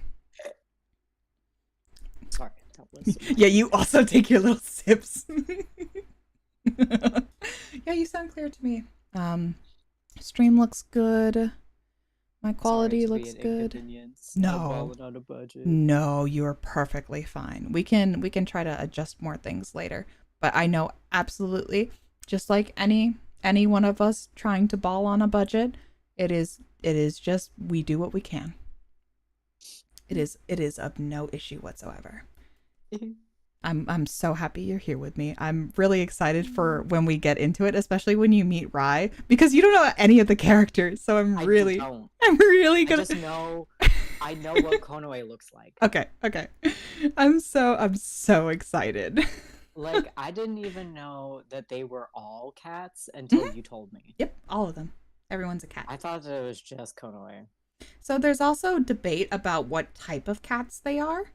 Sorry, that was yeah, you also take your little sips. Yeah, you sound clear to me. Stream looks good. My quality looks good. No, on a budget. no, you are perfectly fine. We can try to adjust more things later. But I know absolutely, just like any one of us trying to ball on a budget, it is just we do what we can. It is of no issue whatsoever. I'm so happy you're here with me. I'm really excited for when we get into it, especially when you meet Rai, because you don't know any of the characters. So I'm really gonna. I know what Konoe looks like. Okay. I'm so excited. Like, I didn't even know that they were all cats until you told me. Yep, all of them. Everyone's a cat. I thought that it was just Konoe. So there's also debate about what type of cats they are.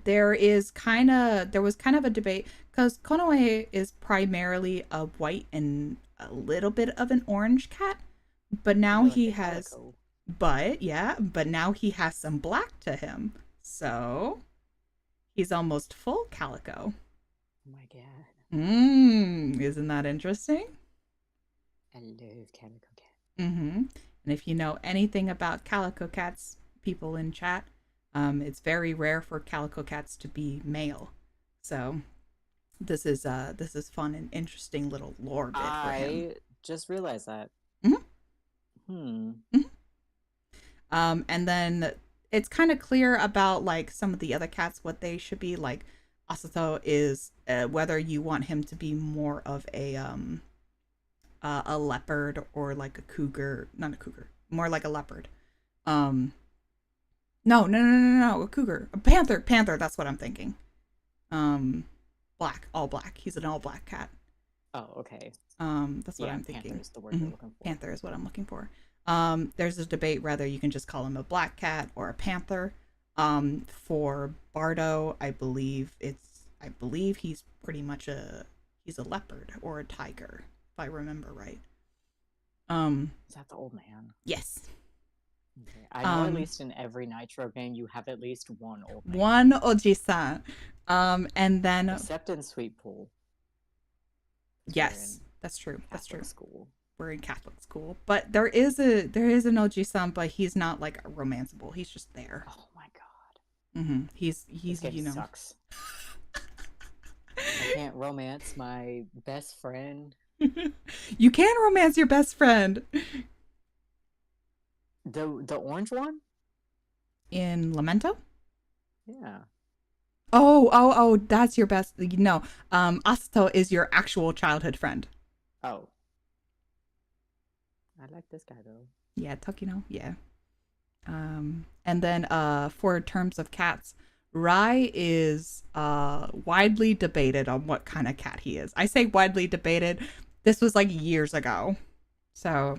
There was kind of a debate because Konoe is primarily a white and a little bit of an orange cat, but now he has, but now he has some black to him, so he's almost full calico. Oh my god. Isn't that interesting? I love calico cat. And if you know anything about calico cats, people in chat, it's very rare for calico cats to be male. So this is fun and interesting little lore bit for him. I just realized that. And then it's kind of clear about like some of the other cats what they should be. Like Asato is whether you want him to be more of a leopard or like a cougar, not a cougar, more like a leopard. No, a cougar, a panther. That's what I'm thinking. Black, all black. He's an all black cat. Oh, okay. That's what I'm thinking. Panther is the word you're looking for. Panther is what I'm looking for. There's a debate whether you can just call him a black cat or a panther. For Bardo, I believe he's pretty much he's a leopard or a tiger, if I remember right. Is that the old man? Yes. Okay. I know at least in every Nitro game you have at least one old man. One Oji-san. And then except in Sweet Pool. Yes, that's true. That's true. School. We're in Catholic school, but there is an Oji-san, but he's not like romanceable. He's just there. Oh my god. He's you know. Sucks. I can't romance my best friend You can romance your best friend. The orange one? In Lamento? Yeah. Oh, that's your best. No, Asato is your actual childhood friend. Oh. I like this guy though. Yeah, Tokino, yeah. And then for terms of cats, Rai is widely debated on what kind of cat he is. I say widely debated. This was like years ago. So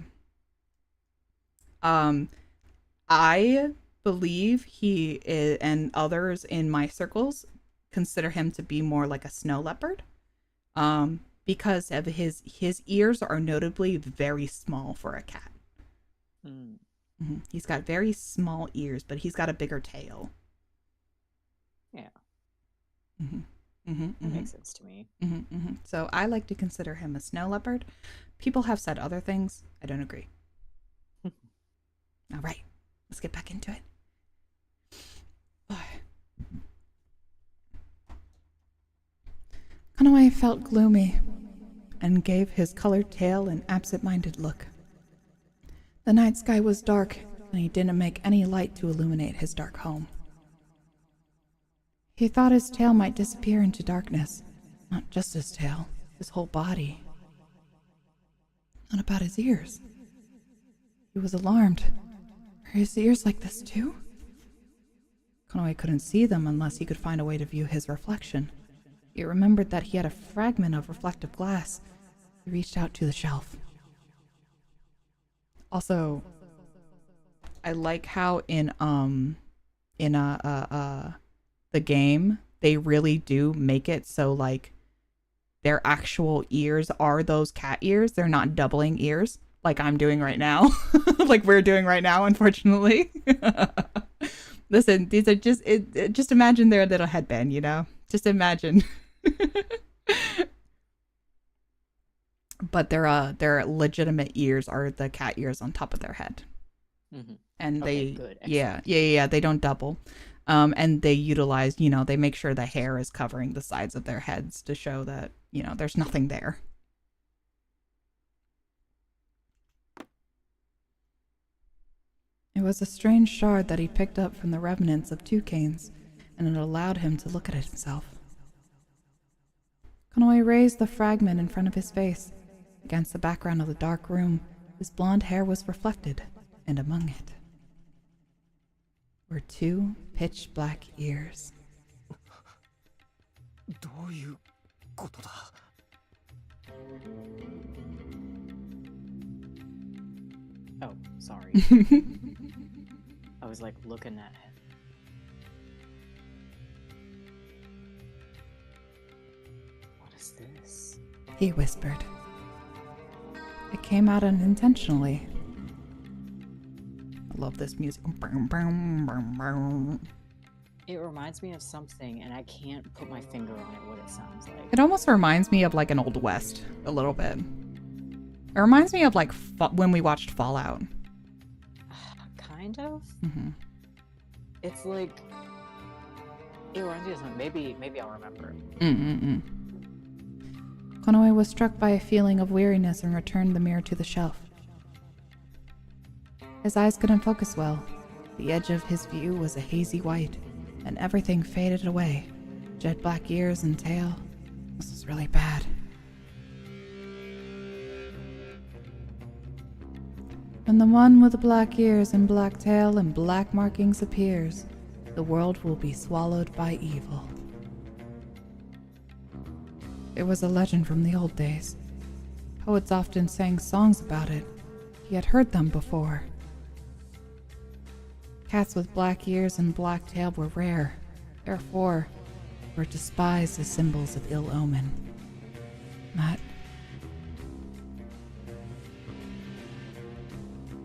I believe he is, and others in my circles consider him to be more like a snow leopard. Because of his ears are notably very small for a cat. Mm-hmm. He's got very small ears, but he's got a bigger tail. Yeah. That makes sense to me. So I like to consider him a snow leopard. People have said other things. I don't agree. All right, let's get back into it. Kanoe felt gloomy and gave his colored tail an absent-minded look. The night sky was dark, and he didn't make any light to illuminate his dark home. He thought his tail might disappear into darkness. Not just his tail, his whole body. What about his ears? He was alarmed. Are his ears like this too? Kanoe couldn't see them unless he could find a way to view his reflection. He remembered that he had a fragment of reflective glass. He reached out to the shelf. Also, I like how in the game, they really do make it so like their actual ears are those cat ears. They're not doubling ears like I'm doing right now. Like we're doing right now, unfortunately. Listen, these are just imagine their little headband, you know? Just imagine. But their legitimate ears are the cat ears on top of their head. And okay, good. yeah, they don't double. And they utilize, they make sure the hair is covering the sides of their heads to show that, there's nothing there. It was a strange shard that he picked up from the remnants of two canes, and it allowed him to look at it himself. Kanoe raised the fragment in front of his face. Against the background of the dark room, his blonde hair was reflected, and among it were two pitch-black ears. Oh, sorry. I was like looking at it. What is this? He whispered. It came out unintentionally. I love this music. It reminds me of something, and I can't put my finger on it, what it sounds like. It almost reminds me of like an Old West, a little bit. It reminds me of like when we watched Fallout. Kind of? It's like... It reminds me of something. Maybe I'll remember it. Kanoe was struck by a feeling of weariness and returned the mirror to the shelf. His eyes couldn't focus well. The edge of his view was a hazy white, and everything faded away. Jet black ears and tail. This was really bad. When the one with the black ears and black tail and black markings appears, the world will be swallowed by evil. It was a legend from the old days. Poets often sang songs about it. He had heard them before. Cats with black ears and black tail were rare, therefore were despised as symbols of ill omen.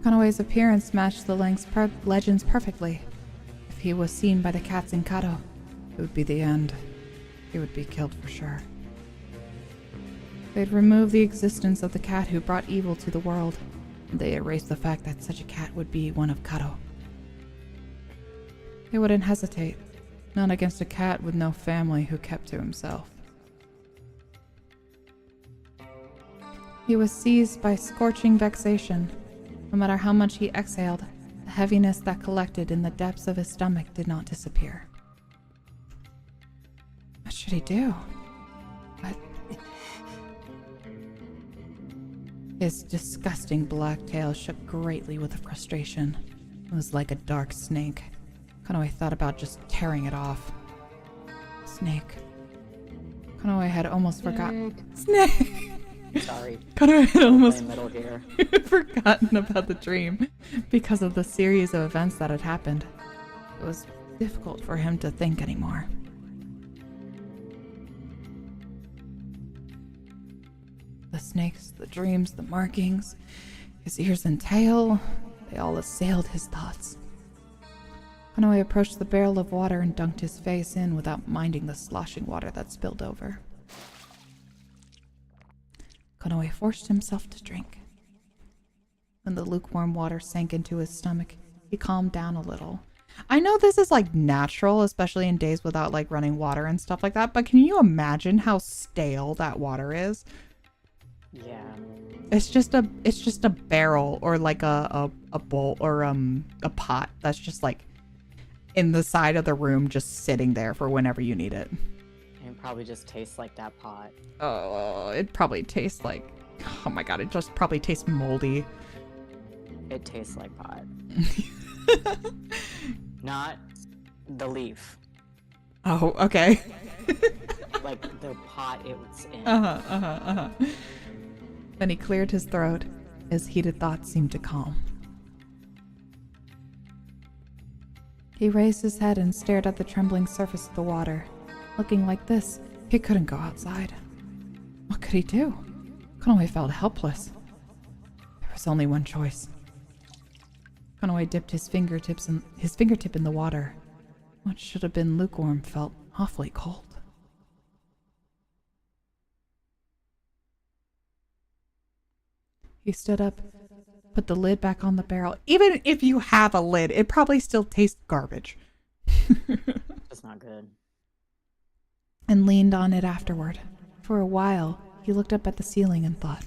Kanoe's appearance matched the legends perfectly. If he was seen by the cats in Kato, it would be the end. He would be killed for sure. They'd remove the existence of the cat who brought evil to the world, and they erased the fact that such a cat would be one of Kato. They wouldn't hesitate, not against a cat with no family who kept to himself. He was seized by scorching vexation. No matter how much he exhaled, the heaviness that collected in the depths of his stomach did not disappear. What should he do? What? His disgusting black tail shook greatly with frustration. It was like a dark snake. Konoe thought about just tearing it off. Snake. Konoe had almost forgotten. Snake! Sorry. Konoe had almost middle here. forgotten about the dream because of the series of events that had happened. It was difficult for him to think anymore. The snakes, the dreams, the markings, his ears and tail, they all assailed his thoughts. Konoe approached the barrel of water and dunked his face in without minding the sloshing water that spilled over. Konoe forced himself to drink. When the lukewarm water sank into his stomach, he calmed down a little. I know this is like natural, especially in days without like running water and stuff like that, but can you imagine how stale that water is? Yeah. It's just a barrel or like a bowl or a pot that's just like in the side of the room, just sitting there for whenever you need it. It probably just tastes like that pot. Oh, it probably tastes like, oh my god, it just probably tastes moldy. It tastes like pot. Not the leaf. Oh, okay. Like the pot it was in. Then he cleared his throat. His heated thoughts seemed to calm. He raised his head and stared at the trembling surface of the water. Looking like this, he couldn't go outside. What could he do? Konoe felt helpless. There was only one choice. Konoe dipped his fingertip in the water. What should have been lukewarm felt awfully cold. He stood up, put the lid back on the barrel. Even if you have a lid, it probably still tastes garbage. That's not good. And leaned on it afterward. For a while, he looked up at the ceiling and thought.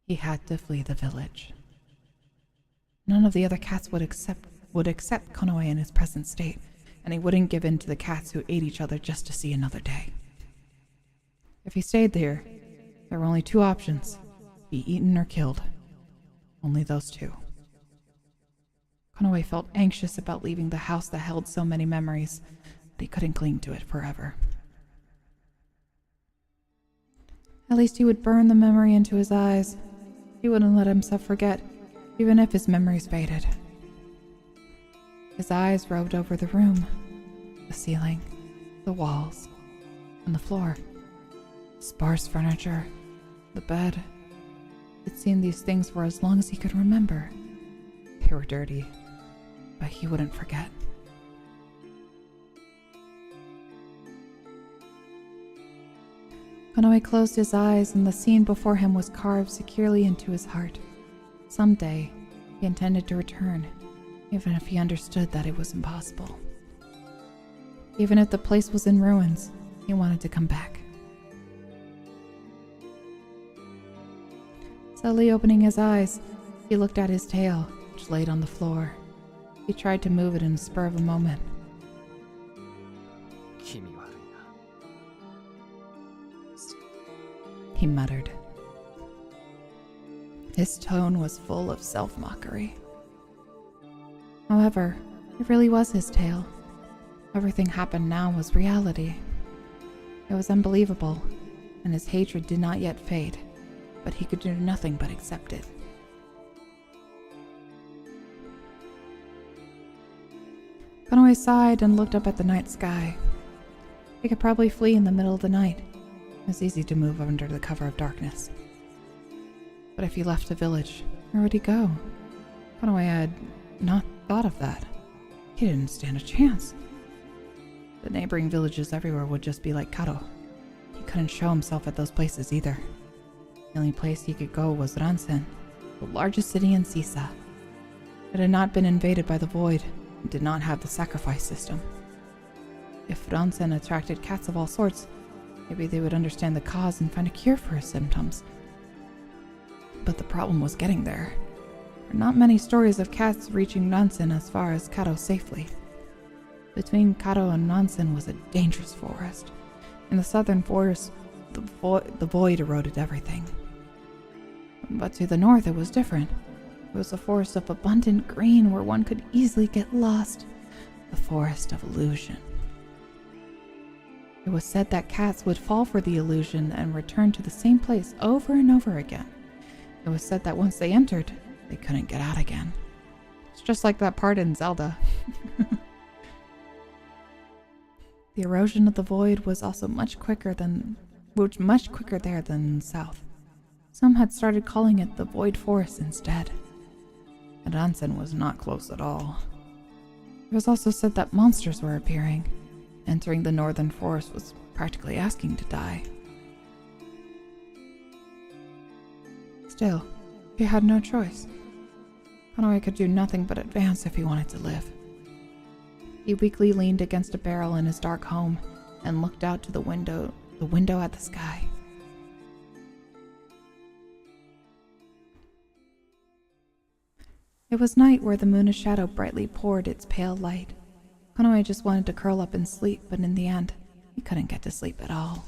He had to flee the village. None of the other cats would accept Konoe in his present state, and he wouldn't give in to the cats who ate each other just to see another day. If he stayed there were only two options: be eaten or killed. Only those two. Konoe felt anxious about leaving the house that held so many memories, but he couldn't cling to it forever. At least he would burn the memory into his eyes. He wouldn't let himself forget, even if his memories faded. His eyes roved over the room, the ceiling, the walls, and the floor. Sparse furniture, the bed. It seemed these things were as long as he could remember. They were dirty, but he wouldn't forget. Konoe closed his eyes, and the scene before him was carved securely into his heart. Someday, he intended to return, even if he understood that it was impossible. Even if the place was in ruins, he wanted to come back. Slowly opening his eyes, he looked at his tail, which laid on the floor. He tried to move it in a spur of a moment. He muttered. His tone was full of self-mockery. However, it really was his tail. Everything happened now was reality. It was unbelievable, and his hatred did not yet fade, but he could do nothing but accept it. Konoe sighed and looked up at the night sky. He could probably flee in the middle of the night. It was easy to move under the cover of darkness. But if he left the village, where would he go? Konoe had not thought of that. He didn't stand a chance. The neighboring villages everywhere would just be like Karo. He couldn't show himself at those places either. The only place he could go was Ransen, the largest city in Sisa. It had not been invaded by the Void and did not have the sacrifice system. If Ransen attracted cats of all sorts, Maybe they would understand the cause and find a cure for his symptoms. But the problem was getting there. There are not many stories of cats reaching Nansen as far as Kado safely. Between Kado and Nansen was a dangerous forest. In the southern forest, the void eroded everything. But to the north it was different. It was a forest of abundant green where one could easily get lost. The forest of illusion. It was said that cats would fall for the illusion and return to the same place over and over again. It was said that once they entered, they couldn't get out again. It's just like that part in Zelda. The erosion of the void was also much quicker there than south. Some had started calling it the Void Forest instead. And Nansen was not close at all. It was also said that monsters were appearing. Entering the northern forest was practically asking to die. Still, he had no choice. Konoe could do nothing but advance if he wanted to live. He weakly leaned against a barrel in his dark home and looked out to the window at the sky. It was night where the moon's shadow brightly poured its pale light. Konoe just wanted to curl up and sleep, but in the end, he couldn't get to sleep at all.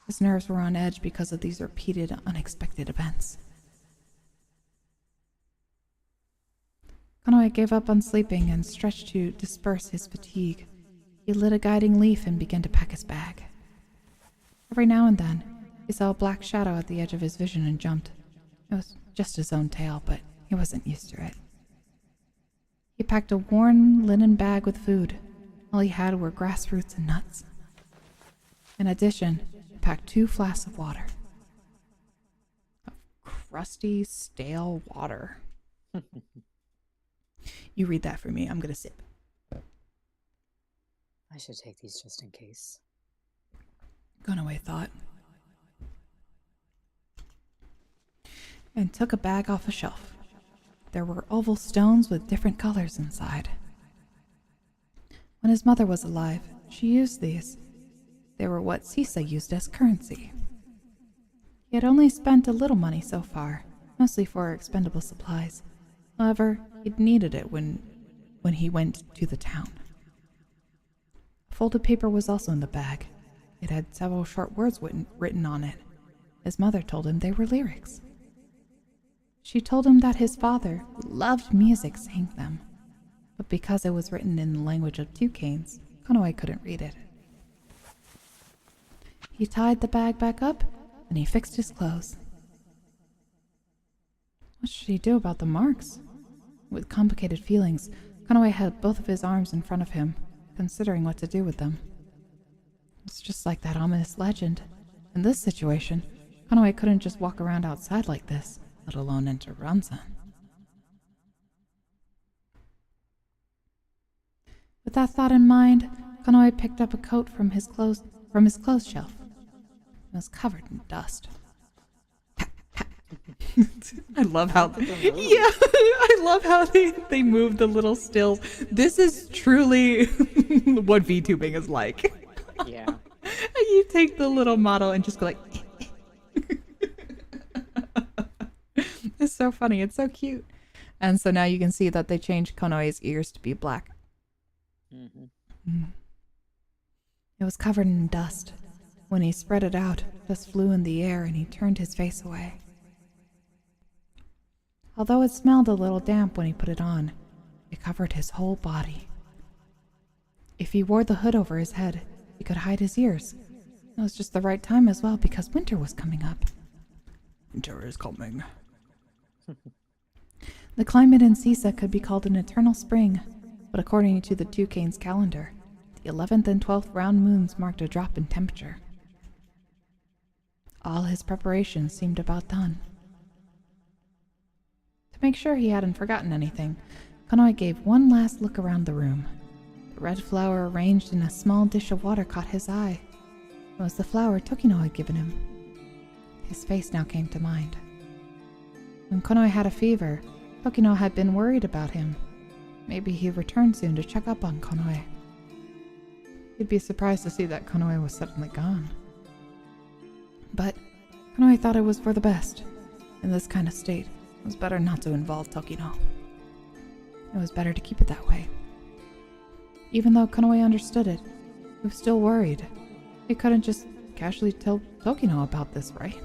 His nerves were on edge because of these repeated, unexpected events. Konoe gave up on sleeping and stretched to disperse his fatigue. He lit a guiding leaf and began to pack his bag. Every now and then, he saw a black shadow at the edge of his vision and jumped. It was just his own tail, but he wasn't used to it. He packed a worn linen bag with food. All he had were grass roots and nuts. In addition, he packed 2 flasks of water. Of crusty, stale water. You read that for me. I'm gonna sip. I should take these just in case. Konoe thought. And took a bag off a shelf. There were oval stones with different colors inside. When his mother was alive, she used these. They were what Sisa used as currency. He had only spent a little money so far, mostly for expendable supplies. However, he'd needed it when he went to the town. A folded paper was also in the bag. It had several short words written on it. His mother told him they were lyrics. She told him that his father, who loved music, sang them. But because it was written in the language of toucans, Konoe couldn't read it. He tied the bag back up, and he fixed his clothes. What should he do about the marks? With complicated feelings, Konoe had both of his arms in front of him, considering what to do with them. It's just like that ominous legend. In this situation, Konoe couldn't just walk around outside like this, let alone enter Ransan. With that thought in mind, Konoe picked up a coat from his clothes shelf. It was covered in dust. I love how I love how they move the little stills. This is truly what VTubing is like. Yeah. You take the little model and just go like It's so funny. It's so cute. And so now you can see that they changed Konoe's ears to be black. Mm-hmm. It was covered in dust. When he spread it out, dust flew in the air and he turned his face away. Although it smelled a little damp when he put it on, it covered his whole body. If he wore the hood over his head, he could hide his ears. It was just the right time as well because winter was coming up. Winter is coming. The climate in Sisa could be called an eternal spring, but according to the toucan's calendar, the 11th and 12th round moons marked a drop in temperature. All his preparations seemed about done. To make sure he hadn't forgotten anything, Konoe gave one last look around the room. The red flower arranged in a small dish of water caught his eye. It was the flower Tokino had given him. His face now came to mind. When Konoe had a fever, Tokino had been worried about him. Maybe he'd return soon to check up on Konoe. He'd be surprised to see that Konoe was suddenly gone. But Konoe thought it was for the best. In this kind of state, it was better not to involve Tokino. It was better to keep it that way. Even though Konoe understood it, he was still worried. He couldn't just casually tell Tokino about this, right?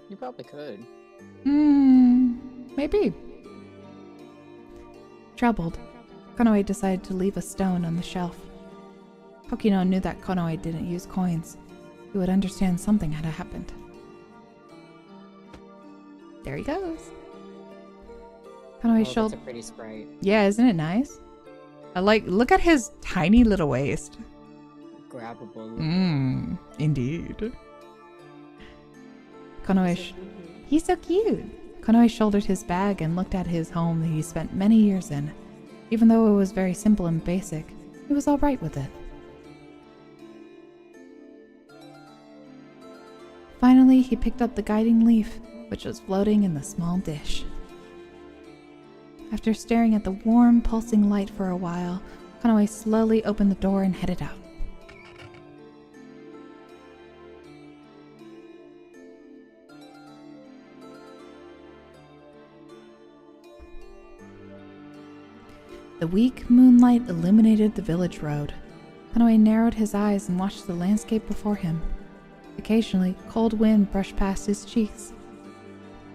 You probably could. Maybe. Troubled, Konoe decided to leave a stone on the shelf. Tokino knew that Konoe didn't use coins. He would understand something had happened. There he goes. Konoe That's shoulder. a pretty sprite. Yeah, isn't it nice? Look at his tiny little waist. Grabbable. Indeed. Konoe, he's so cute. Konoe shouldered his bag and looked at his home that he spent many years in. Even though it was very simple and basic, he was all right with it. Finally, he picked up the guiding leaf, which was floating in the small dish. After staring at the warm, pulsing light for a while, Konoe slowly opened the door and headed out. The weak moonlight illuminated the village road. Konoe narrowed his eyes and watched the landscape before him. Occasionally, cold wind brushed past his cheeks.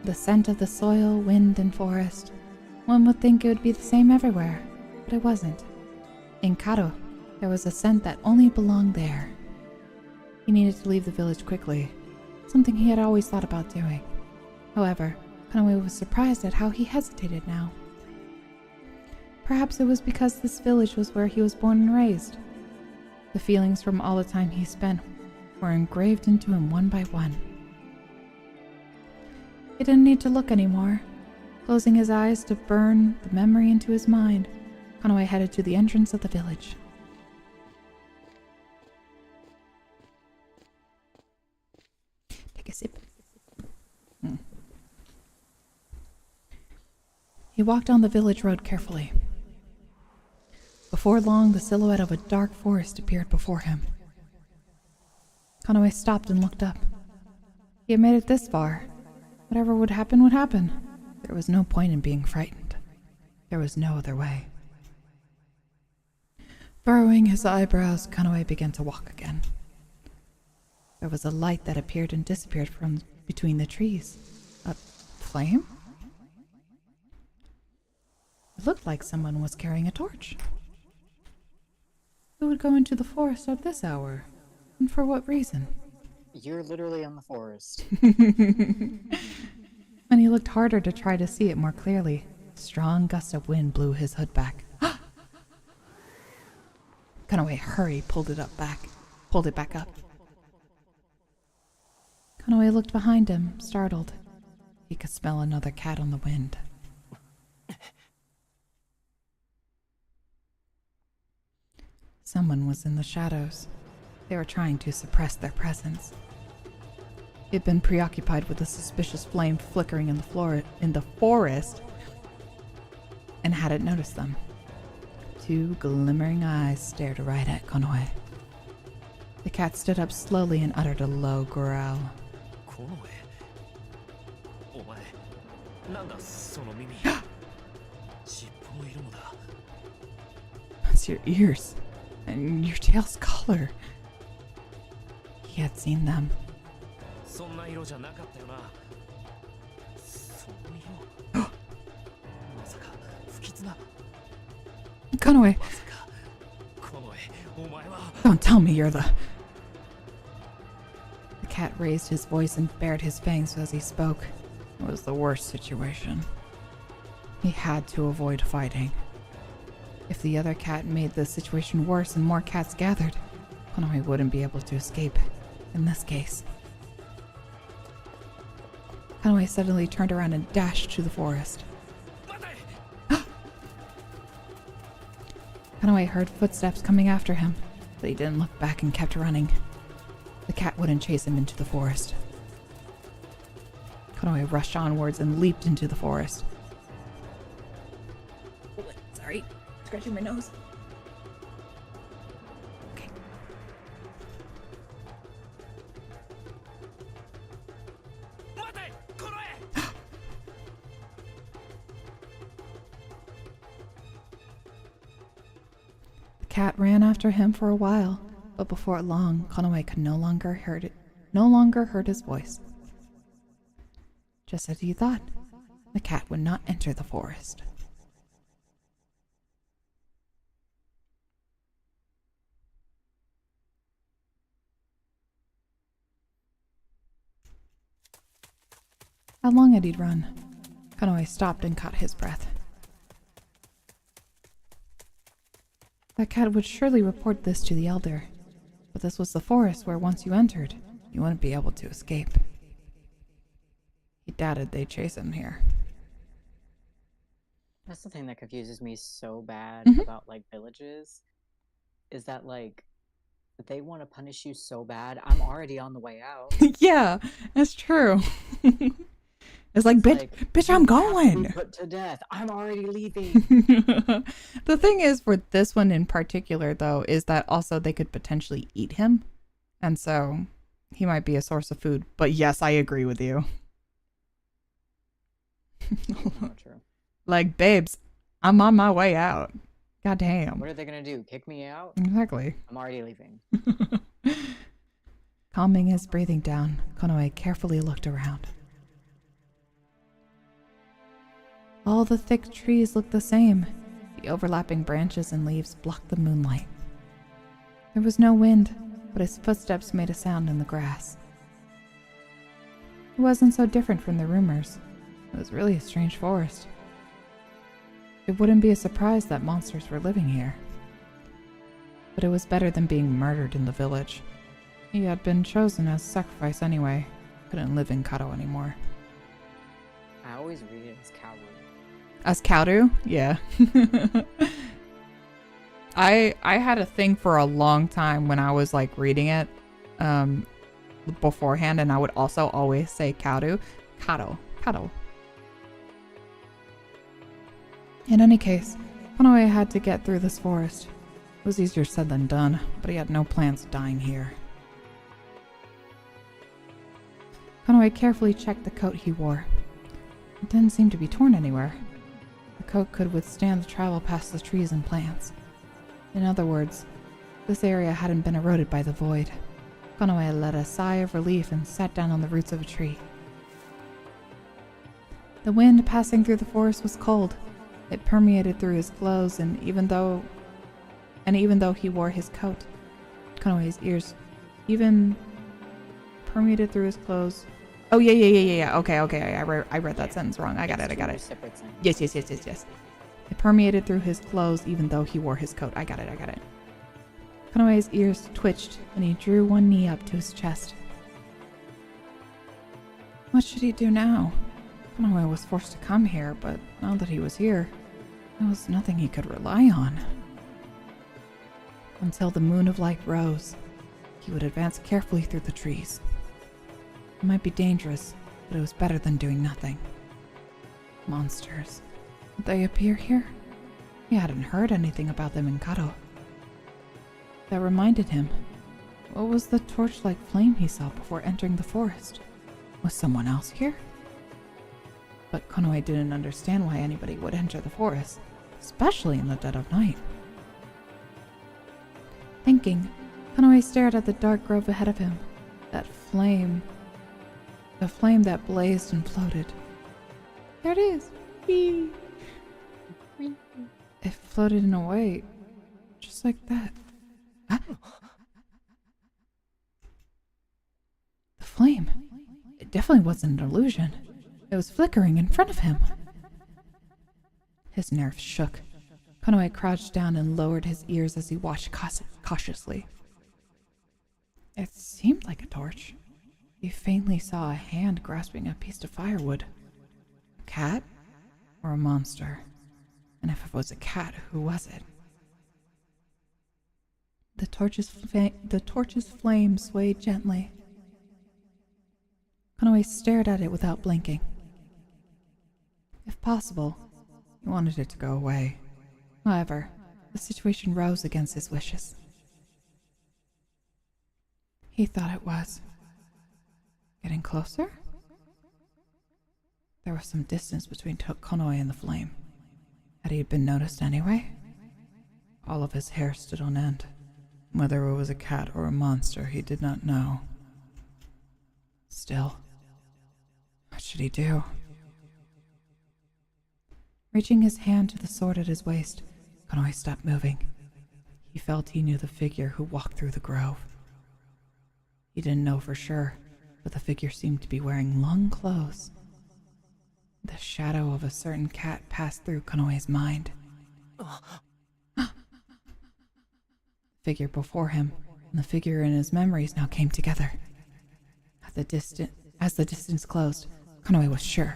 The scent of the soil, wind, and forest. One would think it would be the same everywhere, but it wasn't. In Karo, there was a scent that only belonged there. He needed to leave the village quickly, something he had always thought about doing. However, Konoe was surprised at how he hesitated now. Perhaps it was because this village was where he was born and raised. The feelings from all the time he spent were engraved into him one by one. He didn't need to look anymore. Closing his eyes to burn the memory into his mind, Konoe headed to the entrance of the village. Take a sip. He walked down the village road carefully. Before long, the silhouette of a dark forest appeared before him. Konoe stopped and looked up. He had made it this far. Whatever would happen would happen. There was no point in being frightened. There was no other way. Furrowing his eyebrows, Konoe began to walk again. There was a light that appeared and disappeared from between the trees. A flame? It looked like someone was carrying a torch. Who would go into the forest at this hour? And for what reason? You're literally in the forest. When he looked harder to try to see it more clearly, a strong gust of wind blew his hood back. Konoe hurried, pulled it back up. Konoe looked behind him, startled. He could smell another cat on the wind. Someone was in the shadows. They were trying to suppress their presence. He had been preoccupied with a suspicious flame flickering in the forest, and hadn't noticed them. Two glimmering eyes stared right at Konoe. The cat stood up slowly and uttered a low growl. It's your ears, and your tail's color. He had seen them. Konoe! Don't tell me you're the... The cat raised his voice and bared his fangs as he spoke. It was the worst situation. He had to avoid fighting. If the other cat made the situation worse and more cats gathered, Konoe wouldn't be able to escape. In this case. Konoe suddenly turned around and dashed to the forest. Konoe heard footsteps coming after him, but he didn't look back and kept running. The cat wouldn't chase him into the forest. Konoe rushed onwards and leaped into the forest. Sorry, scratching my nose. cat ran after him for a while, but before long, Konoe could no longer heard his voice. Just as he thought, the cat would not enter the forest. How long had he run? Konoe stopped and caught his breath. That cat would surely report this to the elder, but this was the forest where once you entered, you wouldn't be able to escape. He doubted they'd chase him here. That's the thing that confuses me so bad Mhm. about like villages, is that like they want to punish you so bad. I'm already on the way out. Yeah, that's true. It's like, bitch, I'm "You have going. to be put to death. I'm already leaving. The thing is, for this one in particular, though, is that also they could potentially eat him. And so he might be a source of food. But yes, I agree with you. Not true. Like, babes, I'm on my way out. God damn. What are they gonna do? Kick me out? Exactly. I'm already leaving. Calming his breathing down, Konoe carefully looked around. All the thick trees looked the same. The overlapping branches and leaves blocked the moonlight. There was no wind, but his footsteps made a sound in the grass. It wasn't so different from the rumors. It was really a strange forest. It wouldn't be a surprise that monsters were living here. But it was better than being murdered in the village. He had been chosen as sacrifice anyway. Couldn't live in Kado anymore. I always read it as coward. As Kaoru? Yeah. I had a thing for a long time when I was like reading it beforehand, and I would also always say Kaoru. Kado. In any case, Konoe had to get through this forest. It was easier said than done, but he had no plans of dying here. Konoe carefully checked the coat he wore. It didn't seem to be torn anywhere. The coat could withstand the travel past the trees and plants. In other words, this area hadn't been eroded by the void. Konoe let a sigh of relief and sat down on the roots of a tree. The wind passing through the forest was cold. It permeated through his clothes, and even though he wore his coat, Konoe's ears even permeated through his clothes. Oh, yeah. Okay. I read that sentence wrong. I got it. Separate sentences. Yes. It permeated through his clothes even though he wore his coat. I got it. Konoe's ears twitched, and he drew one knee up to his chest. What should he do now? Konoe was forced to come here, but now that he was here, there was nothing he could rely on. Until the moon of light rose, he would advance carefully through the trees. It might be dangerous, but it was better than doing nothing. Monsters. Would they appear here? He hadn't heard anything about them in Kado. That reminded him. What was the torch-like flame he saw before entering the forest? Was someone else here? But Konoe didn't understand why anybody would enter the forest, especially in the dead of night. Thinking, Konoe stared at the dark grove ahead of him. That flame. The flame that blazed and floated. There it is. Whee! It floated in a way, just like that. Ah. The flame. It definitely wasn't an illusion. It was flickering in front of him. His nerves shook. Konoe crouched down and lowered his ears as he watched cautiously. It seemed like a torch. He faintly saw a hand grasping a piece of firewood. A cat? Or a monster? And if it was a cat, who was it? The torch's flame swayed gently. Konoe stared at it without blinking. If possible, he wanted it to go away. However, the situation rose against his wishes. He thought it was. Getting closer? There was some distance between Konoe and the flame. Had he been noticed anyway? All of his hair stood on end. Whether it was a cat or a monster, he did not know. Still, what should he do? Reaching his hand to the sword at his waist, Konoe stopped moving. He felt he knew the figure who walked through the grove. He didn't know for sure, but the figure seemed to be wearing long clothes. The shadow of a certain cat passed through Konoe's mind. The figure before him and the figure in his memories now came together. As the distance closed, Konoe was sure.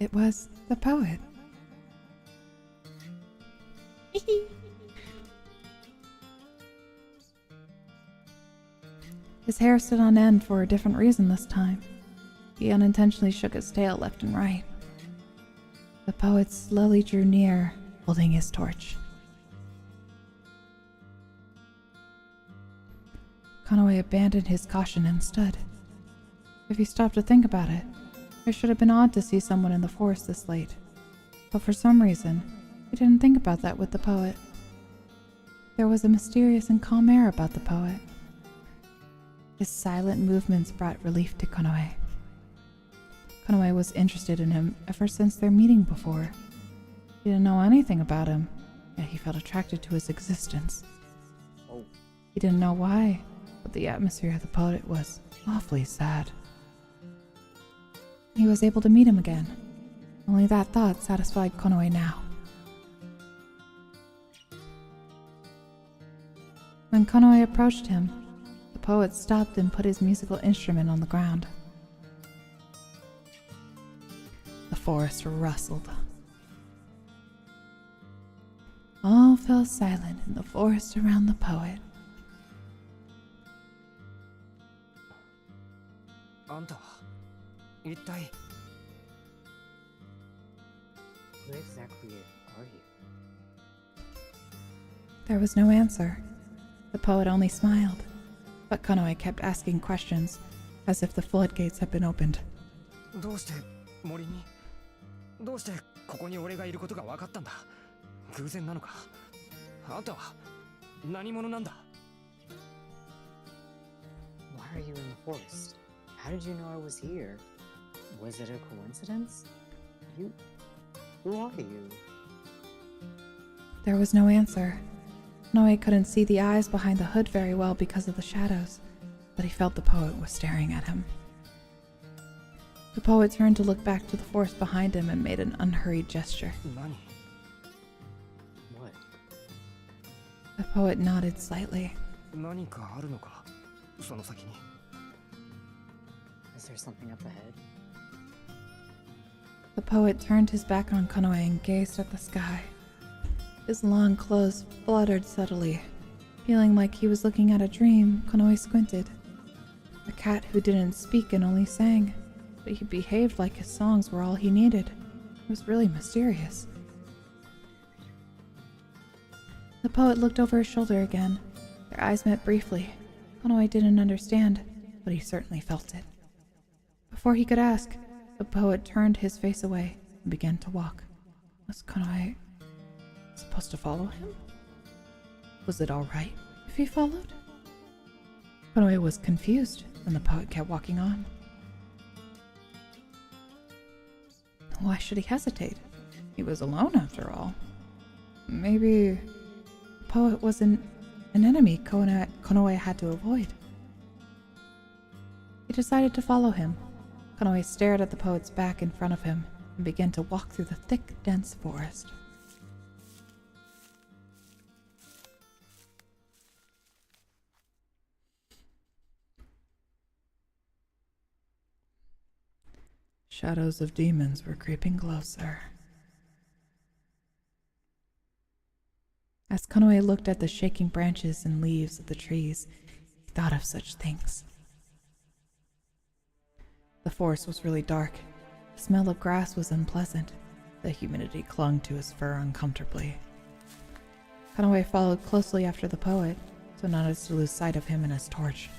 It was the poet. His hair stood on end for a different reason this time. He unintentionally shook his tail left and right. The poet slowly drew near, holding his torch. Konoe abandoned his caution and stood. If he stopped to think about it, it should have been odd to see someone in the forest this late. But for some reason, he didn't think about that with the poet. There was a mysterious and calm air about the poet. His silent movements brought relief to Konoe. Konoe was interested in him ever since their meeting before. He didn't know anything about him, yet he felt attracted to his existence. He didn't know why, but the atmosphere of the poet was awfully sad. He was able to meet him again. Only that thought satisfied Konoe now. When Konoe approached him, the poet stopped and put his musical instrument on the ground. The forest rustled. All fell silent in the forest around the poet. あんたは一体 Who exactly are you? There was no answer. The poet only smiled, but Konoe kept asking questions, as if the floodgates had been opened. どうして森にどうしてここに俺がいることが分かったんだ偶然なのかあんたは何者なんだ Why are you in the forest? How did you know I was here? Was it a coincidence? Who are you? There was no answer. Konoe couldn't see the eyes behind the hood very well because of the shadows, but he felt the poet was staring at him. The poet turned to look back to the forest behind him and made an unhurried gesture. 何 What? The poet nodded slightly. 何かあるのかその先に Is there something up ahead? The poet turned his back on Konoe and gazed at the sky. His long clothes fluttered subtly. Feeling like he was looking at a dream, Konoe squinted. A cat who didn't speak and only sang, but he behaved like his songs were all he needed. It was really mysterious. The poet looked over his shoulder again. Their eyes met briefly. Konoe didn't understand, but he certainly felt it. Before he could ask, the poet turned his face away and began to walk. Was Konoe supposed to follow him? Was it all right if he followed? Konoe was confused, and the poet kept walking on. Why should he hesitate? He was alone after all. Maybe the poet was an enemy Konoe had to avoid. He decided to follow him. Konoe stared at the poet's back in front of him and began to walk through the thick, dense forest. Shadows of demons were creeping closer. As Konoe looked at the shaking branches and leaves of the trees, he thought of such things. The forest was really dark. The smell of grass was unpleasant. The humidity clung to his fur uncomfortably. Konoe followed closely after the poet, so not as to lose sight of him and his torch.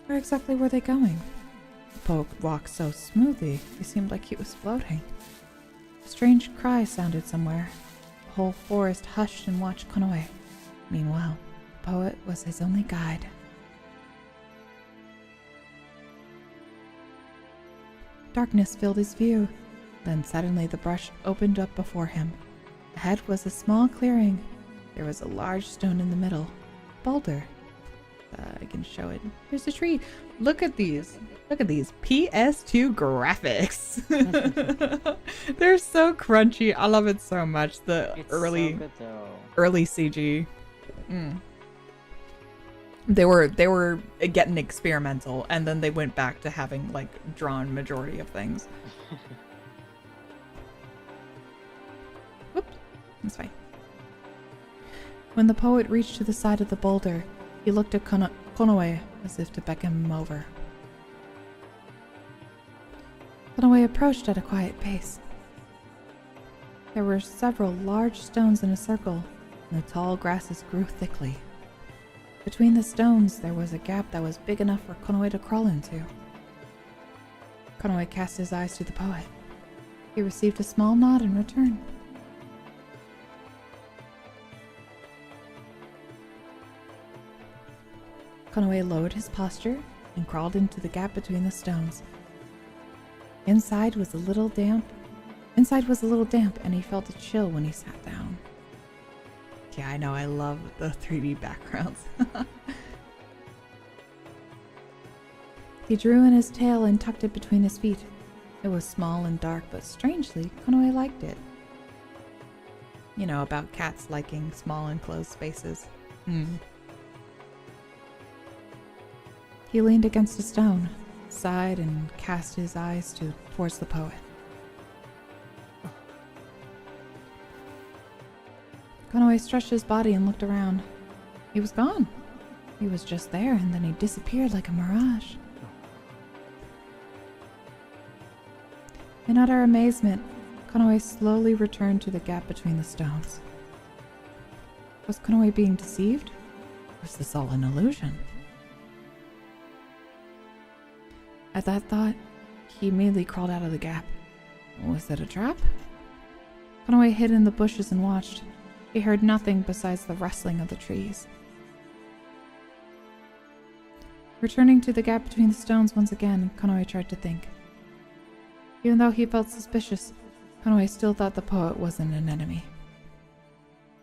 Where exactly were they going? The poet walked so smoothly, he seemed like he was floating. A strange cry sounded somewhere. The whole forest hushed and watched Konoe. Meanwhile, the poet was his only guide. Darkness filled his view. Then suddenly the brush opened up before him. Ahead was a small clearing. There was a large stone in the middle. Boulder. I can show it. There's a tree. Look at these. Look at these PS2 graphics. They're so crunchy. I love it so much. The It's early so good though. early CG. They were getting experimental, and then they went back to having like drawn majority of things. Whoops, that's fine. When the poet reached to the side of the boulder, he looked at Konoe as if to beckon him over. Konoe approached at a quiet pace. There were several large stones in a circle, and the tall grasses grew thickly. Between the stones, there was a gap that was big enough for Konoe to crawl into. Konoe cast his eyes to the poet. He received a small nod in return. Konoe lowered his posture and crawled into the gap between the stones. Inside was a little damp, and he felt a chill when he sat down. Yeah, I know, I love the 3D backgrounds. He drew in his tail and tucked it between his feet. It was small and dark, but strangely, Konoe liked it. You know, about cats liking small enclosed spaces. He leaned against a stone, sighed, and cast his eyes towards the poet. Konoe stretched his body and looked around. He was gone. He was just there, and then he disappeared like a mirage. In utter amazement, Konoe slowly returned to the gap between the stones. Was Konoe being deceived? Was this all an illusion? At that thought, he immediately crawled out of the gap. Was it a trap? Konoe hid in the bushes and watched. He heard nothing besides the rustling of the trees. Returning to the gap between the stones once again, Konoe tried to think. Even though he felt suspicious, Konoe still thought the poet wasn't an enemy.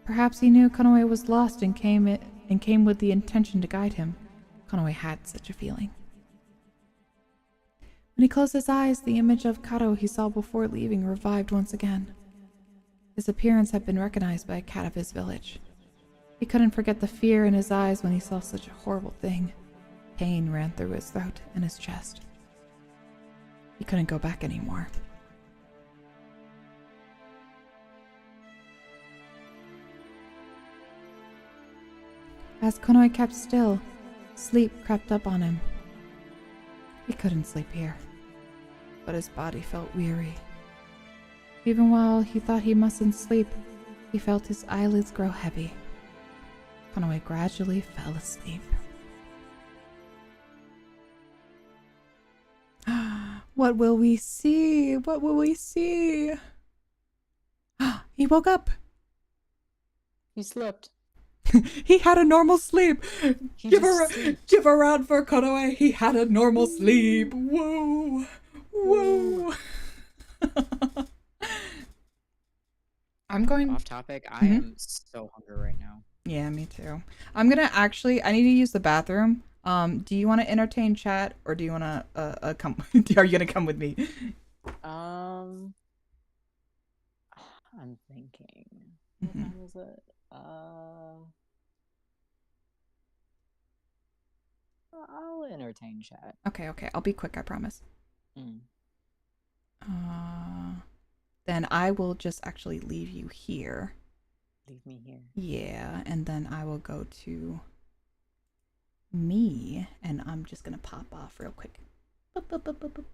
Perhaps he knew Konoe was lost and came with the intention to guide him. Konoe had such a feeling. When he closed his eyes, the image of Karo he saw before leaving revived once again. His appearance had been recognized by a cat of his village. He couldn't forget the fear in his eyes when he saw such a horrible thing. Pain ran through his throat and his chest. He couldn't go back anymore. As Konoe kept still, sleep crept up on him. He couldn't sleep here, but his body felt weary. Even while he thought he mustn't sleep, he felt his eyelids grow heavy. Konoe gradually fell asleep. What will we see? What will we see? He woke up. He slept. He had a normal sleep. He Give just slept. give a round for Konoe. He had a normal sleep. Woo. Woo. I'm going Off topic. I am so hungry right now. Yeah, me too. I'm gonna I need to use the bathroom. Do you want to entertain chat, or do you want to come? Are you gonna come with me? I'm thinking. What time is it? I'll entertain chat. Okay. I'll be quick. I promise. Then I will just actually leave you here. Leave me here. Yeah, and then I will go to me, and I'm just gonna pop off real quick. Boop, boop, boop, boop, boop.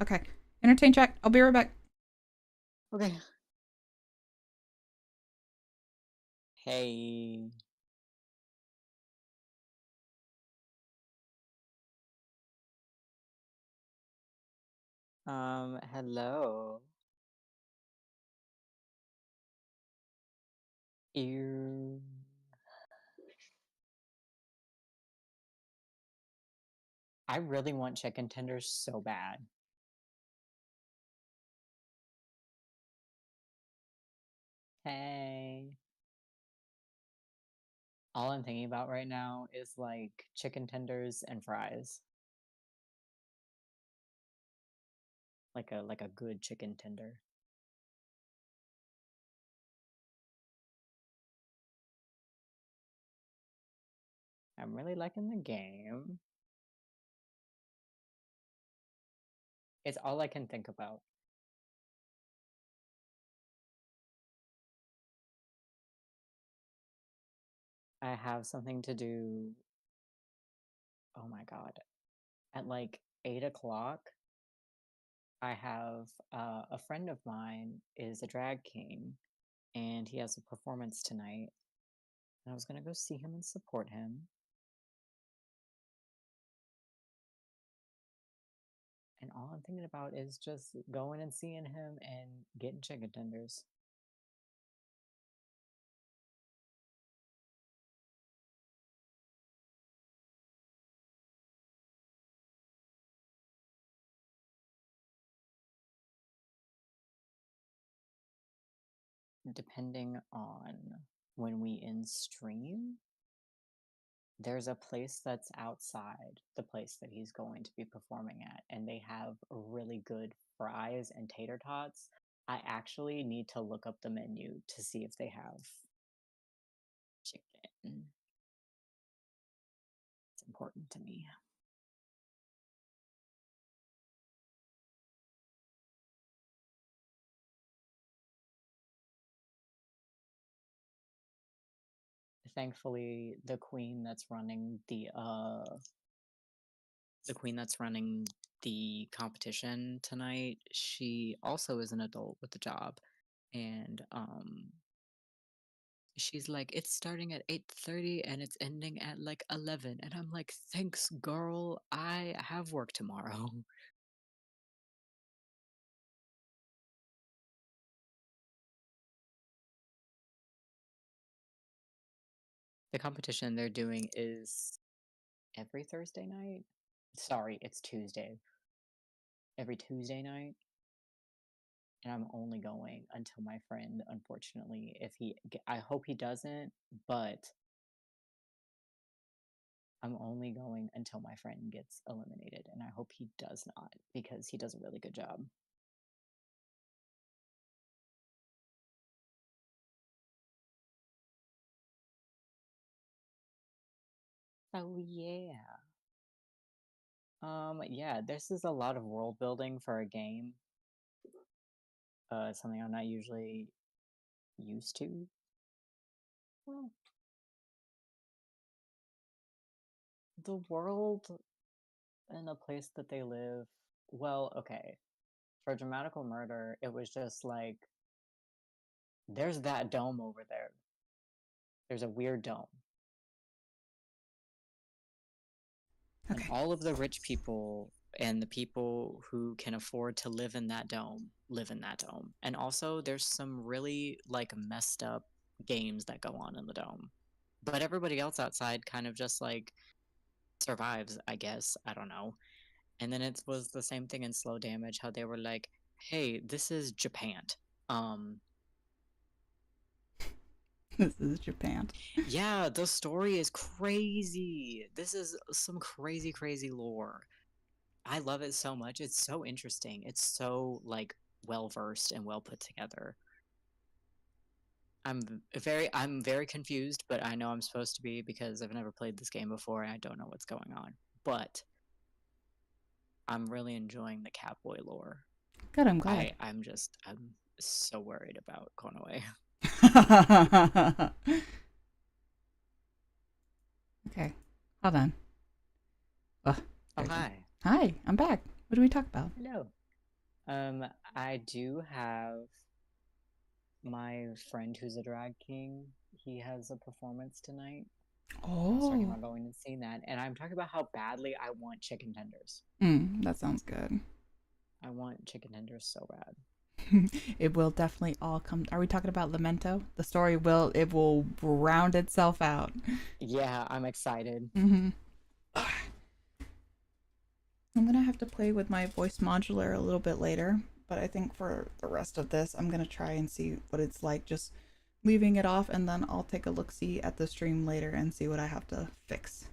Okay, entertain chat. I'll be right back. Okay. Hey. Hello. You. I really want chicken tenders so bad. Hey. All I'm thinking about right now is like chicken tenders and fries. Like a good chicken tender. I'm really liking the game. It's all I can think about. I have something to do. Oh my god. At like 8 o'clock, I have a friend of mine is a drag king, and he has a performance tonight. And I was gonna go see him and support him. And all I'm thinking about is just going and seeing him and getting chicken tenders. Depending on when we in stream, there's a place that's outside the place that he's going to be performing at, and they have really good fries and tater tots. I actually need to look up the menu to see if they have chicken. It's important to me. Thankfully, the queen that's running the competition tonight, she also is an adult with a job, and she's like, it's starting at 8:30 and it's ending at like 11, and I'm like, thanks girl, I have work tomorrow. The competition they're doing is every Thursday night. Sorry, it's Tuesday. Every Tuesday night. And I'm only going until my friend, unfortunately, I hope he doesn't, but I'm only going until my friend gets eliminated, and I hope he does not, because he does a really good job. Oh yeah. Yeah, this is a lot of world building for a game. Something I'm not usually used to. Well, the world and the place that they live. Well, okay. For Dramatical Murder, it was just like, there's that dome over there. There's a weird dome. Okay. And all of the rich people and the people who can afford to live in that dome live in that dome. And also, there's some really like messed up games that go on in the dome. But everybody else outside kind of just like survives, I guess. I don't know. And then it was the same thing in Slow Damage, how they were like, hey, this is Japan. This is Japan. Yeah, the story is crazy. This is some crazy, crazy lore. I love it so much. It's so interesting. It's so like well versed and well put together. I'm very confused, but I know I'm supposed to be because I've never played this game before and I don't know what's going on. But I'm really enjoying the Catboy lore. Good, I'm glad. I'm so worried about going away. Okay, hold on. Oh, hi. Hi, I'm back. What do we talk about? Hello. I do have my friend who's a drag king. He has a performance tonight. I was talking about going and seeing that, and I'm talking about how badly I want chicken tenders. That sounds good. I want chicken tenders so bad. It will definitely all come. Are we talking about Lamento? The story will round itself out. Yeah, I'm excited. I'm gonna have to play with my voice modulator a little bit later, but I think for the rest of this, I'm gonna try and see what it's like just leaving it off, and then I'll take a look-see at the stream later and see what I have to fix.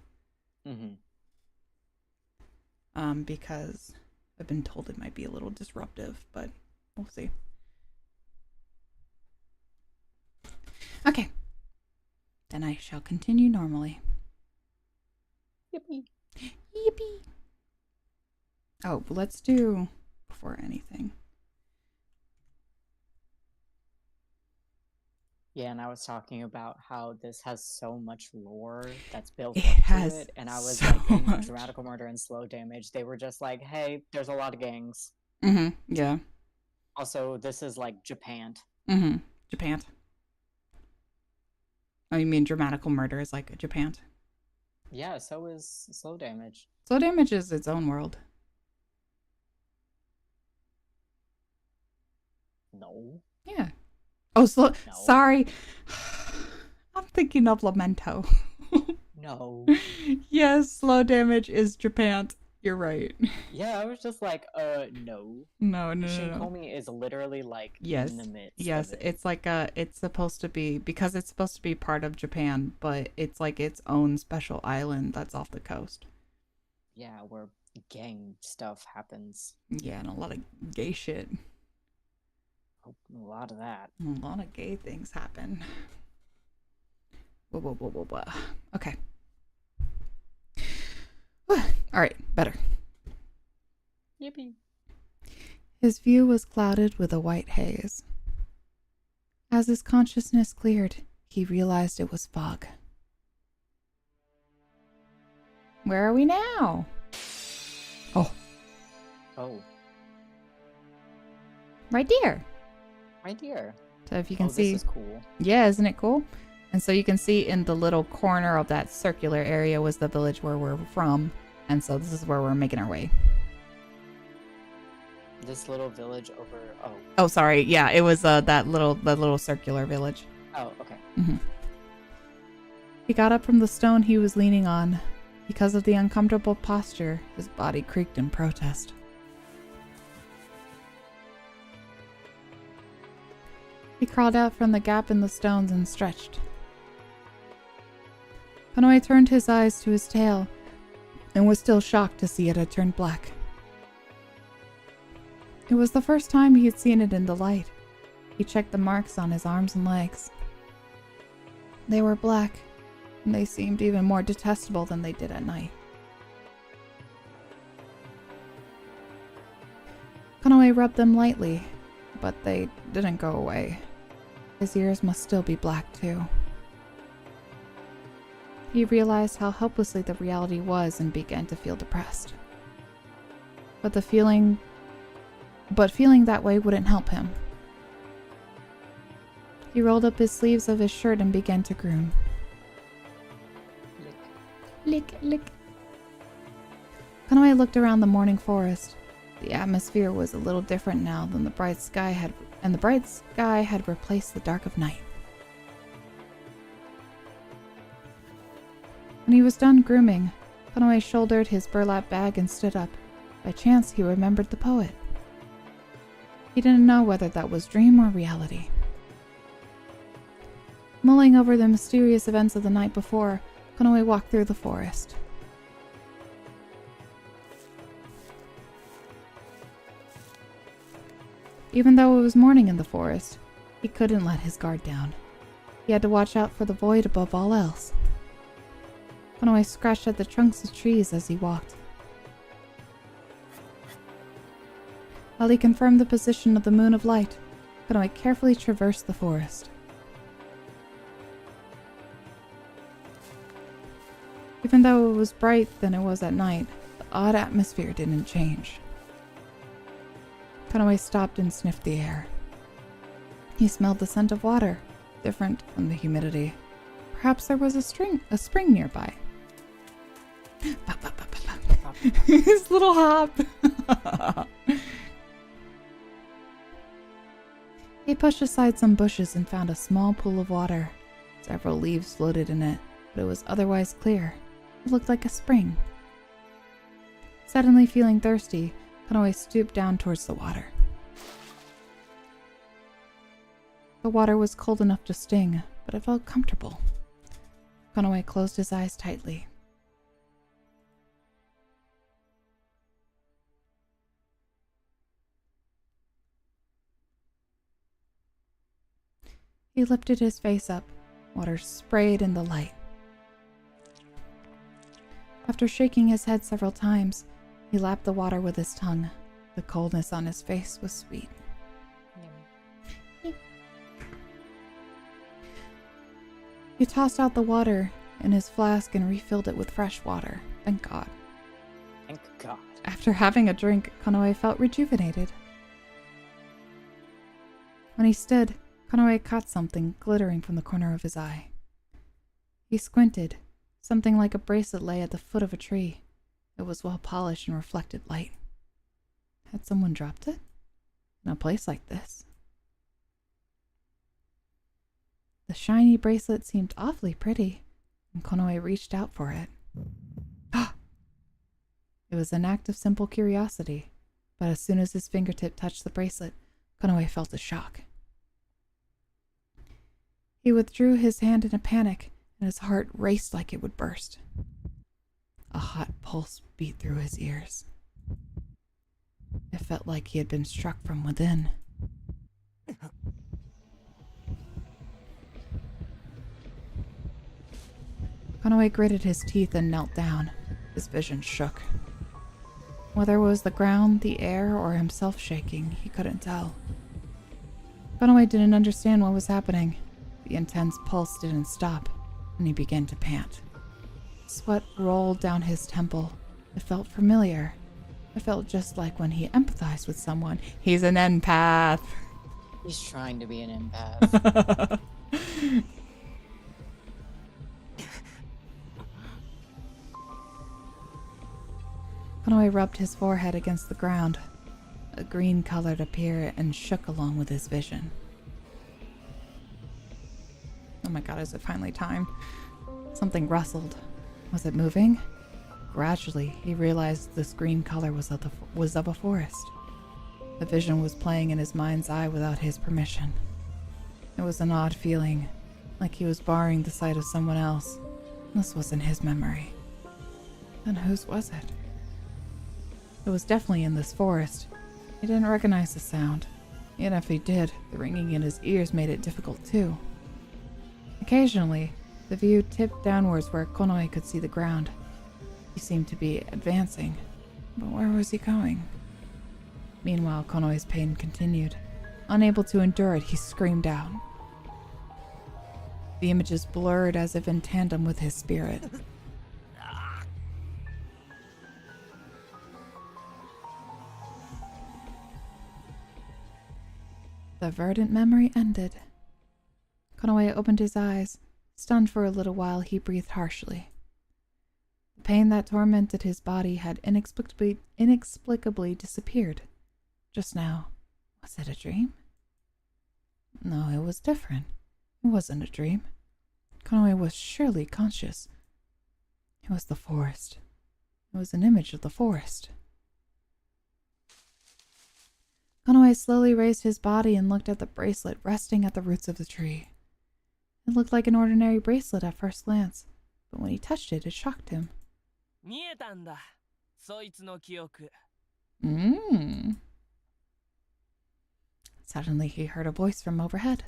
Because I've been told it might be a little disruptive, but we'll see. Okay. Then I shall continue normally. Yippee. Yippee. Oh, let's do before anything. Yeah, and I was talking about how this has so much lore that's built It up has to it, and I was so like, in much. Dramatical Murder and Slow Damage, they were just like, hey, there's a lot of gangs. Yeah. Also, this is like Japan. Japan. Oh, you mean Dramatical Murder is like Japan? Yeah, so is Slow Damage. Slow Damage is its own world. No. Yeah. Oh, No. Sorry. I'm thinking of Lamento. No. Yes, Slow Damage is Japan. You're right. Yeah, I was just like, no. No. Shinkomi is literally like Yes. in the midst. Yes, of it. it's like it's supposed to be, because it's supposed to be part of Japan, but it's like its own special island that's off the coast. Yeah, where gang stuff happens. Yeah, and a lot of gay shit. A lot of that. A lot of gay things happen. Blah. Okay. All right, better. Yippee. His view was clouded with a white haze. As his consciousness cleared, he realized it was fog. Where are we now? Oh. Right there. Right here. So if you can see. This is cool. Yeah, isn't it cool? And so you can see in the little corner of that circular area was the village where we're from. And so this is where we're making our way. This little village over. Oh, sorry. Yeah, it was that little circular village. Oh, okay. He got up from the stone he was leaning on. Because of the uncomfortable posture, his body creaked in protest. He crawled out from the gap in the stones and stretched. Konoe turned his eyes to his tail and was still shocked to see it had turned black. It was the first time he had seen it in the light. He checked the marks on his arms and legs. They were black, and they seemed even more detestable than they did at night. Konoe rubbed them lightly, but they didn't go away. His ears must still be black too. He realized how helplessly the reality was and began to feel depressed. But feeling that way wouldn't help him. He rolled up his sleeves of his shirt and began to groom. Lick. Konoe looked around the morning forest. The atmosphere was a little different now than the bright sky had replaced the dark of night. When he was done grooming, Konoe shouldered his burlap bag and stood up. By chance, he remembered the poet. He didn't know whether that was dream or reality. Mulling over the mysterious events of the night before, Konoe walked through the forest. Even though it was morning in the forest, he couldn't let his guard down. He had to watch out for the void above all else. Konoe scratched at the trunks of trees as he walked. While he confirmed the position of the moon of light, Konoe carefully traversed the forest. Even though it was brighter than it was at night, the odd atmosphere didn't change. Konoe stopped and sniffed the air. He smelled the scent of water, different from the humidity. Perhaps there was a spring nearby. His little hop. He pushed aside some bushes and found a small pool of water. Several leaves floated in it, but it was otherwise clear. It looked like a spring. Suddenly feeling thirsty, Konoe stooped down towards the water. The water was cold enough to sting, but it felt comfortable. Konoe closed his eyes tightly. He lifted his face up. Water sprayed in the light. After shaking his head several times, he lapped the water with his tongue. The coldness on his face was sweet. He tossed out the water in his flask and refilled it with fresh water. Thank God. Thank God. After having a drink, Konoe felt rejuvenated. When he stood, Konoe caught something glittering from the corner of his eye. He squinted. Something like a bracelet lay at the foot of a tree. It was well polished and reflected light. Had someone dropped it? In a place like this? The shiny bracelet seemed awfully pretty, and Konoe reached out for it. It was an act of simple curiosity, but as soon as his fingertip touched the bracelet, Konoe felt a shock. He withdrew his hand in a panic, and his heart raced like it would burst. A hot pulse beat through his ears. It felt like he had been struck from within. Konoe gritted his teeth and knelt down. His vision shook. Whether it was the ground, the air, or himself shaking, he couldn't tell. Konoe didn't understand what was happening. The intense pulse didn't stop, and he began to pant. Sweat rolled down his temple. It felt familiar. It felt just like when he empathized with someone. He's an empath. He's trying to be an empath. Konoe rubbed his forehead against the ground. A green color appeared and shook along with his vision. Oh my god, is it finally time? Something rustled. Was it moving? Gradually, he realized this green color was of a forest. The vision was playing in his mind's eye without his permission. It was an odd feeling, like he was borrowing the sight of someone else. This wasn't his memory. Then whose was it? It was definitely in this forest. He didn't recognize the sound. Even if he did, the ringing in his ears made it difficult too. Occasionally, the view tipped downwards where Konoe could see the ground. He seemed to be advancing, but where was he going? Meanwhile, Konoe's pain continued. Unable to endure it, he screamed out. The images blurred as if in tandem with his spirit. The verdant memory ended. Konoe opened his eyes. Stunned for a little while, he breathed harshly. The pain that tormented his body had inexplicably disappeared. Just now, was it a dream? No, it was different. It wasn't a dream. Konoe was surely conscious. It was the forest. It was an image of the forest. Konoe slowly raised his body and looked at the bracelet resting at the roots of the tree. It looked like an ordinary bracelet at first glance, but when he touched it, it shocked him. Suddenly, he heard a voice from overhead.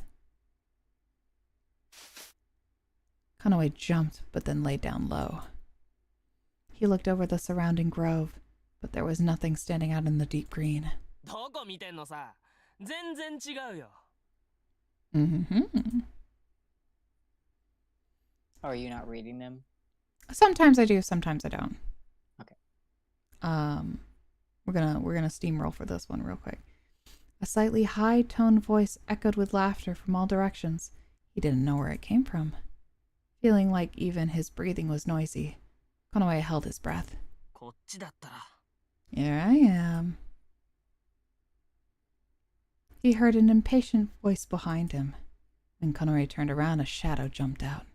Konoe jumped, but then lay down low. He looked over the surrounding grove, but there was nothing standing out in the deep green. Are you not reading them? Sometimes I do, sometimes I don't. Okay. We're gonna steamroll for this one real quick. A slightly high-toned voice echoed with laughter from all directions. He didn't know where it came from. Feeling like even his breathing was noisy, Konoe held his breath. Here I am. He heard an impatient voice behind him. When Konoe turned around, a shadow jumped out.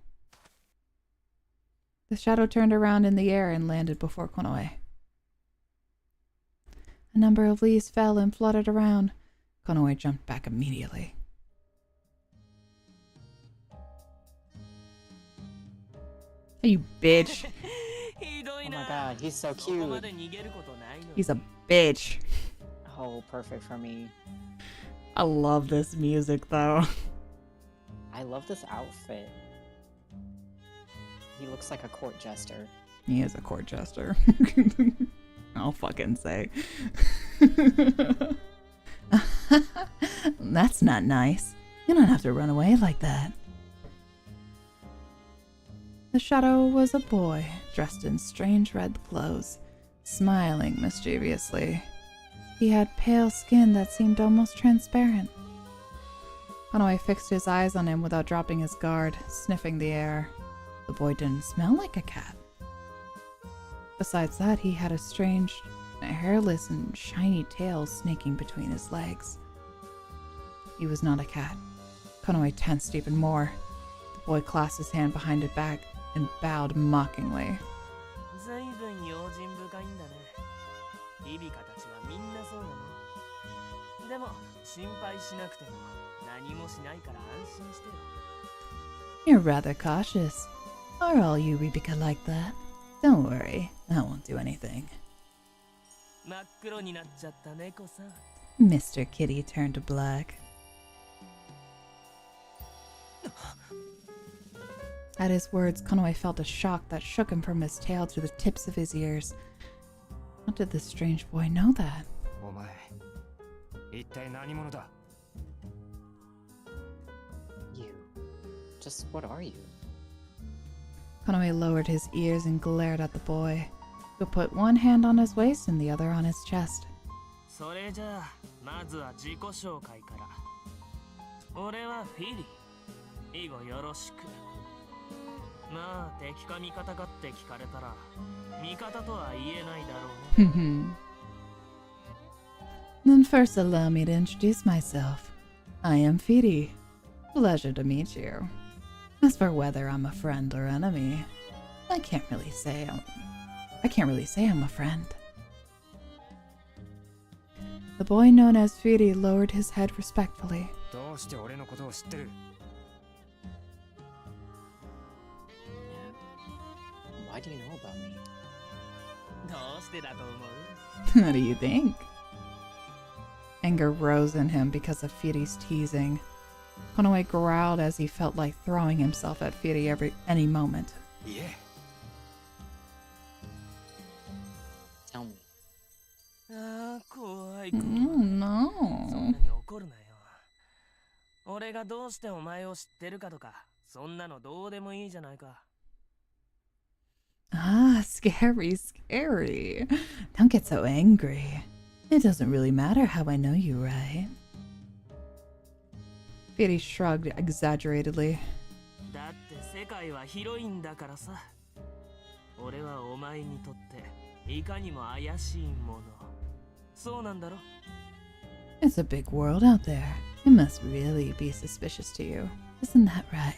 The shadow turned around in the air and landed before Konoe. A number of leaves fell and fluttered around. Konoe jumped back immediately. Hey, you bitch. Oh my god, he's so cute. He's a bitch. Oh, perfect for me. I love this music, though. I love this outfit. He looks like a court jester. He is a court jester. I'll fucking say. That's not nice. You don't have to run away like that. The shadow was a boy, dressed in strange red clothes, smiling mischievously. He had pale skin that seemed almost transparent. Konoe fixed his eyes on him without dropping his guard, sniffing the air. The boy didn't smell like a cat. Besides that, he had a strange, hairless and shiny tail snaking between his legs. He was not a cat. Konoe tensed even more. The boy clasped his hand behind his back and bowed mockingly. You're rather cautious. Are all you Ribika like that? Don't worry, I won't do anything. Mr. Kitty turned black. At his words, Konoe felt a shock that shook him from his tail to the tips of his ears. How did this strange boy know that? You. Just what are you? Konoe lowered his ears and glared at the boy, who put one hand on his waist and the other on his chest. Then first allow me to introduce myself. I am Firi. Pleasure to meet you. As for whether I'm a friend or enemy, I can't really say I'm a friend. The boy known as Firi lowered his head respectfully. Why do you know about me? What do you think? Anger rose in him because of Firi's teasing. Konoe growled as he felt like throwing himself at Firi any moment. Yeah. Tell me. Oh no. Ah, scary, scary. Don't get so angry. It doesn't really matter how I know you, right? Firi shrugged exaggeratedly. It's a big world out there. It must really be suspicious to you. Isn't that right?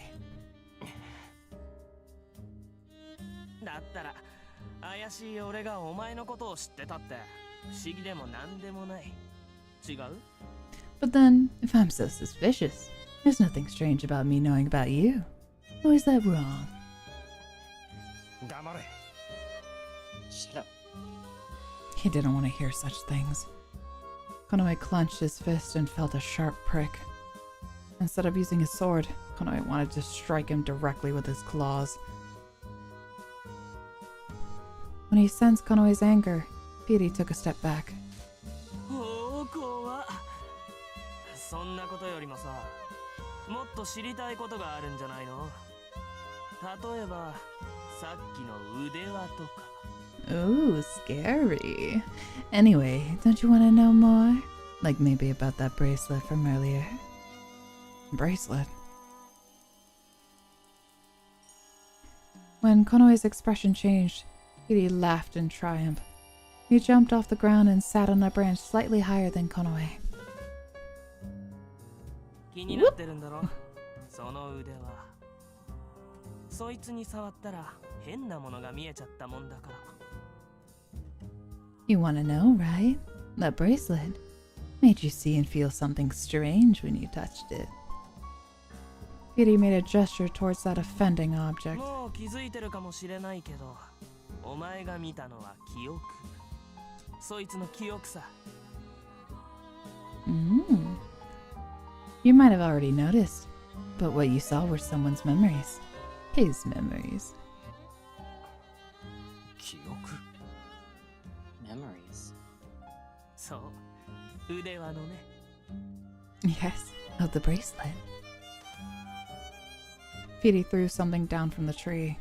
But then, if I'm so suspicious, there's nothing strange about me knowing about you. Or is that wrong? Shut up. He didn't want to hear such things. Konoe clenched his fist and felt a sharp prick. Instead of using his sword, Konoe wanted to strike him directly with his claws. When he sensed Konoe's anger, Firi took a step back. Ooh, scary. Anyway, don't you want to know more? Like maybe about that bracelet from earlier? Bracelet? When Konoe's expression changed, Firi laughed in triumph. He jumped off the ground and sat on a branch slightly higher than Konoe. 気になってるんだろその腕は。そいつに触ったら変なものが見えちゃったもんだから。You want to know, right? That bracelet made you see and feel something strange when you touched it. Kitty made a gesture towards that offending object. もう気づいてるかもしれないけど、お前が見たのは記憶。そいつの記憶さ。You might have already noticed, but what you saw were someone's memories. His memories. 記憶 Memories. そう、腕輪のね。Yes, of the bracelet. Fidi threw something down from the tree.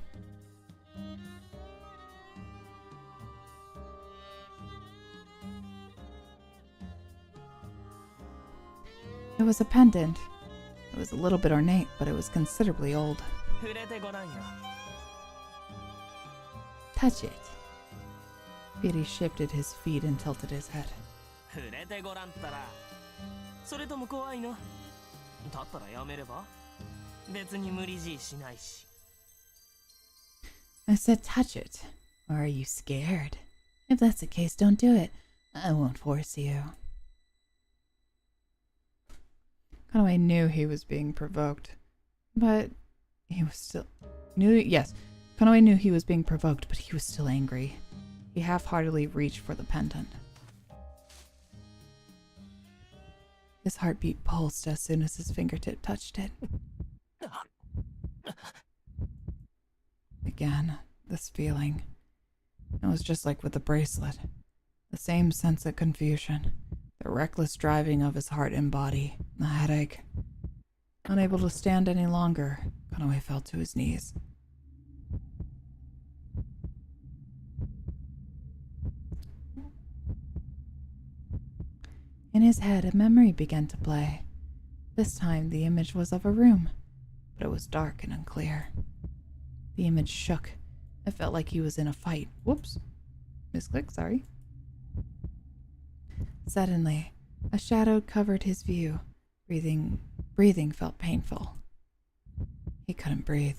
It was a pendant. It was a little bit ornate, but it was considerably old. 触れてごらんよ。Touch it. Fidi shifted his feet and tilted his head. 触れてごらんったら。それとも怖いの？だったらやめれば？別に無理強いしないし。I said touch it. Or are you scared? If that's the case, don't do it. I won't force you. Kanaway knew he was being provoked, but he was still... Kanaway knew he was being provoked, but he was still angry. He half-heartedly reached for the pendant. His heartbeat pulsed as soon as his fingertip touched it. Again, this feeling. It was just like with the bracelet. The same sense of confusion. The reckless driving of his heart and body. The headache. Unable to stand any longer, Kanaway fell to his knees. In his head, a memory began to play. This time, the image was of a room, but it was dark and unclear. The image shook. It felt like he was in a fight. Whoops. Misclick, sorry. Suddenly, a shadow covered his view. Breathing felt painful. He couldn't breathe.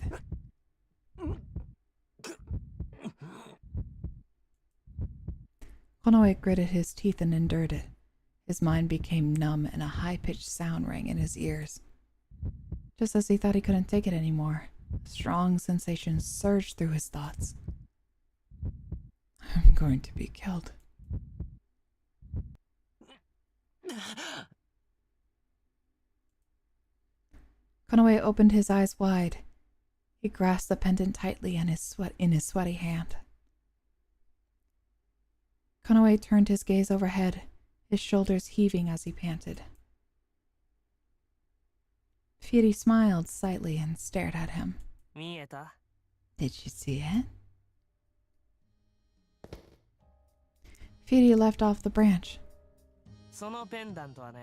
Konoe gritted his teeth and endured it. His mind became numb and a high-pitched sound rang in his ears. Just as he thought he couldn't take it anymore, a strong sensation surged through his thoughts. I'm going to be killed. Konoe opened his eyes wide. He grasped the pendant tightly in his sweaty hand. Konoe turned his gaze overhead, his shoulders heaving as he panted. Firi smiled slightly and stared at him. 見えた? Did you see it? Firi left off the branch. そのペンダントはね、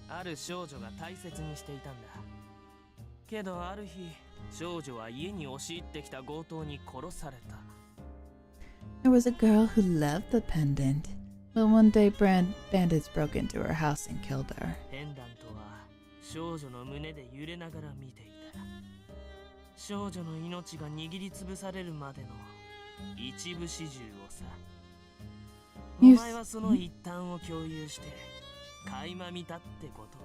ある少女が大切にしていたんだ。けどある日、少女は家に押し入ってきた強盗に殺された。There was a girl who loved the pendant, but one day bandits broke into her house and killed her. ペンダントは少女の胸で揺れながら見ていた。少女の命が握りつぶされるまでの一部始終をさ。お前はその一端を共有して垣間見たってこと。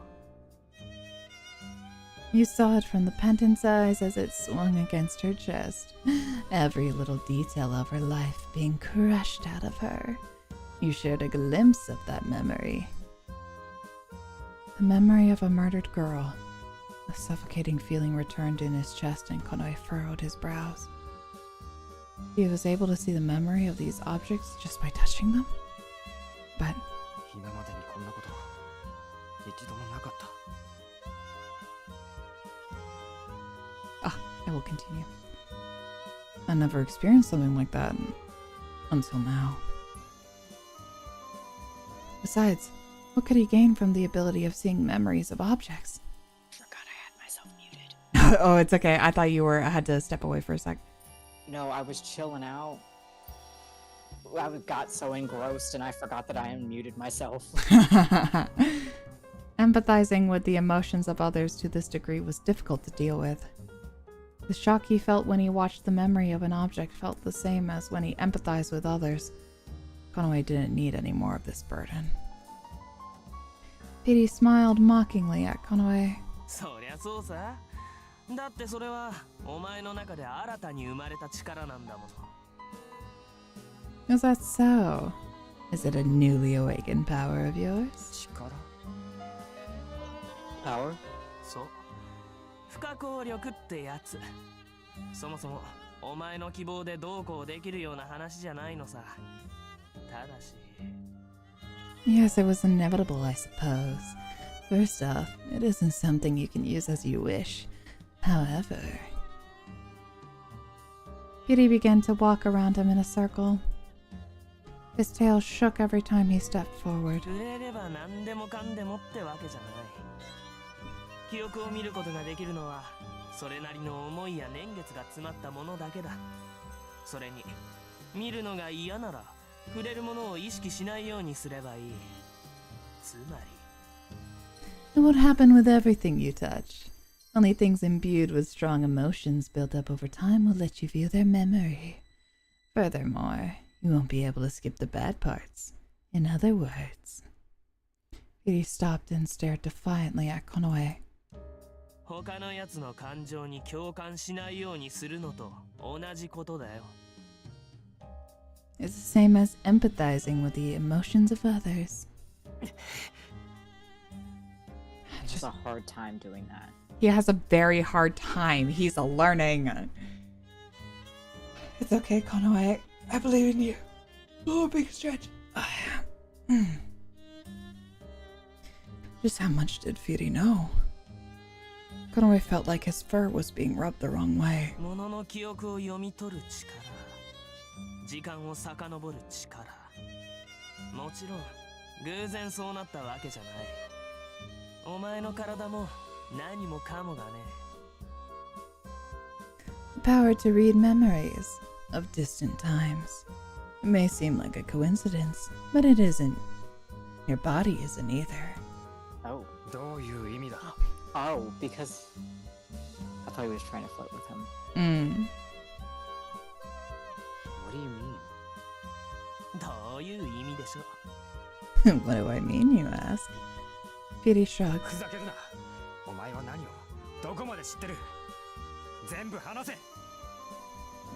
You saw it from the pendant's eyes as it swung against her chest. Every little detail of her life being crushed out of her. You shared a glimpse of that memory. The memory of a murdered girl. A suffocating feeling returned in his chest and Konoe furrowed his brows. He was able to see the memory of these objects just by touching them? But... 今までにこんなこと一度もなかった。I will continue. I never experienced something like that until now. Besides, what could he gain from the ability of seeing memories of objects? Forgot I had myself muted. Oh, it's okay. I thought I had to step away for a sec. No, I was chilling out. Got so engrossed and I forgot that I unmuted myself. I'm Empathizing with the emotions of others to this degree was difficult to deal with. The shock he felt when he watched the memory of an object felt the same as when he empathized with others. Konoe didn't need any more of this burden. Pity smiled mockingly at Konoe. そりゃそうさ。だってそれはお前の中で新たに生まれた力なんだもの。Is that so? Is it a newly awakened power of yours? 力 Power? そう。不可抗力ってやつ。そもそもお前の希望でどうこうできるような話じゃないのさ。ただし。Yes, it was inevitable, I suppose. First off, it isn't something you can use as you wish. However... Kitty began to walk around him in a circle. His tail shook every time he stepped forward. 触れれば何でもかんでもってわけじゃない。記憶を見ることができるのは、それなりの思いや年月が詰まったものだけだ。それに、見るのが嫌なら、触れるものを意識しないようにすればいい。つまり。It would happen with everything you touch. Only things imbued with strong emotions built up over time will let you view their memory. Furthermore, you won't be able to skip the bad parts. In other words... Kitty stopped and stared defiantly at Konoe. 他のやつの感情に共感しないようにするのと同じことだよ。It's the same as empathizing with the emotions of others. Just a hard time doing that. He has a very hard time. He's learning. It's okay, Konoe. I believe in you. Oh, big stretch. Just how much did Fury know? Konoe felt like his fur was being rubbed the wrong way. 物の記憶を読み取る力、時間を遡る力。もちろん偶然そうなったわけじゃない。お前の体も何もかもがね。The power to read memories of distant times. It may seem like a coincidence, but it isn't. Your body isn't either. Oh. どういう意味だ Oh, because I thought he was trying to flirt with him. What do you mean? どういう意味でしょう。What do I mean, you ask? Fury shrugged. ふざけるなお前は何をどこまで知ってる全部話せ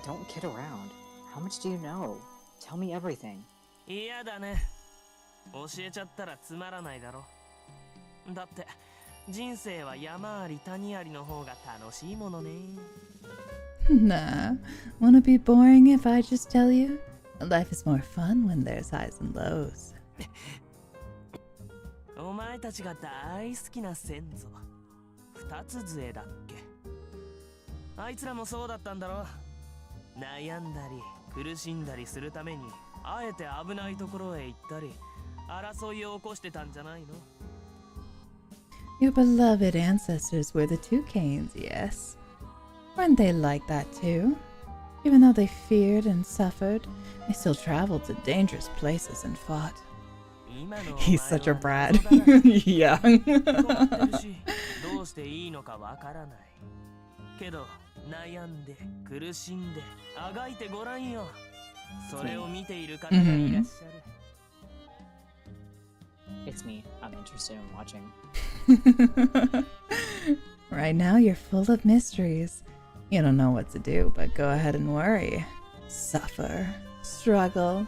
Don't kid around. How much do you know? Tell me everything. 嫌だね。教えちゃったらつまらないだろ。だって人生は山あり谷ありの方が楽しいものね。Nah, wanna be boring if I just tell you? Life is more fun when there's highs and lows. お前たちが大好きな先祖、二つ杖だっけ。あいつらもそうだったんだろ。悩んだり苦しんだりするためにあえて危ないところへ行ったり争いを起こしてたんじゃないの。Your beloved ancestors were the Toucans, yes? Weren't they like that too? Even though they feared and suffered, they still traveled to dangerous places and fought. He's such a brat. Young. どうしていいのかわからない。けど悩んで苦しんであがいてごらんよ。それを見ている方がいらっしゃる。It's me. I'm interested in watching. Right now, you're full of mysteries. You don't know what to do, but go ahead and worry. Suffer. Struggle.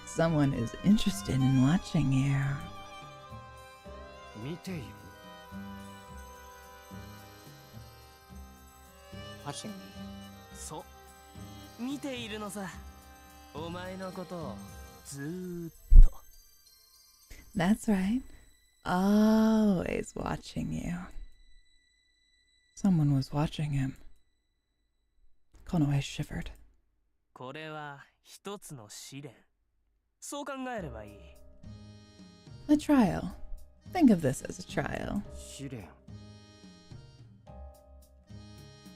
Someone is interested in watching you. 見ている Watching me. そう、見ているのさ。お前のことをずーっと。That's right. Always watching you. Someone was watching him. Konoe shivered. これは一つの試練。そう考えればいい。A trial. Think of this as a trial. 試練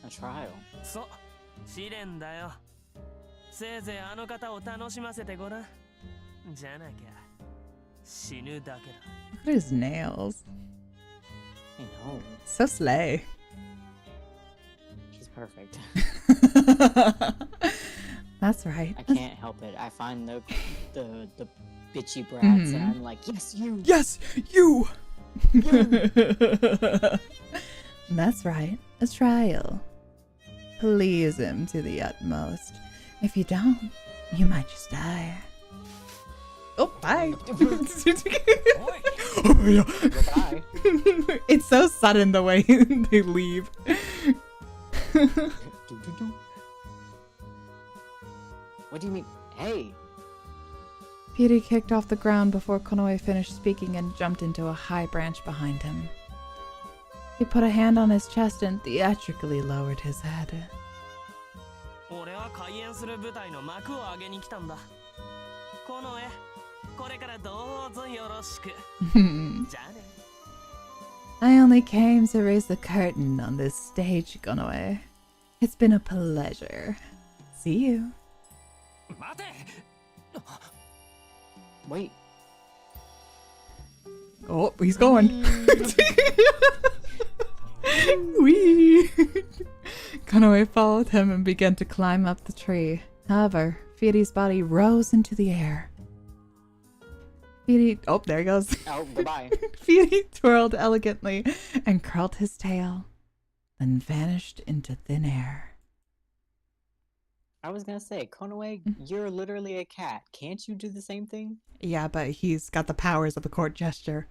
A trial. そう、試練だよ。せいぜいあの方を楽しませてごらん。じゃなきゃ死ぬだけだ。 Look at his nails. I know. So slay. He's perfect. That's right. I can't help it. I find the bitchy brats, and I'm like, yes, you. Yes, you. That's right. A trial. Please him to the utmost. If you don't, you might just die. Oh, bye. Goodbye. It's so sudden the way they leave. What do you mean? Hey. Petey kicked off the ground before Konoe finished speaking and jumped into a high branch behind him. He put a hand on his chest and theatrically lowered his head. 俺は開演する舞台の幕を上げに来たんだ。この絵、これからどうぞよろしく。じゃあね。I only came to raise the curtain on this stage, Konoe. It's been a pleasure. See you. 待て。Wait. Oh, he's going. Wee. Konoe followed him and began to climb up the tree. However, Fiery's body rose into the air. Fiery, oh, there he goes. Oh, goodbye. Fiery twirled elegantly and curled his tail, then vanished into thin air. I was gonna say, Konoe, you're literally a cat. Can't you do the same thing? Yeah, but he's got the powers of the court jester.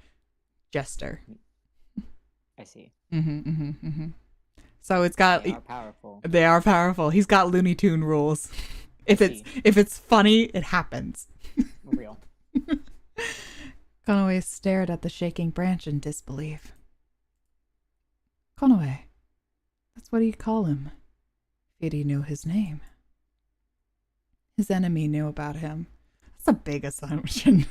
I see. So it's got. They are powerful. They are powerful. He's got Looney Tune rules. If it's funny, it happens. Real. Konoe stared at the shaking branch in disbelief. Konoe. That's what do you call him? Fiery knew his name. His enemy knew about him. That's a big assumption.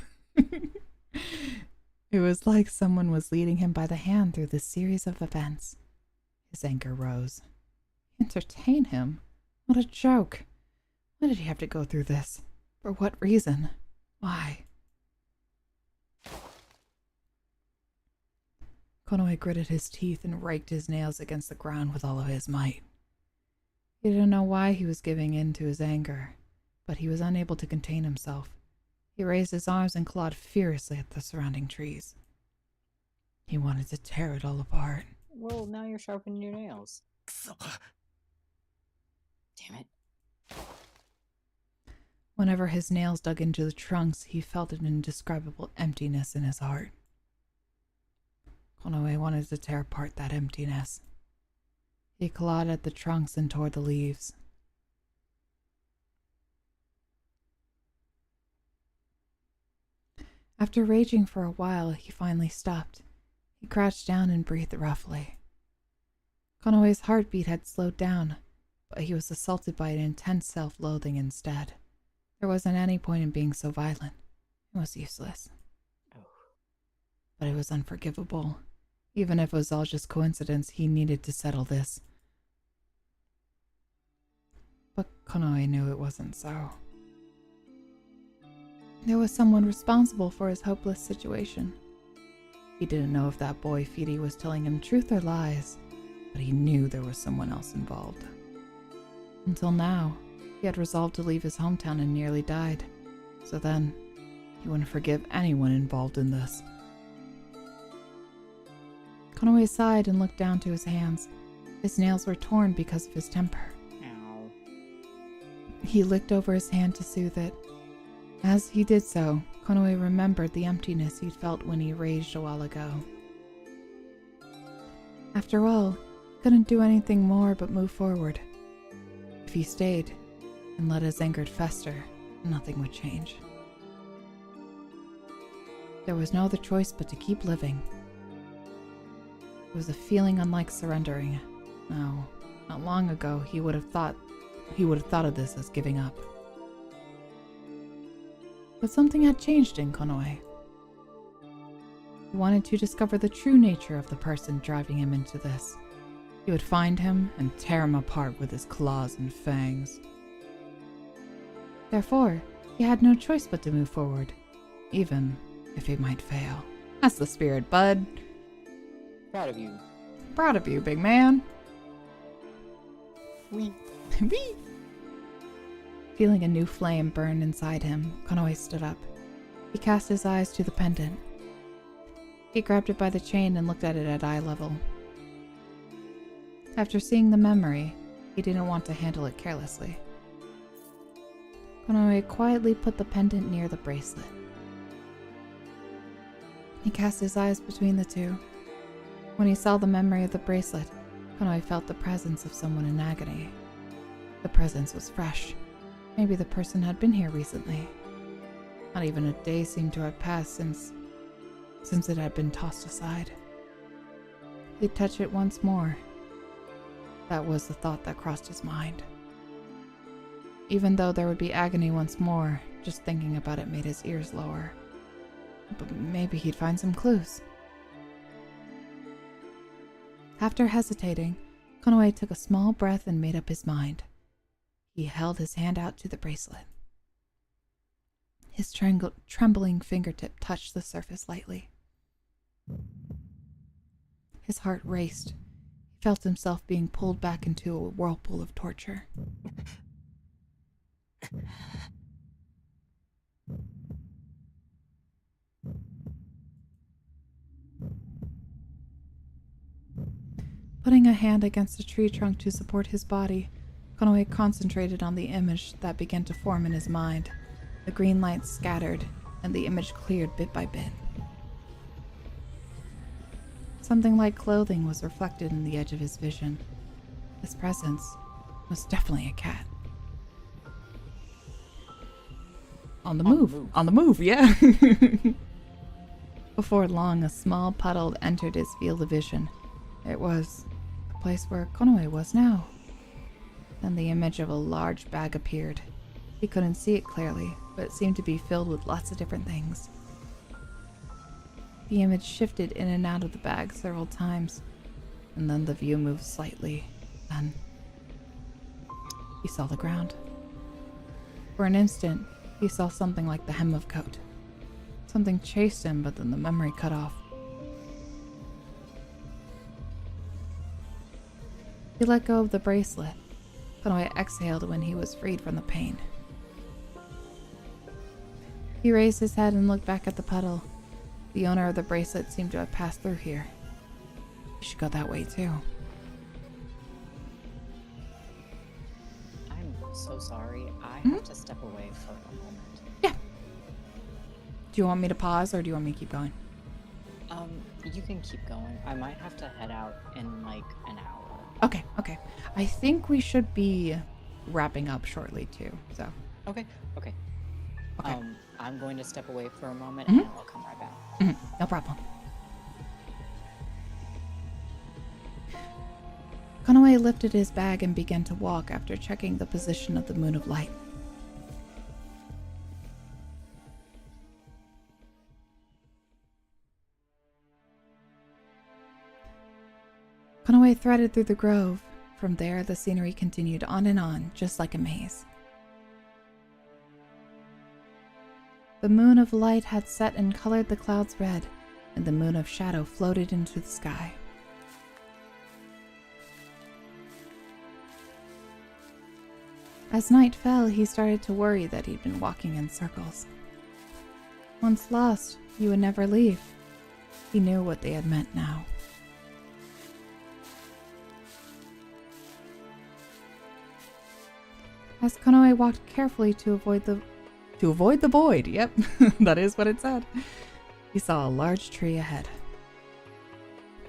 It was like someone was leading him by the hand through this series of events. His anger rose. Entertain him? What a joke. Why did he have to go through this? For what reason? Why? Konoe gritted his teeth and raked his nails against the ground with all of his might. He didn't know why he was giving in to his anger, but he was unable to contain himself. He raised his arms and clawed furiously at the surrounding trees. He wanted to tear it all apart. Well, now you're sharpening your nails. Damn it. Whenever his nails dug into the trunks, he felt an indescribable emptiness in his heart. Konoe wanted to tear apart that emptiness. He clawed at the trunks and tore the leaves. After raging for a while, he finally stopped. He crouched down and breathed roughly. Konoe's heartbeat had slowed down, but he was assaulted by an intense self-loathing instead. There wasn't any point in being so violent. It was useless. But it was unforgivable. Even if it was all just coincidence, he needed to settle this. But Konoe knew it wasn't so. There was someone responsible for his hopeless situation. He didn't know if that boy Fiery was telling him truth or lies, but he knew there was someone else involved. Until now, he had resolved to leave his hometown and nearly died. So then, he wouldn't forgive anyone involved in this. Konoe sighed and looked down to his hands. His nails were torn because of his temper. Ow. He licked over his hand to soothe it. As he did so, Konoe remembered the emptiness he'd felt when he raged a while ago. After all, he couldn't do anything more but move forward. If he stayed and let his anger fester, nothing would change. There was no other choice but to keep living. It was a feeling unlike surrendering. No, not long ago he would have thought of this as giving up. But something had changed in Konoe. He wanted to discover the true nature of the person driving him into this. He would find him and tear him apart with his claws and fangs. Therefore, he had no choice but to move forward, even if he might fail. That's the spirit, bud. Proud of you. Proud of you, big man. Wee. Whee! Feeling a new flame burn inside him, Konoe stood up. He cast his eyes to the pendant. He grabbed it by the chain and looked at it at eye level. After seeing the memory, he didn't want to handle it carelessly. Konoe quietly put the pendant near the bracelet. He cast his eyes between the two. When he saw the memory of the bracelet, Konoe felt the presence of someone in agony. The presence was fresh. Maybe the person had been here recently. Not even a day seemed to have passed since it had been tossed aside. He'd touch it once more. That was the thought that crossed his mind. Even though there would be agony once more, just thinking about it made his ears lower. But maybe he'd find some clues. After hesitating, Konoe took a small breath and made up his mind. He held his hand out to the bracelet. His trembling fingertip touched the surface lightly. His heart raced. He felt himself being pulled back into a whirlpool of torture. Putting a hand against a tree trunk to support his body, Konoe concentrated on the image that began to form in his mind. The green light scattered, and the image cleared bit by bit. Something like clothing was reflected in the edge of his vision. His presence was definitely a cat. On the move, yeah. Before long, a small puddle entered his field of vision. It was the place where Konoe was now. Then the image of a large bag appeared. He couldn't see it clearly, but it seemed to be filled with lots of different things. The image shifted in and out of the bag several times, and then the view moved slightly. Then he saw the ground. For an instant, he saw something like the hem of a coat. Something chased him, but then the memory cut off. He let go of the bracelet. Konoe exhaled when he was freed from the pain. He raised his head and looked back at the puddle. The owner of the bracelet seemed to have passed through here. He should go that way too. I'm so sorry. I have to step away for a moment. Yeah. Do you want me to pause or do you want me to keep going? You can keep going. I might have to head out in like an hour. Okay. I think we should be wrapping up shortly too, so. Okay. Okay. I'm going to step away for a moment and I'll come right back. No problem. Konoe lifted his bag and began to walk after checking the position of the moon of light. Konoe threaded through the grove. From there, the scenery continued on and on, just like a maze. The moon of light had set and colored the clouds red, and the moon of shadow floated into the sky. As night fell, he started to worry that he'd been walking in circles. Once lost, you would never leave. He knew what they had meant now. As Konoe walked carefully to avoid the void, yep, that is what it said, he saw a large tree ahead.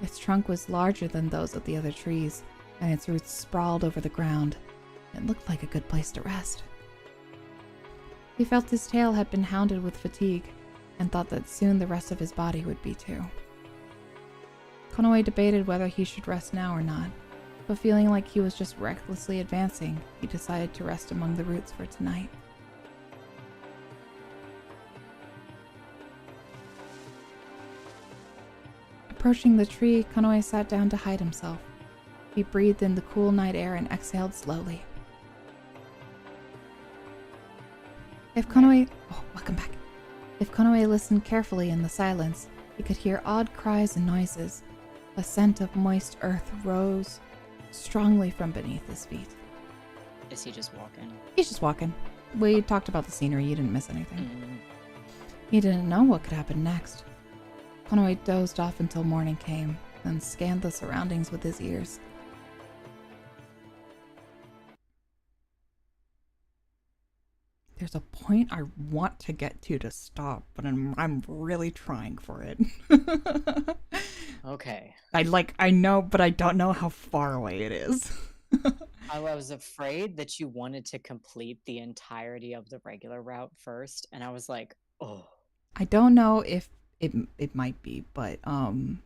Its trunk was larger than those of the other trees, and its roots sprawled over the ground. It looked like a good place to rest. He felt his tail had been hounded with fatigue, and thought that soon the rest of his body would be too. Konoe debated whether he should rest now or not, but feeling like he was just recklessly advancing, he decided to rest among the roots for tonight. Approaching the tree, Konoe sat down to hide himself. He breathed in the cool night air and exhaled slowly. Welcome back. If Konoe listened carefully in the silence, he could hear odd cries and noises, A scent of moist earth rose strongly from beneath his feet. Is he just walking? He's just walking. We talked about the scenery, you didn't miss anything. Mm. He didn't know what could happen next. Konoe dozed off until morning came, then scanned the surroundings with his ears. There's a point I want to get to stop, but I'm really trying for it. Okay. I know, but I don't know how far away it is. I was afraid that you wanted to complete the entirety of the regular route first, and I was like, oh. I don't know if it might be, but of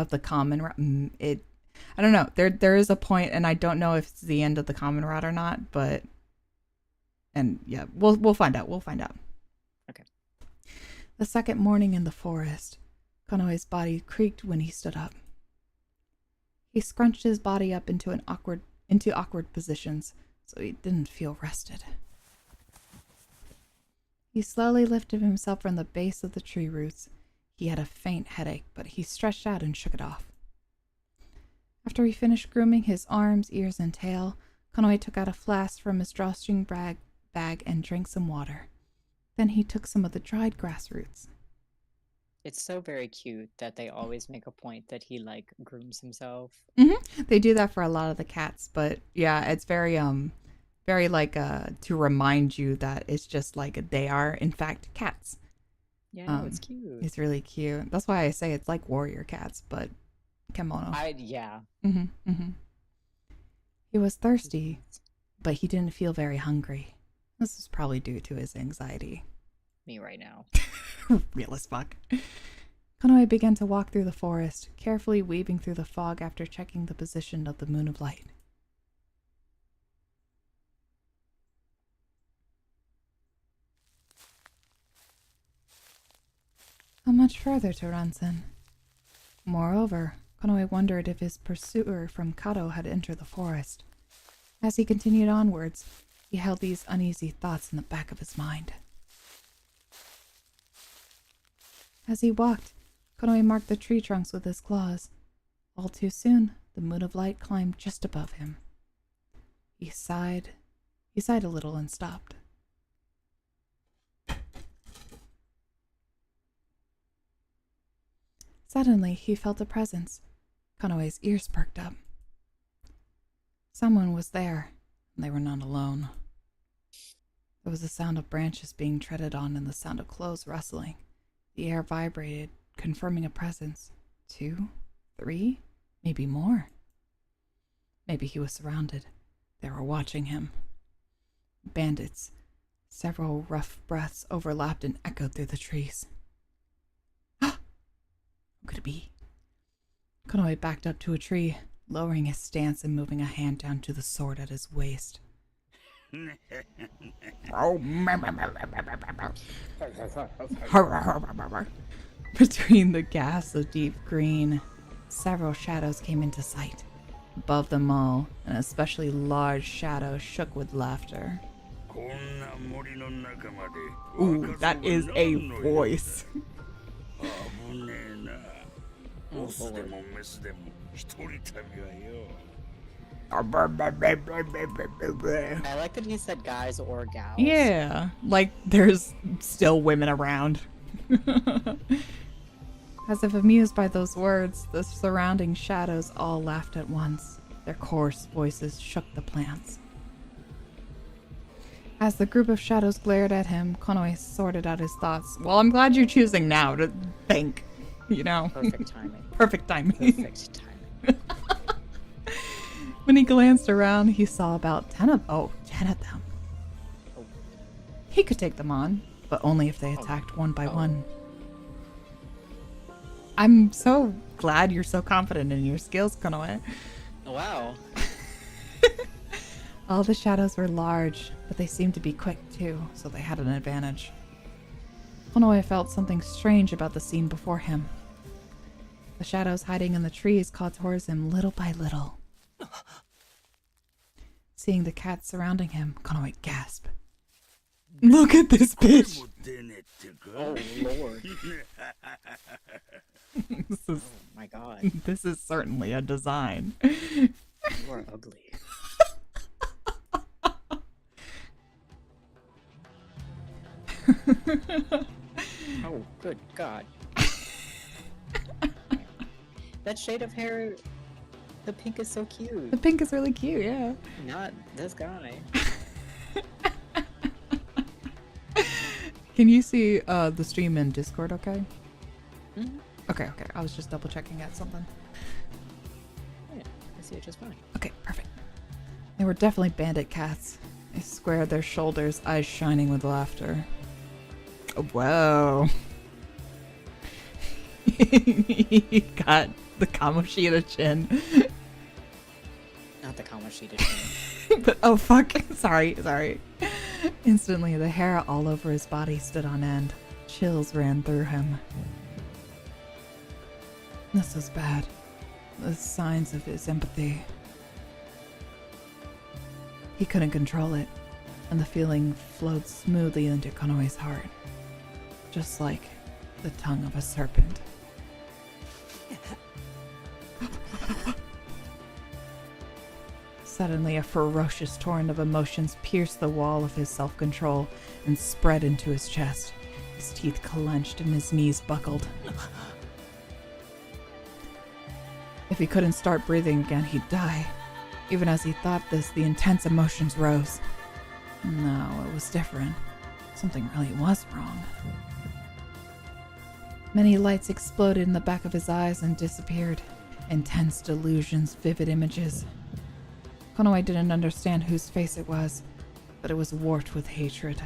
the common route, I don't know. There is a point, and I don't know if it's the end of the common route or not, but yeah, we'll find out. We'll find out. Okay. The second morning in the forest, Konoe's body creaked when he stood up. He scrunched his body up into awkward positions, so he didn't feel rested. He slowly lifted himself from the base of the tree roots. He had a faint headache, but he stretched out and shook it off. After he finished grooming his arms, ears, and tail, Konoe took out a flask from his drawstring bag and drank some water. Then he took some of the dried grass roots. It's so very cute that they always make a point that he, like, grooms himself. Mm-hmm. They do that for a lot of the cats, but yeah, it's very like to remind you that it's just like they are in fact cats. Yeah, it's cute. It's really cute. That's why I say it's like warrior cats, but kimono. Yeah. Mm-hmm, mm-hmm. He was thirsty, but he didn't feel very hungry. This is probably due to his anxiety. Me right now. Real as fuck. Konoe began to walk through the forest, carefully weaving through the fog after checking the position of the moon of light. How much further to Ransen? Moreover, Konoe wondered if his pursuer from Kato had entered the forest. As he continued onwards, he held these uneasy thoughts in the back of his mind. As he walked, Konoe marked the tree trunks with his claws. All too soon, the moon of light climbed just above him. He sighed a little and stopped. Suddenly, he felt a presence. Konoe's ears perked up. Someone was there, and they were not alone. There was the sound of branches being treaded on and the sound of clothes rustling. The air vibrated, confirming a presence. 2, 3, maybe more. Maybe he was surrounded. They were watching him. Bandits. Several rough breaths overlapped and echoed through the trees. Who could it be? Konoe backed up to a tree, lowering his stance and moving a hand down to the sword at his waist. Between the gas of deep green, several shadows came into sight. Above them all, an especially large shadow shook with laughter. Ooh, that is a voice. I like that he said guys or gals. Yeah, like there's still women around. As if amused by those words, the surrounding shadows all laughed at once. Their coarse voices shook the plants. As the group of shadows glared at him, Konoe sorted out his thoughts. Well, I'm glad you're choosing now to think, you know. Perfect timing. Perfect timing. Perfect timing. When he glanced around, he saw about 10 of them. Oh. He could take them on, but only if they attacked one by one. I'm so glad you're so confident in your skills, Konoe. Wow. All the shadows were large, but they seemed to be quick too, so they had an advantage. Konoe felt something strange about the scene before him. The shadows hiding in the trees called towards him little by little. Seeing the cats surrounding him, Konoe gasped. Look at this bitch. Oh lord. This is, Oh my god. this is certainly a design. You are ugly. Oh, good god. That shade of hair, the pink is so The cute. pink is really cute, yeah. Not this guy. Can you see the stream in Discord, okay? Mhm. Okay, okay. I was just double checking at something. Yeah, I see it just fine. Okay, perfect. They were definitely bandit cats. They squared their shoulders, eyes shining with laughter. Oh, whoa. He got the Kamoshida chin. Not the Kamoshida chin. But, oh fuck, sorry. Instantly, the hair all over his body stood on end. Chills ran through him. This was bad. The signs of his empathy. He couldn't control it, and the feeling flowed smoothly into Konoe's heart. Just like the tongue of a serpent. Suddenly, a ferocious torrent of emotions pierced the wall of his self-control and spread into his chest. His teeth clenched and his knees buckled. If he couldn't start breathing again, he'd die. Even as he thought this, the intense emotions rose. No, it was different. Something really was wrong. Many lights exploded in the back of his eyes and disappeared. Intense delusions, vivid images. Konoe didn't understand whose face it was, but it was warped with hatred.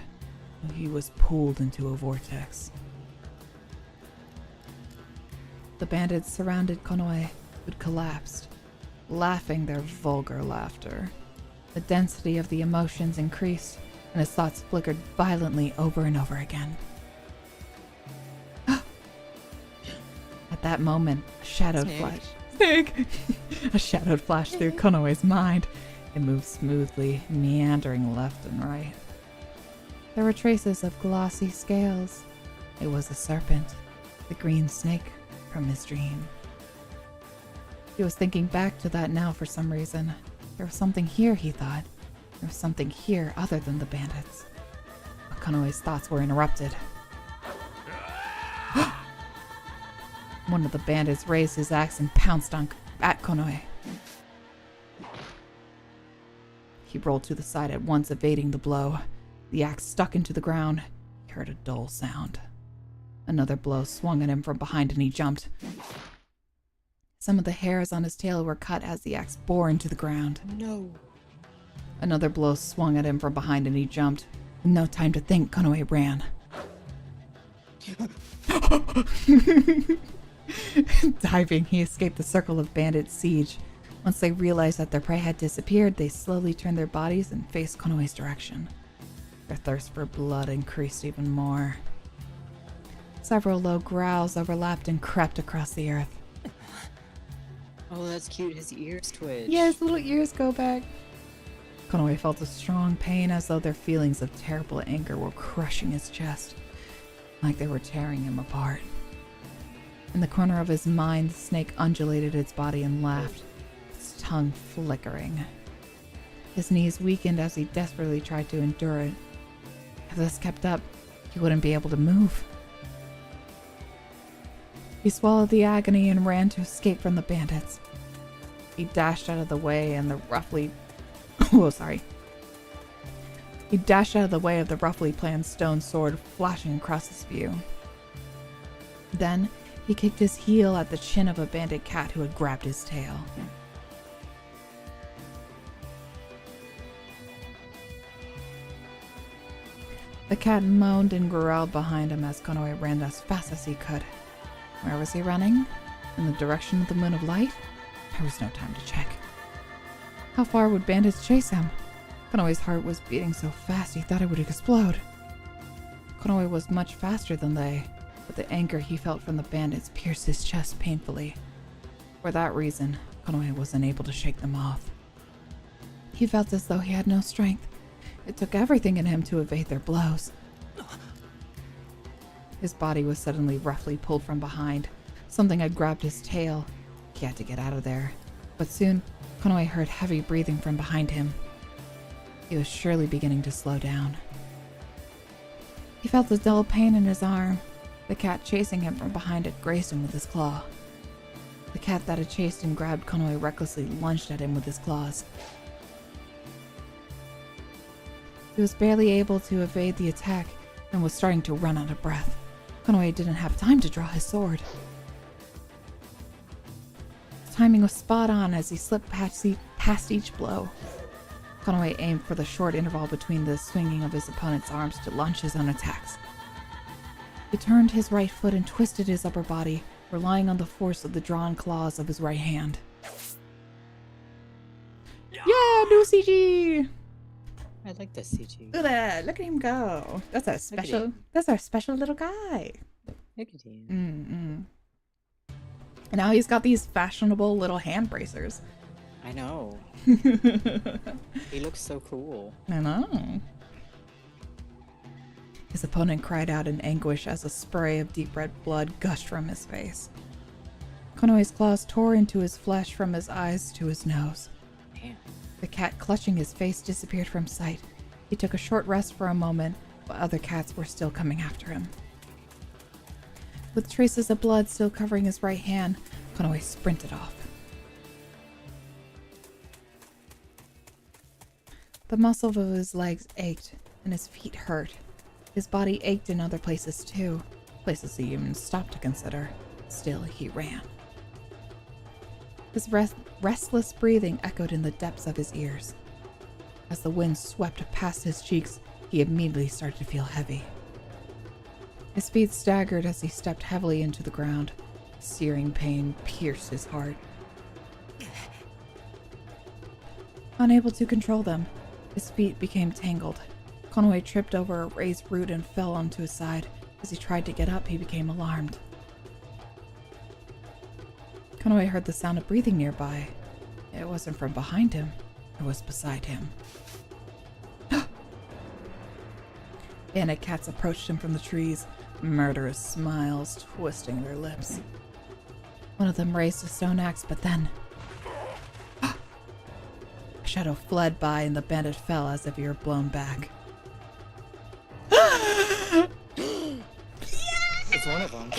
He was pulled into a vortex. The bandits surrounded Konoe, who'd collapsed, laughing their vulgar laughter. The density of the emotions increased, and his thoughts flickered violently over and over again. At that moment, a shadow Snake. flashed. Snake! A shadow flashed through Konoe's mind. It moved smoothly, meandering left and right. There were traces of glossy scales. It was a serpent, the green snake from his dream. He was thinking back to that now for some reason. There was something here, he thought. There was something here other than the bandits. But Konoe's thoughts were interrupted. One of the bandits raised his axe and pounced at Konoe. He rolled to the side at once, evading the blow. The axe stuck into the ground. He heard a dull sound. Another blow swung at him from behind and he jumped. Some of the hairs on his tail were cut as the axe bore into the ground. No. Another blow swung at him from behind and he jumped. With no time to think, Konoe ran. Diving, he escaped the circle of bandit siege. Once they realized that their prey had disappeared, they slowly turned their bodies and faced Konoe's direction. Their thirst for blood increased even more. Several low growls overlapped and crept across the earth. Oh, that's cute. His ears twitch. Yeah, his little ears go back. Konoe felt a strong pain as though their feelings of terrible anger were crushing his chest, like they were tearing him apart. In the corner of his mind, the snake undulated its body and laughed, its tongue flickering. His knees weakened as he desperately tried to endure it. If this kept up, he wouldn't be able to move. He swallowed the agony and ran to escape from the bandits. He dashed out of the way and the roughly... He dashed out of the way of the roughly planned stone sword flashing across his view. Then, he kicked his heel at the chin of a bandit cat who had grabbed his tail. The cat moaned and growled behind him as Konoe ran as fast as he could. Where was he running? In the direction of the moon of light? There was no time to check. How far would bandits chase him? Konoe's heart was beating so fast he thought it would explode. Konoe was much faster than they, but the anger he felt from the bandits pierced his chest painfully. For that reason, Konoe was unable to shake them off. He felt as though he had no strength. It took everything in him to evade their blows. His body was suddenly roughly pulled from behind. Something had grabbed his tail. He had to get out of there. But soon, Konoe heard heavy breathing from behind him. He was surely beginning to slow down. He felt a dull pain in his arm. The cat chasing him from behind had grazed him with his claw. The cat that had chased and grabbed Konoe recklessly lunged at him with his claws. He was barely able to evade the attack and was starting to run out of breath. Konoe didn't have time to draw his sword. His timing was spot on as he slipped past each blow. Konoe aimed for the short interval between the swinging of his opponent's arms to launch his own attacks. He turned his right foot and twisted his upper body, relying on the force of the drawn claws of his right hand. Yeah, new CG! I like this CG. Look at that! Look at him go! That's our special. That's our special little guy. Look at him. And now he's got these fashionable little hand bracers. I know. He looks so cool. I know. His opponent cried out in anguish as a spray of deep red blood gushed from his face. Konoe's claws tore into his flesh from his eyes to his nose. Damn. The cat clutching his face disappeared from sight. He took a short rest for a moment, but other cats were still coming after him. With traces of blood still covering his right hand, Konoe sprinted off. The muscles of his legs ached, and his feet hurt. His body ached in other places too, places he even stopped to consider. Still, he ran. His restless breathing echoed in the depths of his ears. As the wind swept past his cheeks, he immediately started to feel heavy. His feet staggered as he stepped heavily into the ground. Searing pain pierced his heart. Unable to control them, his feet became tangled. Konoe tripped over a raised root and fell onto his side. As he tried to get up, he became alarmed. Konoe heard the sound of breathing nearby. It wasn't from behind him, it was beside him. Bandit cats approached him from the trees, murderous smiles twisting their lips. One of them raised a stone axe, but then a shadow fled by and the bandit fell as if he were blown back. It's one of them.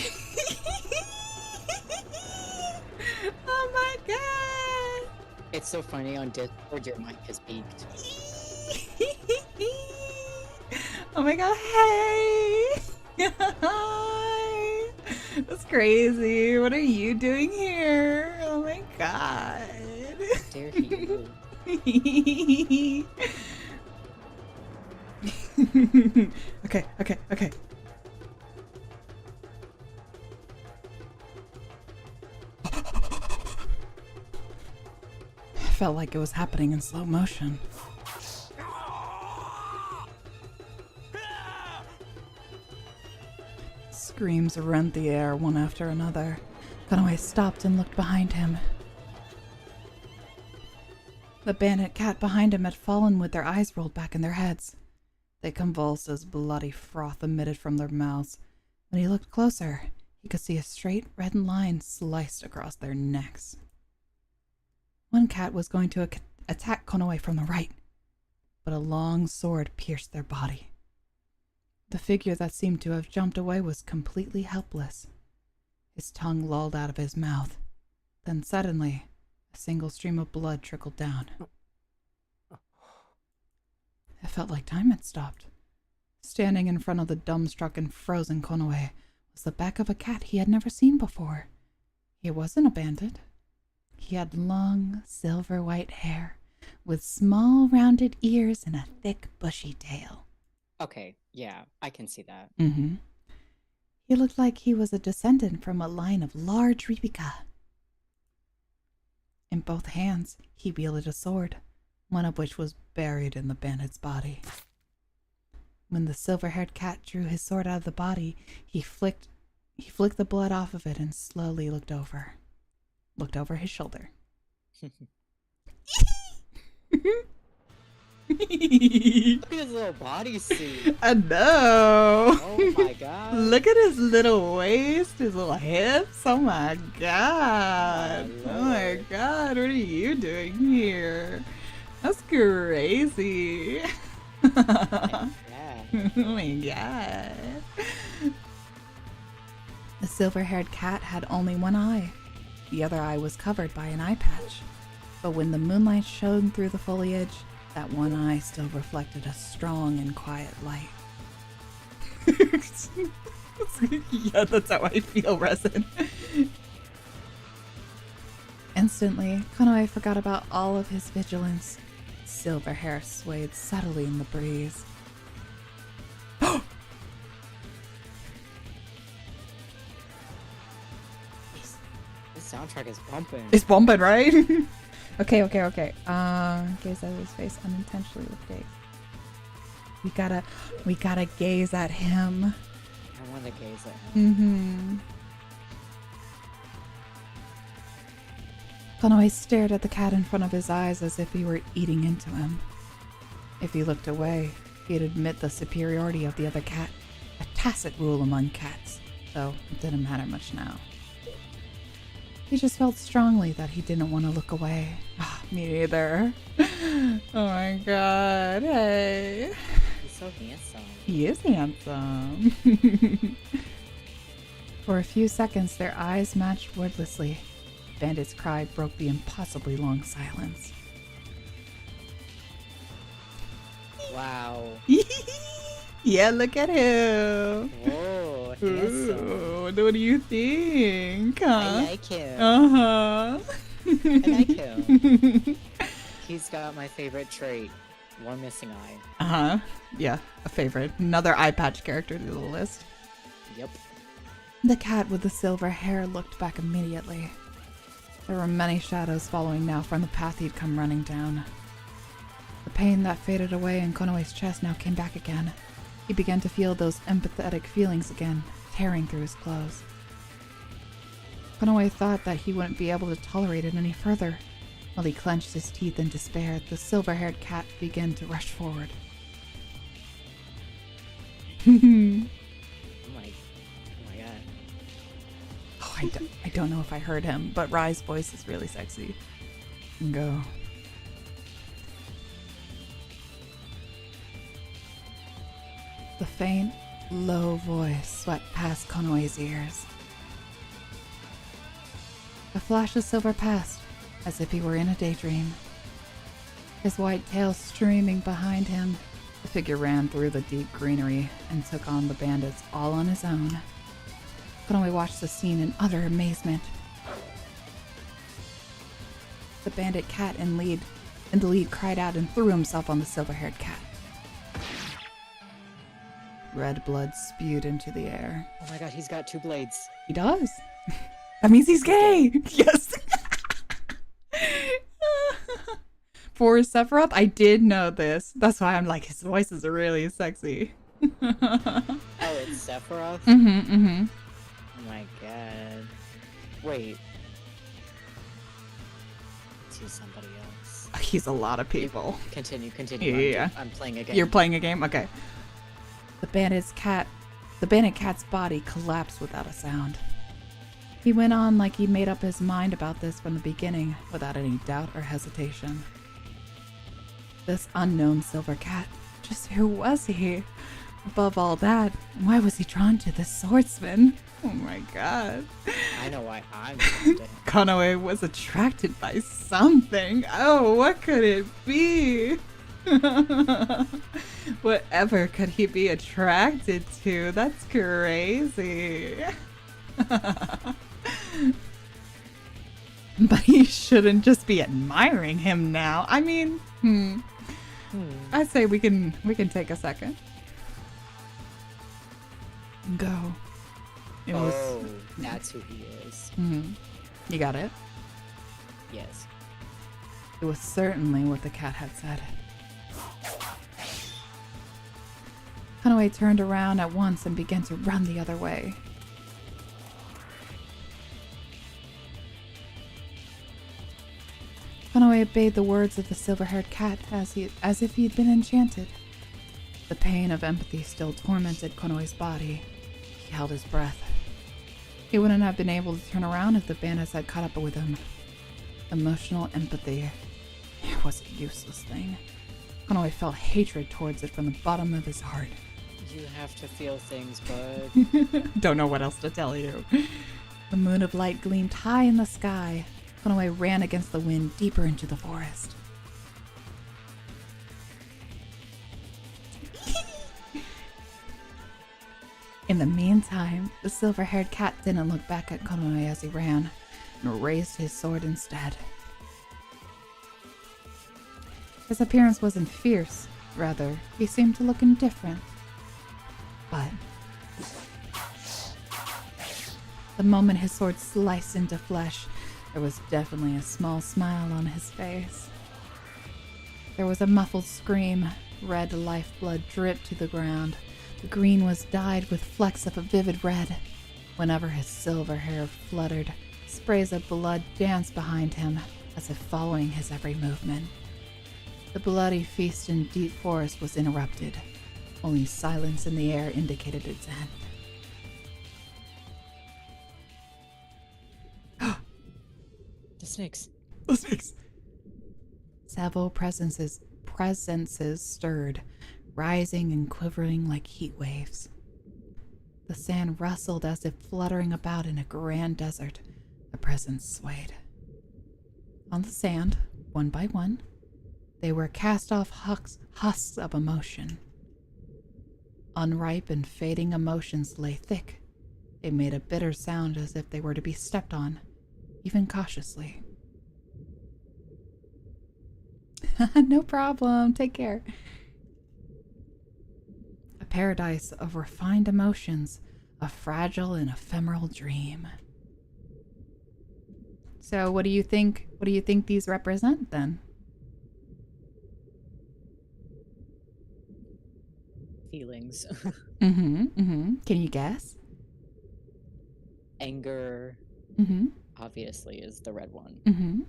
Oh my god! It's so funny on Discord, your mic has peaked. Oh my god, hey! Hi! That's crazy. What are you doing here? Oh my god. Dare you. Okay. Felt like it was happening in slow motion. Screams rent the air one after another. Konoe stopped and looked behind him. The bandit cat behind him had fallen with their eyes rolled back in their heads. They convulsed as bloody froth emitted from their mouths. When he looked closer, he could see a straight red line sliced across their necks. One cat was going to attack Konoe from the right, but a long sword pierced their body. The figure that seemed to have jumped away was completely helpless. His tongue lolled out of his mouth. Then suddenly, a single stream of blood trickled down. It felt like time had stopped. Standing in front of the dumbstruck and frozen Konoe was the back of a cat he had never seen before. He wasn't a bandit. He had long, silver-white hair, with small, rounded ears and a thick, bushy tail. Okay, yeah, I can see that. Mm-hmm. He looked like he was a descendant from a line of large Ripika. In both hands, he wielded a sword, one of which was buried in the bandit's body. When the silver-haired cat drew his sword out of the body, he flicked the blood off of it and slowly looked over his shoulder. Look at his little bodysuit. I know. Oh my god. Look at his little waist, his little hips. Oh my god. My Oh my lord. god, what are you doing here? That's crazy. Yeah. Oh my god. The silver-haired cat had only one eye. The other eye was covered by an eye patch. But when the moonlight shone through the foliage, that one eye still reflected a strong and quiet light. Yeah, that's how I feel, Resin. Instantly, Konoe forgot about all of his vigilance. Silver hair swayed subtly in the breeze. This soundtrack is bumping. It's bumping, right? Okay. Gaze at his face unintentionally with gaze. We gotta gaze at him. I want to gaze at him. Konoe stared at the cat in front of his eyes as if he were eating into him. If he looked away, he'd admit the superiority of the other cat, a tacit rule among cats, though it didn't matter much now. He just felt strongly that he didn't want to look away. Me either. Oh my god, hey. He's so handsome. He is handsome. For a few seconds, their eyes matched wordlessly. Bandit's cry broke the impossibly long silence. Wow. Yeah, look at him. Whoa, handsome. Ooh, what do you think? I Huh? like him. Uh-huh. I like him. He's got my favorite trait. One missing eye. Uh-huh. Yeah, a favorite. Another eye patch character to the list. Yep. The cat with the silver hair looked back immediately. There were many shadows following now from the path he'd come running down. The pain that faded away in Konoe's chest now came back again. He began to feel those empathetic feelings again, tearing through his clothes. Konoe thought that he wouldn't be able to tolerate it any further. While he clenched his teeth in despair, the silver-haired cat began to rush forward. Oh my god. Oh, I don't know if I heard him, but Rai's voice is really sexy. Go. The faint, low voice swept past Konoe's ears. A flash of silver passed, as if he were in a daydream. His white tail streaming behind him, the figure ran through the deep greenery and took on the bandits all on his own. Konoe watched the scene in utter amazement. The bandit cat in the lead cried out and threw himself on the silver-haired cat. Red blood spewed into the air. Oh my god, he's got two blades. He does. That means he's gay. Yes. For Sephiroth, I did know this. That's why I'm like, his voices are really sexy. Oh, it's Sephiroth? Mm-hmm. Oh my god. Wait. Is he somebody else? He's a lot of people. Continue. Yeah. I'm playing a game. You're playing a game? Okay. The bandit cat's body collapsed without a sound. He went on like he made up his mind about this from the beginning, without any doubt or hesitation. This unknown silver cat, just who was he? Above all that, why was he drawn to this swordsman? Oh my god. I know why I'm drawn to him. Konoe was attracted by something. Oh, what could it be? Whatever could he be attracted to? That's crazy. But he shouldn't just be admiring him now. I mean, I'd say we can take a second. Go. It was. Oh, that's who he is. You got it? Yes. It was certainly what the cat had said. Konoe turned around at once and began to run the other way. Konoe obeyed the words of the silver-haired cat as if he'd been enchanted. The pain of empathy still tormented Konoe's body. He held his breath. He wouldn't have been able to turn around if the bandits had caught up with him. Emotional empathy. It was a useless thing. Konoe felt hatred towards it from the bottom of his heart. You have to feel things, bud. Don't know what else to tell you. The moon of light gleamed high in the sky. Konoe ran against the wind deeper into the forest. In the meantime, the silver-haired cat didn't look back at Konoe as he ran, and raised his sword instead. His appearance wasn't fierce, rather, he seemed to look indifferent. But the moment his sword sliced into flesh, there was definitely a small smile on his face. There was a muffled scream. Red lifeblood dripped to the ground. The green was dyed with flecks of a vivid red. Whenever his silver hair fluttered, sprays of blood danced behind him, as if following his every movement. The bloody feast in deep forest was interrupted. Only silence in the air indicated its end. The snakes. The snakes! Several presences stirred, rising and quivering like heat waves. The sand rustled as if fluttering about in a grand desert. The presence swayed. On the sand, one by one, they were cast off husks of emotion. Unripe and fading emotions lay thick. They made a bitter sound as if they were to be stepped on, even cautiously. No problem. Take care. A paradise of refined emotions, a fragile and ephemeral dream. So what do you think? What do you think these represent then? Feelings. Can you guess? Anger, obviously, is the red one. I'm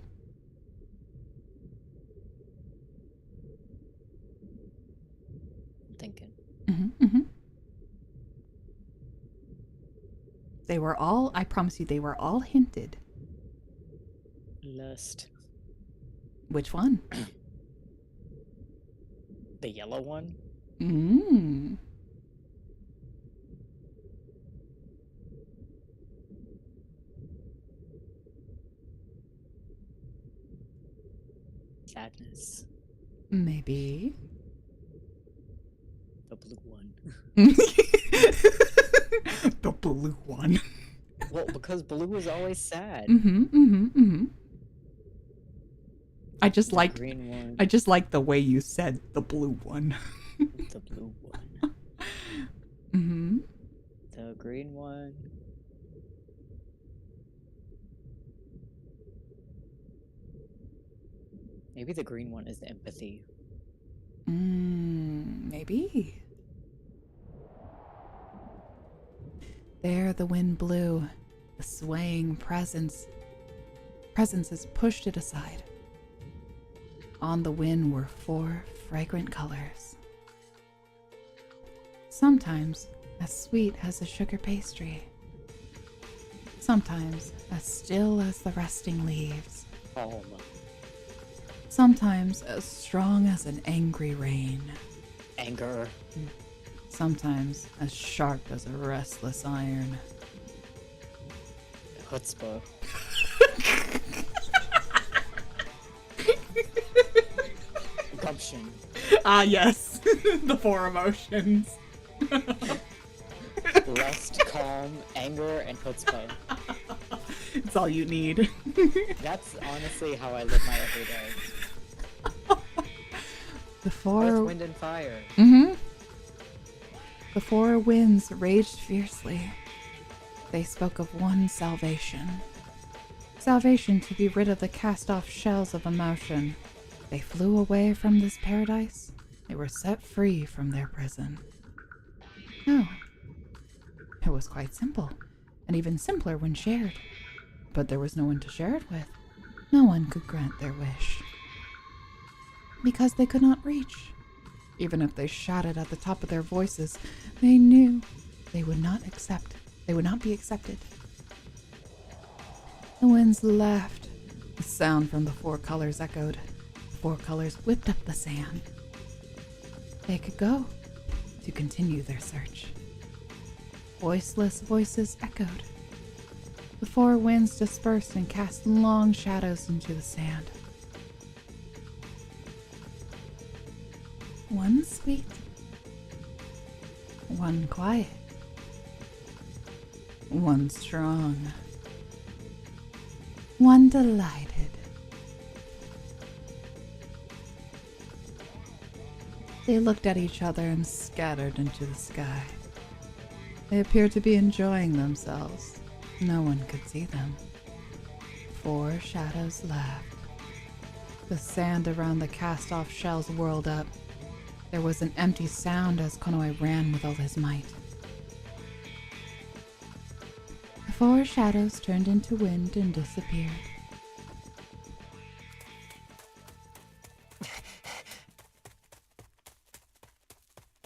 thinking. They were all, I promise you, they were all hinted. Lust. Which one? The yellow one? Sadness. Maybe. The blue one. The blue one. Well, because blue is always sad. I just like green one. I just like the way you said the blue one. The blue one. The green one. Maybe the green one is empathy. Maybe. There the wind blew. The swaying presences pushed it aside. On the wind were 4 fragrant colors. Sometimes as sweet as a sugar pastry. Sometimes as still as the resting leaves. Calm. Sometimes as strong as an angry rain. Anger. Sometimes as sharp as a restless iron. Chutzpah. Gumption. Ah, yes. The 4 emotions. Lust, calm, anger, and chutzpah. It's all you need. That's honestly how I live my everyday. The 4... Earth, wind, and fire. The 4 winds raged fiercely. They spoke of one salvation. Salvation to be rid of the cast-off shells of emotion. They flew away from this paradise. They were set free from their prison. Oh. It was quite simple, and even simpler when shared. But there was no one to share it with. No one could grant their wish, because they could not reach. Even if they shouted at the top of their voices, they knew they would not be accepted. The winds laughed. The sound from the four colors echoed. The four colors whipped up the sand. They could go to continue their search. Voiceless voices echoed. The four winds dispersed and cast long shadows into the sand. One sweet, one quiet, one strong, one delighted. They looked at each other and scattered into the sky. They appeared to be enjoying themselves. No one could see them. Four shadows laughed. The sand around the cast-off shells whirled up. There was an empty sound as Konoe ran with all his might. The four shadows turned into wind and disappeared.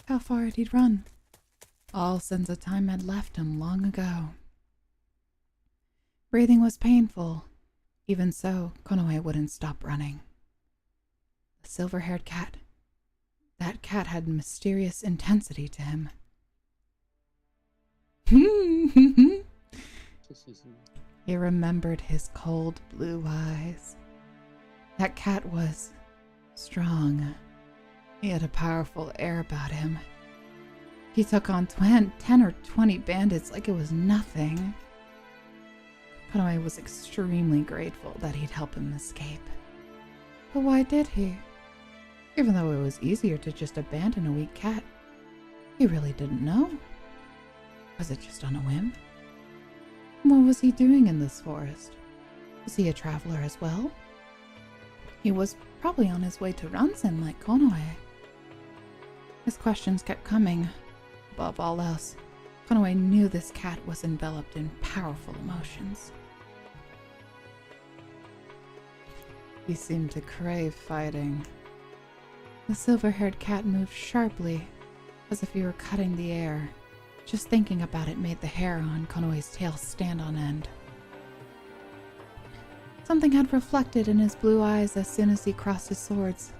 How far had he run? All sense of time had left him long ago. Breathing was painful. Even so, Konoe wouldn't stop running. The silver-haired cat. That cat had mysterious intensity to him. He remembered his cold blue eyes. That cat was strong. He had a powerful air about him. He took on 10 or 20 bandits like it was nothing. Konoe was extremely grateful that he'd help him escape. But why did he? Even though it was easier to just abandon a weak cat, he really didn't know. Was it just on a whim? What was he doing in this forest? Was he a traveler as well? He was probably on his way to Ransen like Konoe. His questions kept coming. Above all else, Konoe knew this cat was enveloped in powerful emotions. He seemed to crave fighting. The silver-haired cat moved sharply, as if he were cutting the air. Just thinking about it made the hair on Konoe's tail stand on end. Something had reflected in his blue eyes as soon as he crossed his swords.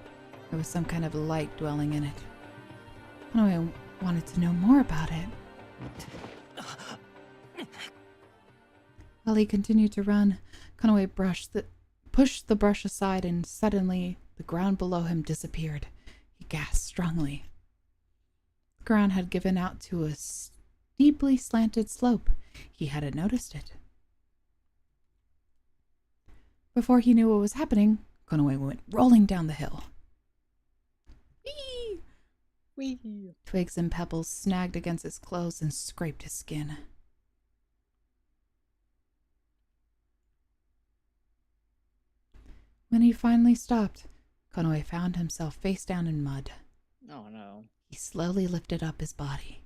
There was some kind of light dwelling in it. Konoe wanted to know more about it. While he continued to run, Konoe pushed the brush aside, and suddenly the ground below him disappeared. He gasped strongly. The ground had given out to a steeply slanted slope. He hadn't noticed it. Before he knew what was happening, Konoe went rolling down the hill. Whee! Wee. Twigs and pebbles snagged against his clothes and scraped his skin. When he finally stopped, Konoe found himself face down in mud. Oh no. He slowly lifted up his body.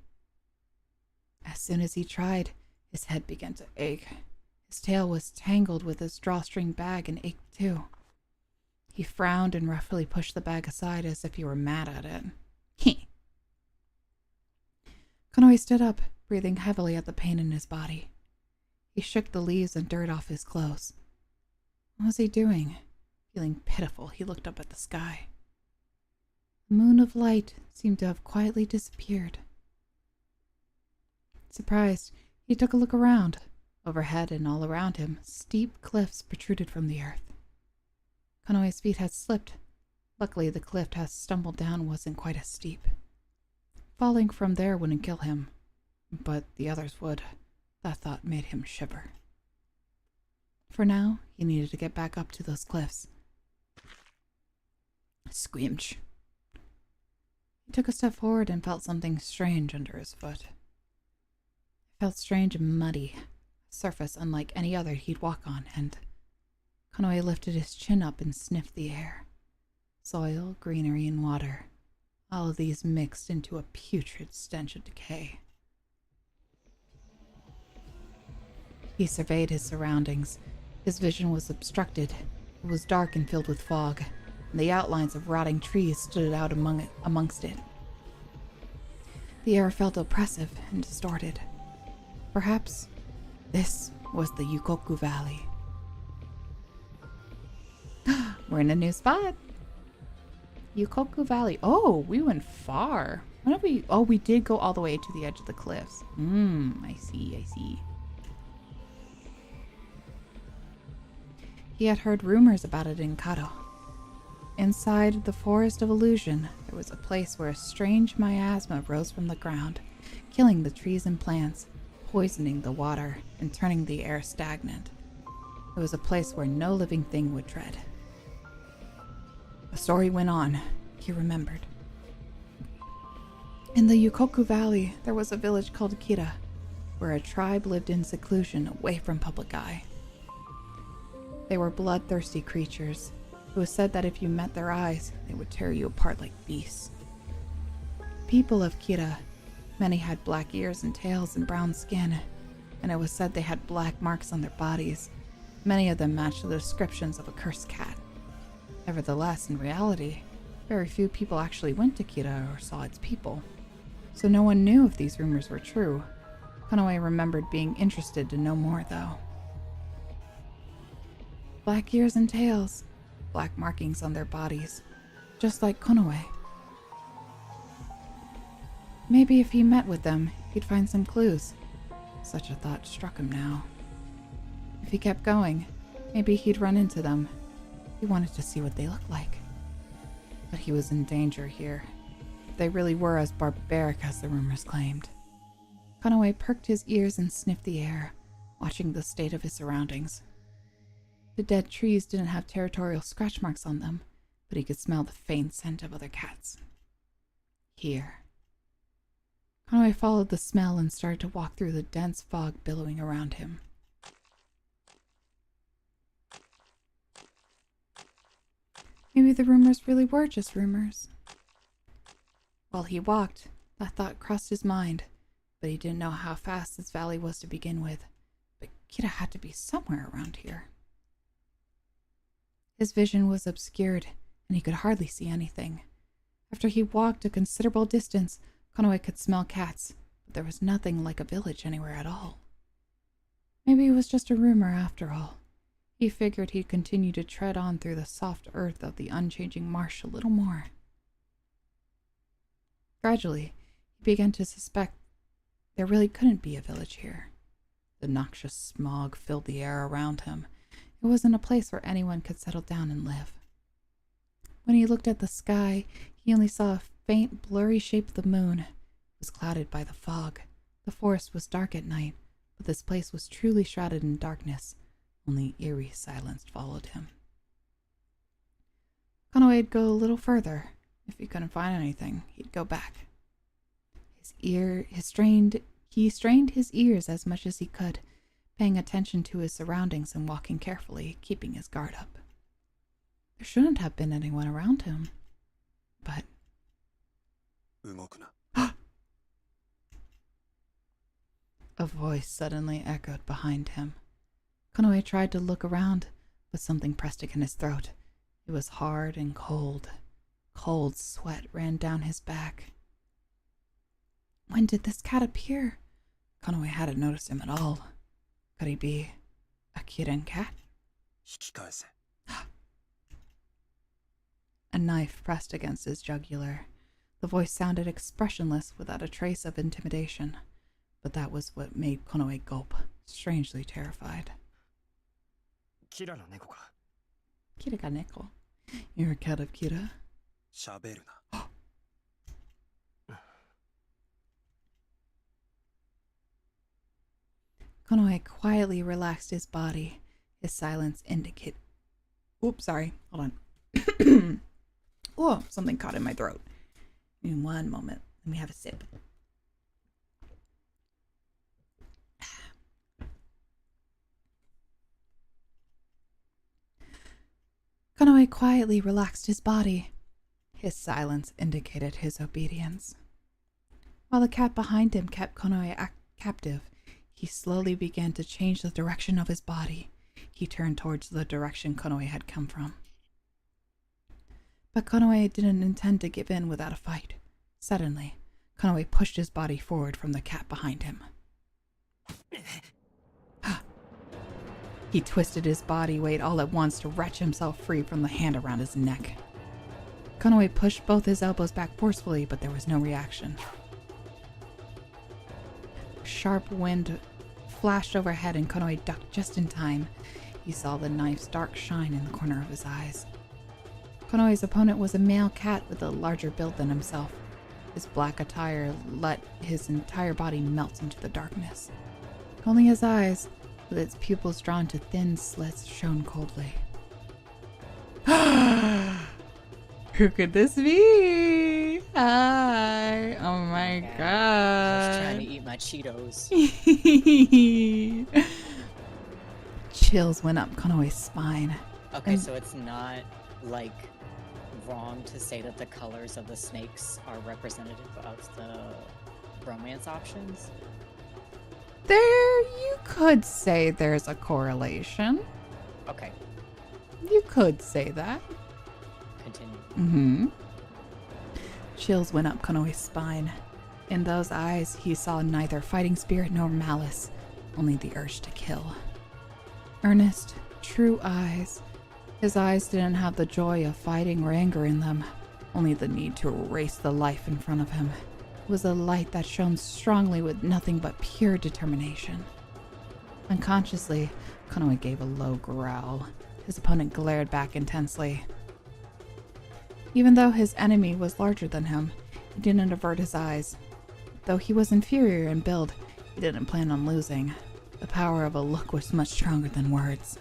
As soon as he tried, his head began to ache. His tail was tangled with his drawstring bag and ached too. He frowned and roughly pushed the bag aside as if he were mad at it. Konoe stood up, breathing heavily at the pain in his body. He shook the leaves and dirt off his clothes. What was he doing? Feeling pitiful, he looked up at the sky. The moon of light seemed to have quietly disappeared. Surprised, he took a look around. Overhead and all around him, steep cliffs protruded from the earth. Konoe's feet had slipped. Luckily, the cliff he had stumbled down wasn't quite as steep. Falling from there wouldn't kill him, but the others would. That thought made him shiver. For now, he needed to get back up to those cliffs. Squinch. He took a step forward and felt something strange under his foot. It felt strange and muddy, a surface unlike any other he'd walk on, and Konoe lifted his chin up and sniffed the air. Soil, greenery, and water. All of these mixed into a putrid stench of decay. He surveyed his surroundings. His vision was obstructed. It was dark and filled with fog, and the outlines of rotting trees stood out amongst it. The air felt oppressive and distorted. Perhaps this was the Yukoku Valley. We're in a new spot. Yukoku Valley. Oh, we went far. When did we? Oh, we did go all the way to the edge of the cliffs. I see. He had heard rumors about it in Kado. Inside the Forest of Illusion, there was a place where a strange miasma rose from the ground, killing the trees and plants, poisoning the water, and turning the air stagnant. It was a place where no living thing would tread. The story went on. He remembered. In the Yukoku Valley, there was a village called Kira, where a tribe lived in seclusion away from public eye. They were bloodthirsty creatures. It was said that if you met their eyes, they would tear you apart like beasts. People of Kira, many had black ears and tails and brown skin, and it was said they had black marks on their bodies. Many of them matched the descriptions of a cursed cat. Nevertheless, in reality, very few people actually went to Kira or saw its people, so no one knew if these rumors were true. Konoe remembered being interested to know more, though. Black ears and tails, black markings on their bodies, just like Konoe. Maybe if he met with them, he'd find some clues. Such a thought struck him now. If he kept going, maybe he'd run into them. He wanted to see what they looked like. But he was in danger here. If they really were as barbaric as the rumors claimed. Konoe perked his ears and sniffed the air, watching the state of his surroundings. The dead trees didn't have territorial scratch marks on them, but he could smell the faint scent of other cats. Here. Konoe followed the smell and started to walk through the dense fog billowing around him. Maybe the rumors really were just rumors. While he walked, that thought crossed his mind, but he didn't know how fast this valley was to begin with. But Kira had to be somewhere around here. His vision was obscured, and he could hardly see anything. After he walked a considerable distance, Konoe could smell cats, but there was nothing like a village anywhere at all. Maybe it was just a rumor after all. He figured he'd continue to tread on through the soft earth of the unchanging marsh a little more. Gradually, he began to suspect there really couldn't be a village here. The noxious smog filled the air around him. It wasn't a place where anyone could settle down and live. When he looked at the sky, he only saw a faint, blurry shape of the moon. It was clouded by the fog. The forest was dark at night, but this place was truly shrouded in darkness. Only eerie silence followed him. Konoe'd go a little further. If he couldn't find anything, he'd go back. He strained his ears as much as he could, paying attention to his surroundings and walking carefully, keeping his guard up. There shouldn't have been anyone around him, but... A voice suddenly echoed behind him. Konoe tried to look around, but something pressed against his throat. It was hard and cold. Cold sweat ran down his back. When did this cat appear? Konoe hadn't noticed him at all. Could he be a Kirin cat? A knife pressed against his jugular. The voice sounded expressionless without a trace of intimidation, but that was what made Konoe gulp, strangely terrified. Kira ga neko. You're a cat of Kira? Konoe quietly relaxed his body. His silence indicated... Oops, sorry. Hold on. Oh, something caught in my throat. In one moment. Let me have a sip. Konoe quietly relaxed his body. His silence indicated his obedience. While the cat behind him kept Konoe captive, he slowly began to change the direction of his body. he turned towards the direction Konoe had come from. But Konoe didn't intend to give in without a fight. Suddenly, Konoe pushed his body forward from the cat behind him. He twisted his body weight all at once to wrench himself free from the hand around his neck. Konoe pushed both his elbows back forcefully, but there was no reaction. Sharp wind flashed overhead and Konoe ducked just in time. He saw the knife's dark shine in the corner of his eyes. Konoe's opponent was a male cat with a larger build than himself. His black attire let his entire body melt into the darkness. Only his eyes, with its pupils drawn to thin slits, shone coldly. Who could this be? Hi. Oh my I god. was trying to eat my Cheetos. Chills went up Konoe's spine. Okay, And- so it's not like wrong to say that the colors of the snakes are representative of the romance options. There, you could say there's a correlation. Okay, You could say that. continue. Chills went up Konoe's spine. In those eyes, he saw neither fighting spirit nor malice, only the urge to kill. Earnest, true eyes. His eyes didn't have the joy of fighting or anger in them, only the need to erase the life in front of him. It was a light that shone strongly with nothing but pure determination. Unconsciously, Konoe gave a low growl. His opponent glared back intensely. Even though his enemy was larger than him, he didn't avert his eyes. Though he was inferior in build, he didn't plan on losing. The power of a look was much stronger than words.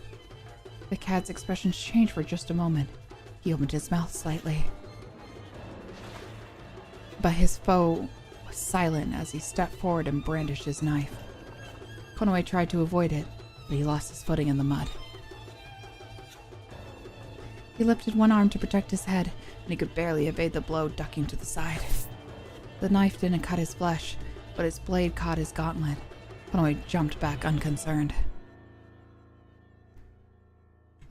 The cat's expressions changed for just a moment. He opened his mouth slightly. But his foe was silent as he stepped forward and brandished his knife. Konoe tried to avoid it, but he lost his footing in the mud. He lifted one arm to protect his head, and he could barely evade the blow, ducking to the side. The knife didn't cut his flesh, but its blade caught his gauntlet. Konoe jumped back unconcerned.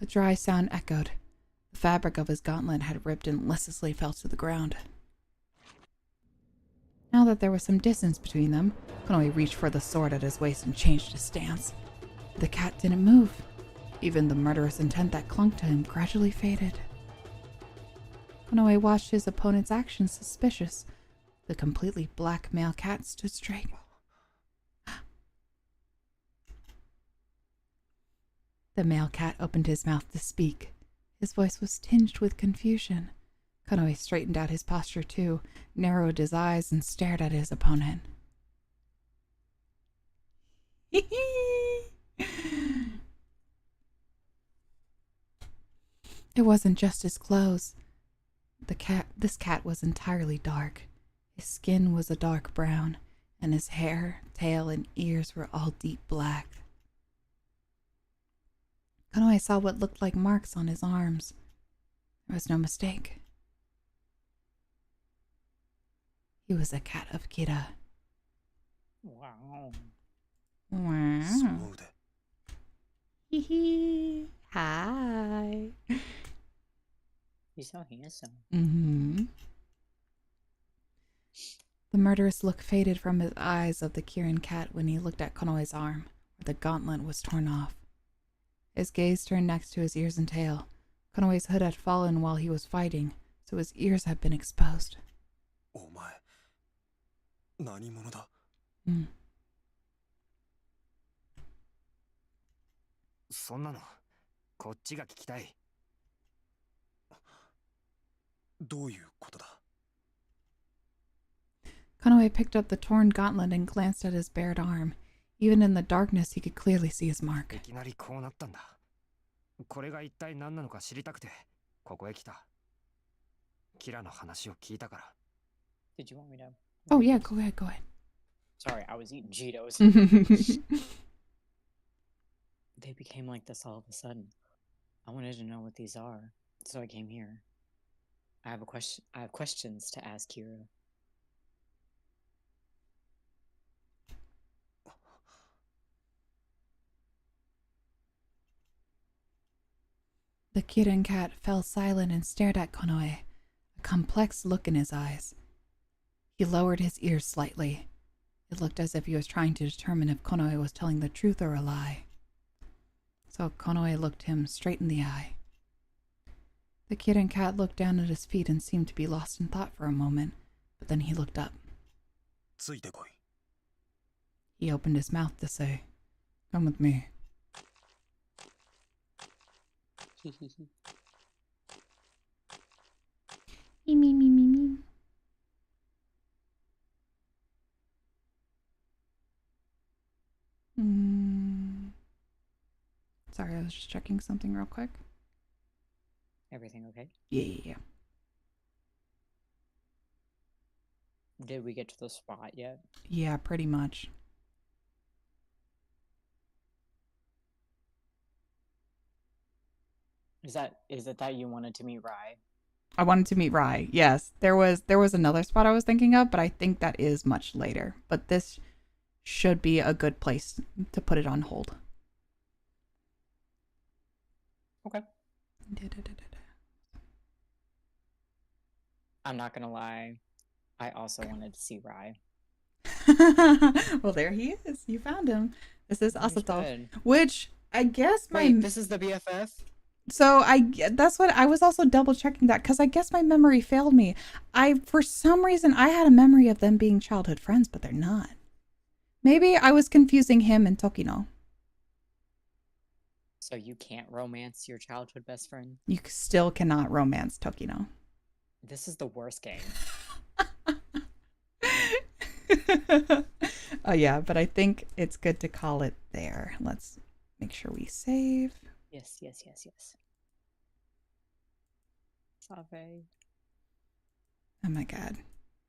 A dry sound echoed. The fabric of his gauntlet had ripped and listlessly fell to the ground. Now that there was some distance between them, Konoe reached for the sword at his waist and changed his stance. The cat didn't move. Even the murderous intent that clung to him gradually faded. Konoe watched his opponent's actions suspicious. The completely black male cat stood straight. The male cat opened his mouth to speak. His voice was tinged with confusion. Konoe straightened out his posture too, narrowed his eyes, and stared at his opponent. It wasn't just his clothes. This cat was entirely dark. His skin was a dark brown, and his hair, tail, and ears were all deep black. Konoe saw what looked like marks on his arms. There was no mistake. He was a cat of Kira. Wow. Wow. そうで Hee hee. Hi. He's so handsome. The murderous look faded from his eyes of the Kirin cat when he looked at Konoe's arm, where the gauntlet was torn off. His gaze turned next to his ears and tail. Konoe's hood had fallen while he was fighting, so his ears had been exposed. お前何者だ そんなのこっちが聞きたい。どういうことだ Konoe picked up the torn gauntlet and glanced at his bared arm. Even in the darkness, he could clearly see his mark. いきなりこうなったんだ。これが一体何なのか知りたくてここへ来た。キラの話を聞いたから。Did you want me to? Oh yeah, go ahead, go ahead. Sorry, I was eating Cheetos. They became like this all of a sudden. I wanted to know what these are, so I came here. I have questions to ask Kira. kitten cat fell silent and stared at Konoe, a complex look in his eyes. He lowered his ears slightly. It looked as if he was trying to determine if Konoe was telling the truth or a lie. So Konoe looked him straight in the eye. The kitten cat looked down at his feet and seemed to be lost in thought for a moment, but then he looked up. ついてこい。 He opened his mouth to say, "Come with me." Me, me, me, me, me. Sorry, I was just checking something real quick. Everything okay? Yeah. Did we get to the spot yet? Yeah, pretty much. Is it that you wanted to meet Rai? I wanted to meet Rai. Yes, there was another spot I was thinking of, but I think that is much later. But this should be a good place to put it on hold. Okay. I'm not gonna lie. I also wanted to see Rai. Well, there he is. You found him. This is Asato, Good. which I guess Wait, this is the BFF? So that's what I was also double checking that because I guess my memory failed me. For some reason I had a memory of them being childhood friends, but they're not. Maybe I was confusing him and Tokino. So you can't romance your childhood best friend? You still cannot romance Tokino. This is the worst game. Oh yeah, but I think it's good to call it there. Let's make sure we save. Yes. Save. Oh my god.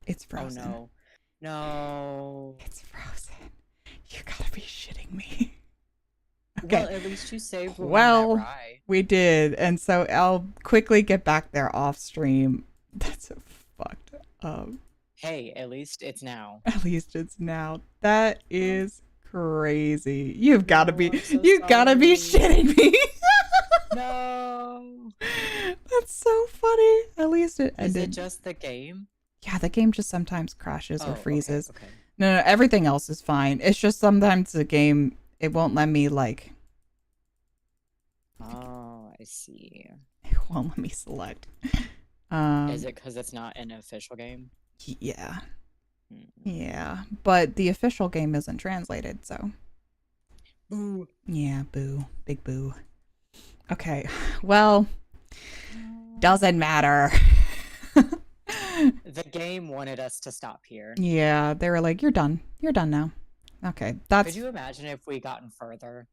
It's frozen. Oh no. It's frozen. You gotta be shitting me. Okay. Well, at least you saved when Well, we met Rai. we did. And so I'll quickly get back there off stream. That's so fucked up. Hey, at least it's now. At least it's now. That is crazy. You've got to be. I'm so You gotta be sorry. shitting me. No. That's so funny. At least it Is ended. it just the game? Yeah, the game just sometimes crashes or Oh, freezes. Okay. No, everything else is fine. It's just sometimes the game, it won't let me like. Oh, I see. It won't let me select. Is it because it's not an official game? Yeah. Hmm. Yeah, but the official game isn't translated, so. Boo. Yeah, boo. Big boo. Okay, well, doesn't matter. The game wanted us to stop here. Yeah, they were like, you're done. You're done now. Okay, that's... Could you imagine if we gotten further?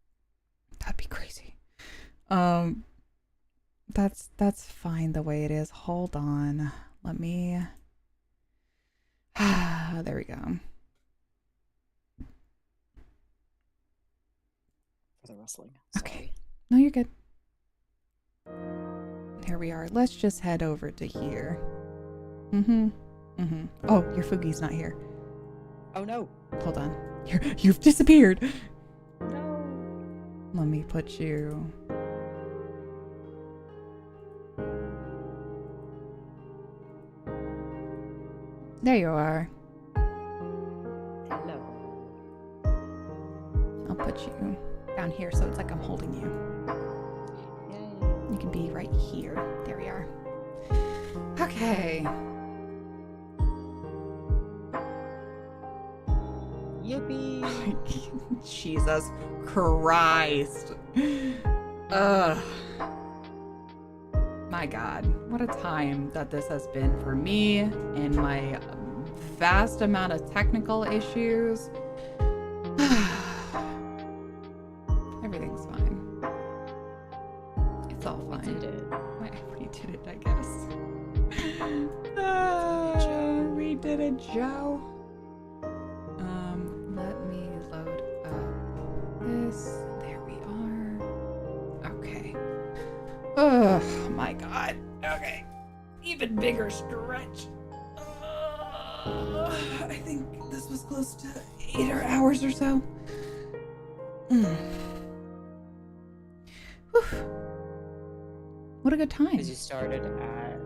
That'd be crazy. That's fine the way it is. Hold on. Let me... there we go. For the wrestling. Okay. Sorry. No, you're good. Here we are. Let's just head over to here. Oh, your Fugi's not here. Oh no. Hold on. You've disappeared. No. Let me put you... There you are. Hello. I'll put you down here so it's like I'm holding you. Yay. You can be right here. There we are. Okay. Yippee. Jesus Christ. Ugh. My God, what a time that this has been for me and my vast amount of technical issues. Everything's fine. It's all fine. We did it. We did it, I guess. We did it, Joe. Let me load up this. There we are. Okay. Oh my God. Okay. Even bigger stretch. I think this was close to 8 hours or so. What a good time. Because you started at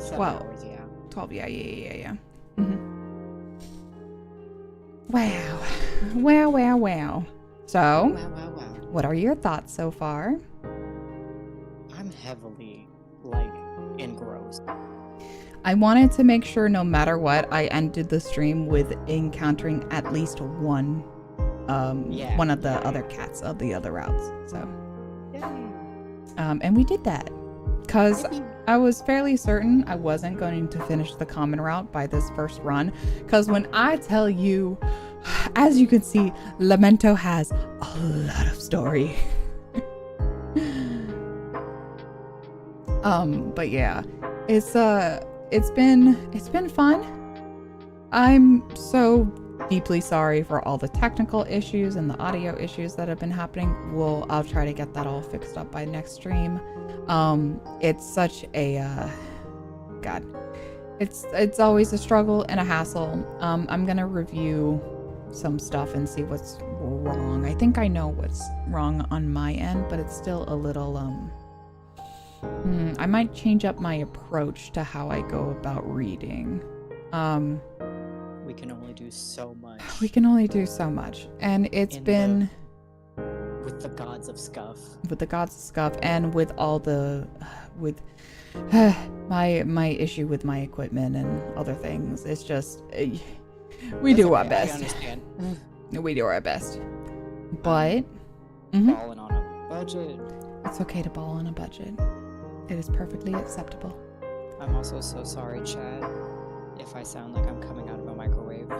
7 12. hours, yeah. 12, yeah. Wow. Wow. So, Wow. what are your thoughts so far? I'm heavily, like, engrossed. I wanted to make sure no matter what, I ended the stream with encountering at least one of the other cats of the other routes. So, and we did that because I was fairly certain I wasn't going to finish the common route by this first run. Because when I tell you, as you can see, Lamento has a lot of story. But yeah, it's been fun. I'm so deeply sorry for all the technical issues and the audio issues that have been happening. I'll try to get that all fixed up by next stream. It's such a God. It's always a struggle and a hassle. I'm gonna review some stuff and see what's wrong. I think I know what's wrong on my end, but it's still a little I might change up my approach to how I go about reading. We can only do so much. We can only do so much. And it's been with the gods of scuff. With the gods of scuff and with all the my issue with my equipment and other things. It's just we do our best. I understand. We do our best. But balling on a budget. It's okay to ball on a budget. It is perfectly acceptable. I'm also so sorry, Chad, if I sound like I'm coming out of a microwave.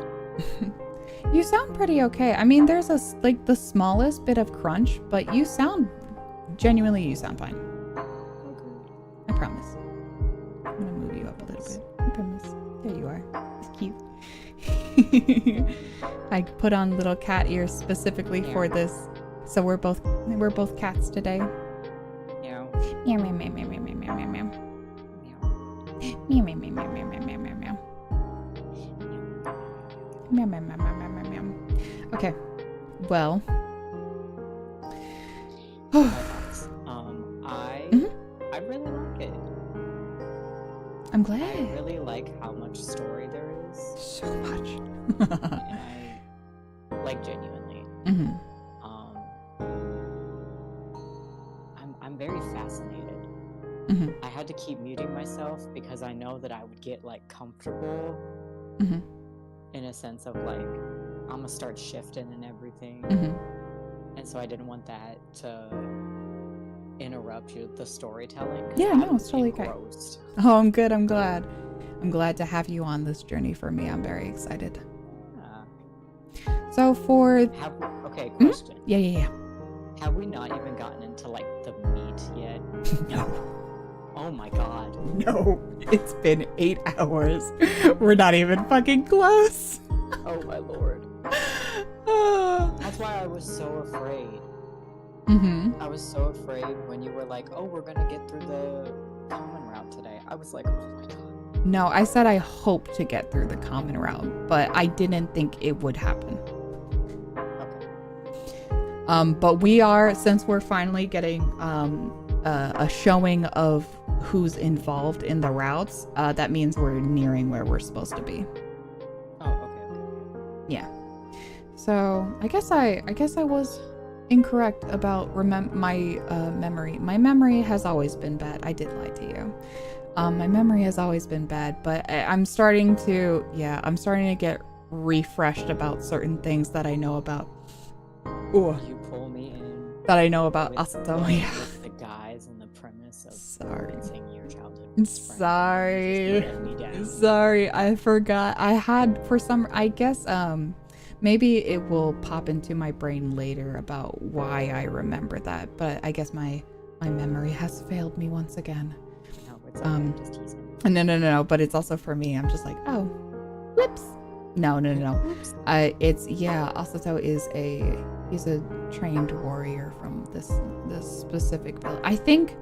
You sound pretty okay. I mean, there's the smallest bit of crunch, but you sound fine. Okay. I promise. I'm gonna move you up a little bit. I promise. There you are. It's cute. I put on little cat ears specifically for this, so we're both cats today. Meow. Meow meow meow meow meow meow meow meow. Meow meow meow meow meow meow meow meow meow. Meow meow meow meow meow meow meow. Okay. Well. I really like it. I'm glad. I really like how much story there is. So much. And I like genuinely. I'm very fascinated. I had to keep muting myself because I know that I would get like comfortable in a sense of like I'm gonna start shifting and everything. And so I didn't want that to interrupt the storytelling. Yeah, no, it's totally okay. Oh, I'm good. I'm glad. I'm glad to have you on this journey for me. I'm very excited. So for question. Yeah. Have we not even gotten into like the meat yet? No. Oh my god. No. It's been 8 hours. We're not even fucking close. Oh my lord. That's why I was so afraid. I was so afraid when you were like, oh, we're gonna get through the common route today. I was like, oh my god. No, I said I hope to get through the common route, but I didn't think it would happen. Okay. But we are, since we're finally getting a showing of who's involved in the routes, that means we're nearing where we're supposed to be. Oh, okay. Yeah. So I guess I was incorrect about my memory. My memory has always been bad. I did lie to you. My memory has always been bad, but I'm starting to get refreshed about certain things that I know about. Ooh. You pull me in. That I know about with, with the guys and the premise of Sorry. your childhood. Sorry, I forgot. I had I guess maybe it will pop into my brain later about why I remember that, but I guess my memory has failed me once again. No, it's okay. I'm just teasing. No, but it's also for me. I'm just like, oh, whoops. No. Oops. Asato he's a trained warrior from this specific village. I think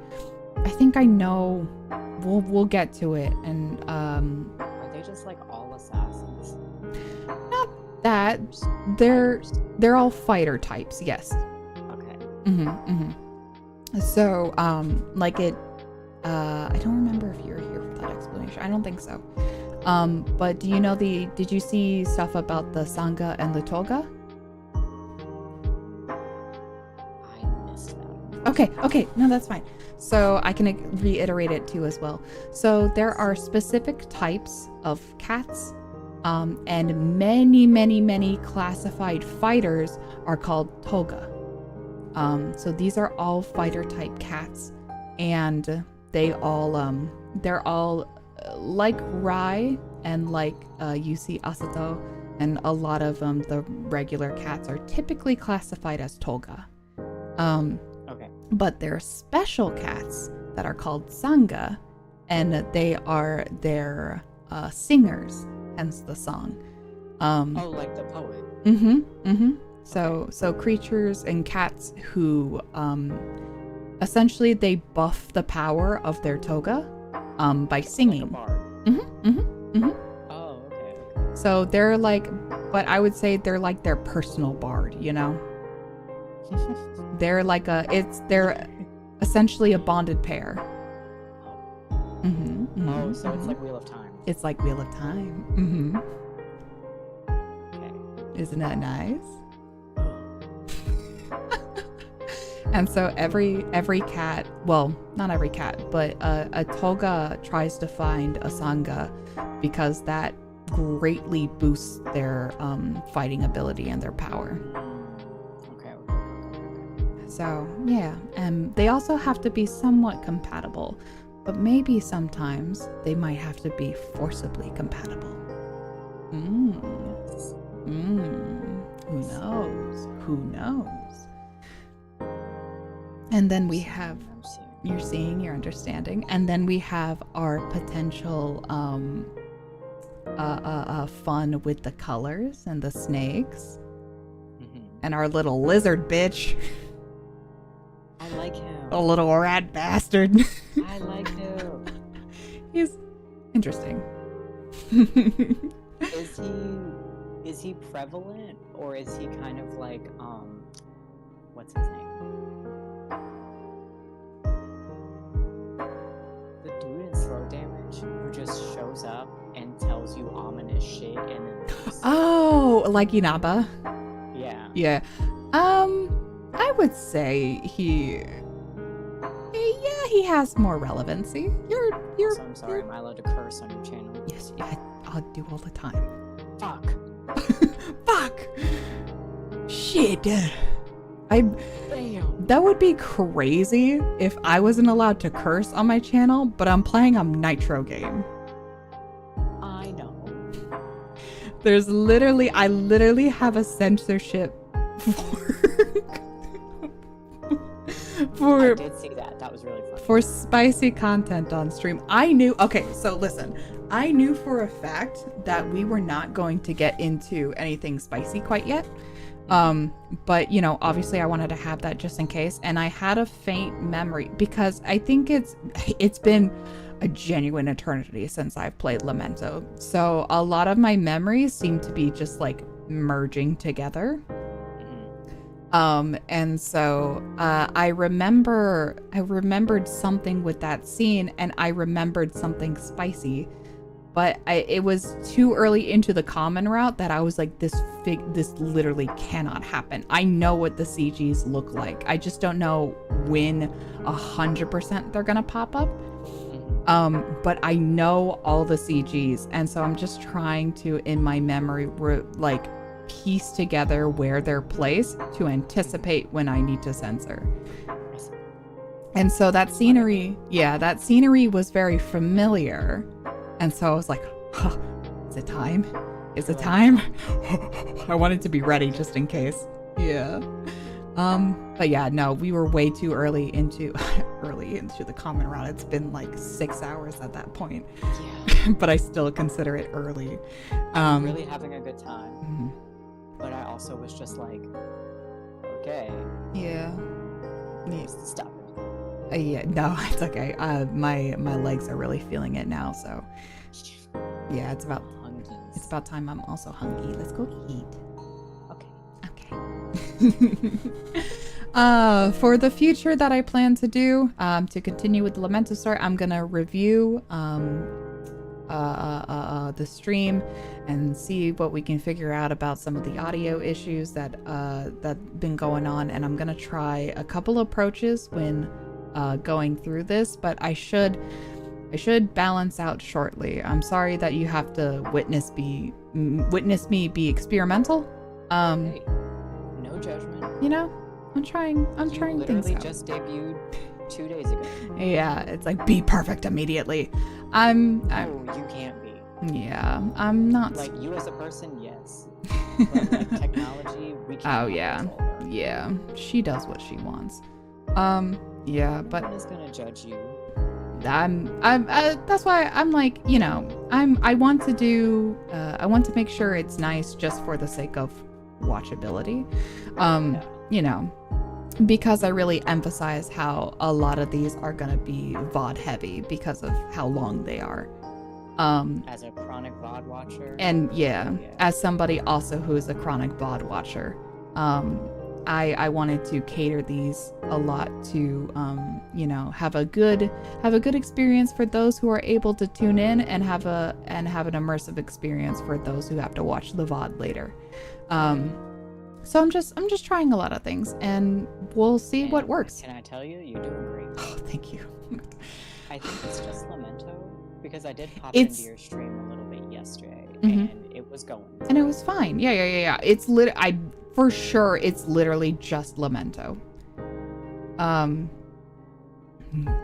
I know. We'll get to it. And are they just like all assassins? Not that. They're all fighter types. Yes. Okay. So, like it, I don't remember if you were here for that explanation. I don't think so. But do you know did you see stuff about the Sangha and the Toga? I missed that. Okay, no, that's fine. So I can reiterate it too as well. So there are specific types of cats, and many classified fighters are called Toga. So these are all fighter type cats, and they're all like Rai and like you see Asato, and a lot of the regular cats are typically classified as Toga. Okay. But there are special cats that are called Sangha, and they are their singers, hence the song. Oh, like the poet. So creatures and cats who essentially they buff the power of their toga by singing. Like a bard. Oh, okay. So they're like, but I would say they're like their personal bard, you know? They're like they're essentially a bonded pair. Oh, so it's like Wheel of Time. It's like Wheel of Time. Okay. Isn't that nice? And so every cat, well, not every cat, but a toga tries to find a sangha because that greatly boosts their fighting ability and their power. Okay. So yeah, and they also have to be somewhat compatible, but maybe sometimes they might have to be forcibly compatible. Who knows? Who knows? And then we have, you're seeing, you're understanding, and then we have our potential fun with the colors and the snakes, and our little lizard bitch. I like him. A little rat bastard. I like him. He's interesting. Is he prevalent, or is he kind of like what's his name? The dude in Slow Damage who just shows up and tells you ominous shit and then leaves. Oh, like Inaba. Yeah. Yeah. I would say he has more relevancy. You're So I'm sorry, am I allowed to curse on your channel? Yes, yeah, I'll do all the time. Fuck. Fuck. Shit. Damn. That would be crazy if I wasn't allowed to curse on my channel, but I'm playing a Nitro game. I know. I literally have a censorship for I did see that. That was really funny. for spicy content on stream. Okay, so listen. I knew for a fact that we were not going to get into anything spicy quite yet. But you know, obviously I wanted to have that just in case, and I had a faint memory because I think it's been a genuine eternity since I've played Lamento. So a lot of my memories seem to be just like merging together. And so I remembered something with that scene, and I remembered something spicy, but it was too early into the common route that I was like, this literally cannot happen. I know what the CGs look like. I just don't know when 100% they're gonna pop up. But I know all the CGs, and so I'm just trying to, in my memory, like piece together where they're placed to anticipate when I need to censor. And so that scenery was very familiar. And so I was like, huh, is it time? Is it time? I wanted to be ready just in case. Yeah. But yeah, no, we were way too early into the common route. It's been like 6 hours at that point. Yeah. But I still consider it early. I'm really having a good time. But I also was just like, okay. Yeah. Stop it. Yeah, no, it's okay. My legs are really feeling it now, so yeah, it's about time I'm also hungry. Let's go eat. Okay. For the future that I plan to do, to continue with the Lamento story, I'm gonna review the stream and see what we can figure out about some of the audio issues that been going on, and I'm gonna try a couple approaches when going through this, but I should balance out shortly. I'm sorry that you have to witness me be experimental. Hey, no judgment. You know, I'm trying things Literally out. just debuted 2 days ago. Yeah, it's like be perfect immediately. I'm No, you can't be. yeah, I'm not. Like, you as a person, yes. But like technology, we can't. Oh yeah, yeah. She does what she wants. Yeah, but No one is gonna judge you. that's why I'm like, you know, I want to make sure it's nice just for the sake of watchability. You know, because I really emphasize how a lot of these are gonna be VOD heavy because of how long they are. As a chronic VOD watcher. And yeah, as somebody also who is a chronic VOD watcher, I wanted to cater these a lot to, you know, have a good experience for those who are able to tune in, and have an immersive experience for those who have to watch the VOD later. So I'm just trying a lot of things, and we'll see what works. Can I tell you, you're doing great. Oh, thank you. I think it's just Lamento, because I did pop It's- into your stream a little bit yesterday, Mhm. and it was going. And it was fine. Yeah. It's for sure it's literally just Lamento.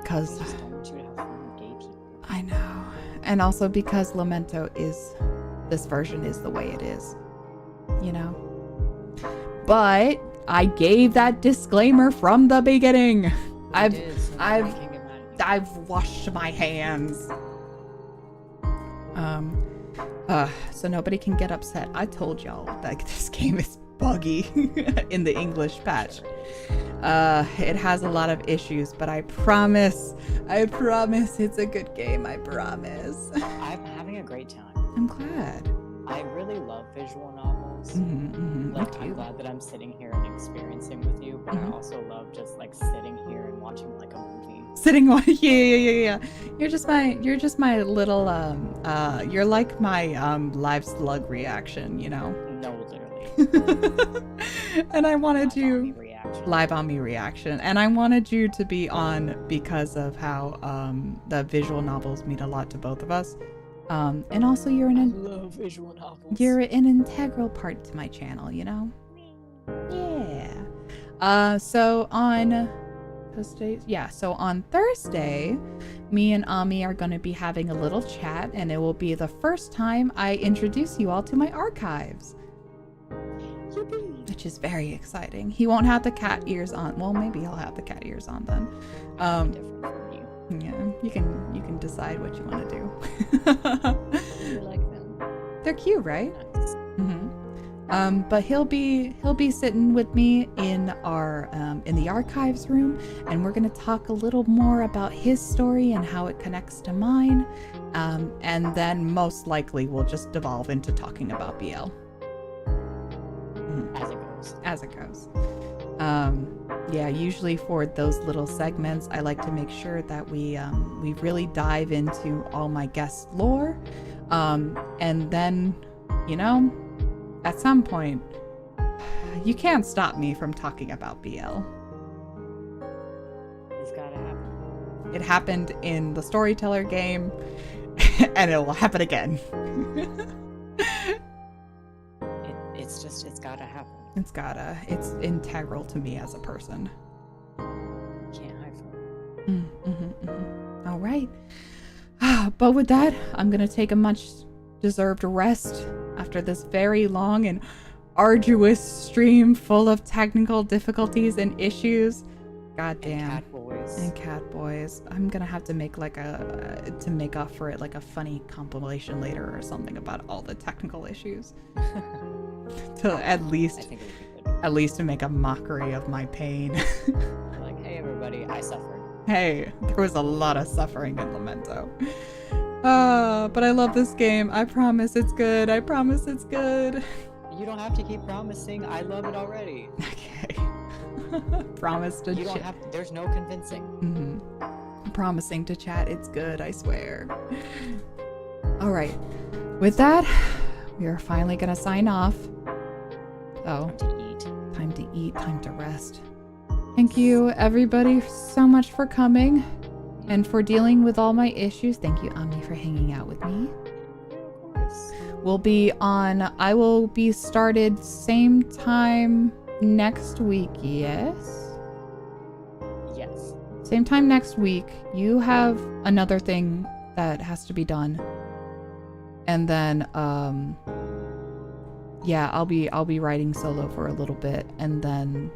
Cause We just don't want you to have fun with gay people. I know. And also because Lamento this version is the way it is. You know? But I gave that disclaimer from the beginning. I've washed my hands. So nobody can get upset. I told y'all like this game is buggy in the English patch. It has a lot of issues, but I promise it's a good game. I promise. I'm having a great time. I'm glad. I really love visual novels. Like, I'm glad that I'm sitting here and experiencing with you, but I also love just like sitting here and watching like a movie. Sitting on yeah. You're just my little you're like my live slug reaction, you know. No, literally. And I wanted you Reaction. live on me reaction, and I wanted you to be on because of how the visual novels mean a lot to both of us. And also you're I love visual novels. you're an integral part to my channel, you know? Yeah. So on Thursday, me and Ami are going to be having a little chat, and it will be the first time I introduce you all to my archives. Yippee. Which is very exciting. He won't have the cat ears on. Well, maybe he'll have the cat ears on then. Different from you. Yeah, you can decide what you want to do. You like them. They're cute, right? Nice. But he'll be sitting with me in our in the archives room, and we're gonna talk a little more about his story and how it connects to mine, and then most likely we'll just devolve into talking about BL. As it goes. Yeah, usually for those little segments, I like to make sure that we really dive into all my guest lore, and then, you know, at some point, you can't stop me from talking about BL. It's gotta happen. It happened in the Storyteller game, and it will happen again. It's gotta happen. It's integral to me as a person. Can't hide from it. All right. But with that, I'm going to take a much deserved rest after this very long and arduous stream full of technical difficulties and issues. Goddamn. And cat boys. I'm going to have to make to make up for it like a funny compilation later or something about all the technical issues. To at least I think it would be good. to make a mockery of my pain. Like, hey everybody, I suffered. Hey, there was a lot of suffering in Lamento. But I love this game. I promise it's good. You don't have to keep promising. I love it already. Okay. Promise to You don't chat. have. There's no convincing. Promising to chat. It's good, I swear. All right. With that, we are finally gonna sign off. Oh, time to eat, time to rest. Thank you, everybody, so much for coming and for dealing with all my issues. Thank you, Ami, for hanging out with me. Of course. I will be started same time next week, yes? Yes. Same time next week. You have another thing that has to be done. And then, yeah, I'll be writing solo for a little bit, and then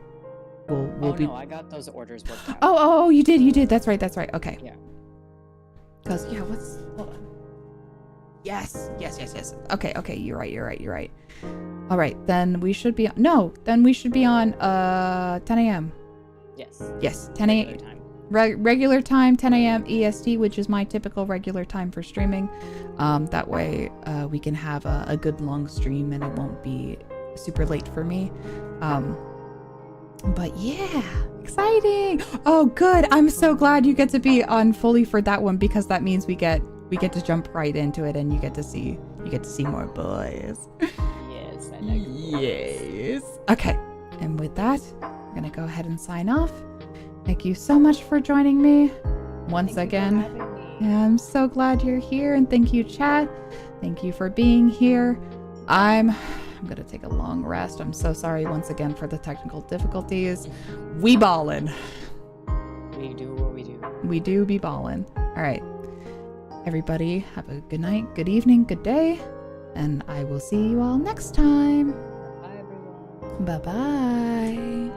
we'll be. No, I got those orders worked out. Oh, you did. That's right. Okay. Yeah. Cause yeah, hold on. Yes. Okay. You're right. All right, then we should be on 10 a.m. Yes, 10 a.m. Regular time, 10 a.m. EST, which is my typical regular time for streaming. That way we can have a good long stream and it won't be super late for me. But yeah, exciting. Oh, good. I'm so glad you get to be on fully for that one, because that means we get to jump right into it and you get to see more boys. Yes, I like Yes. Okay. And with that, I'm going to go ahead and sign off. Thank you so much for joining me once again. Yeah, I'm so glad you're here, and thank you, chat. Thank you for being here. I'm going to take a long rest. I'm so sorry once again for the technical difficulties. We ballin'. We do what we do. We do be ballin'. All right. Everybody, have a good night, good evening, good day, and I will see you all next time. Bye, everyone. Bye-bye.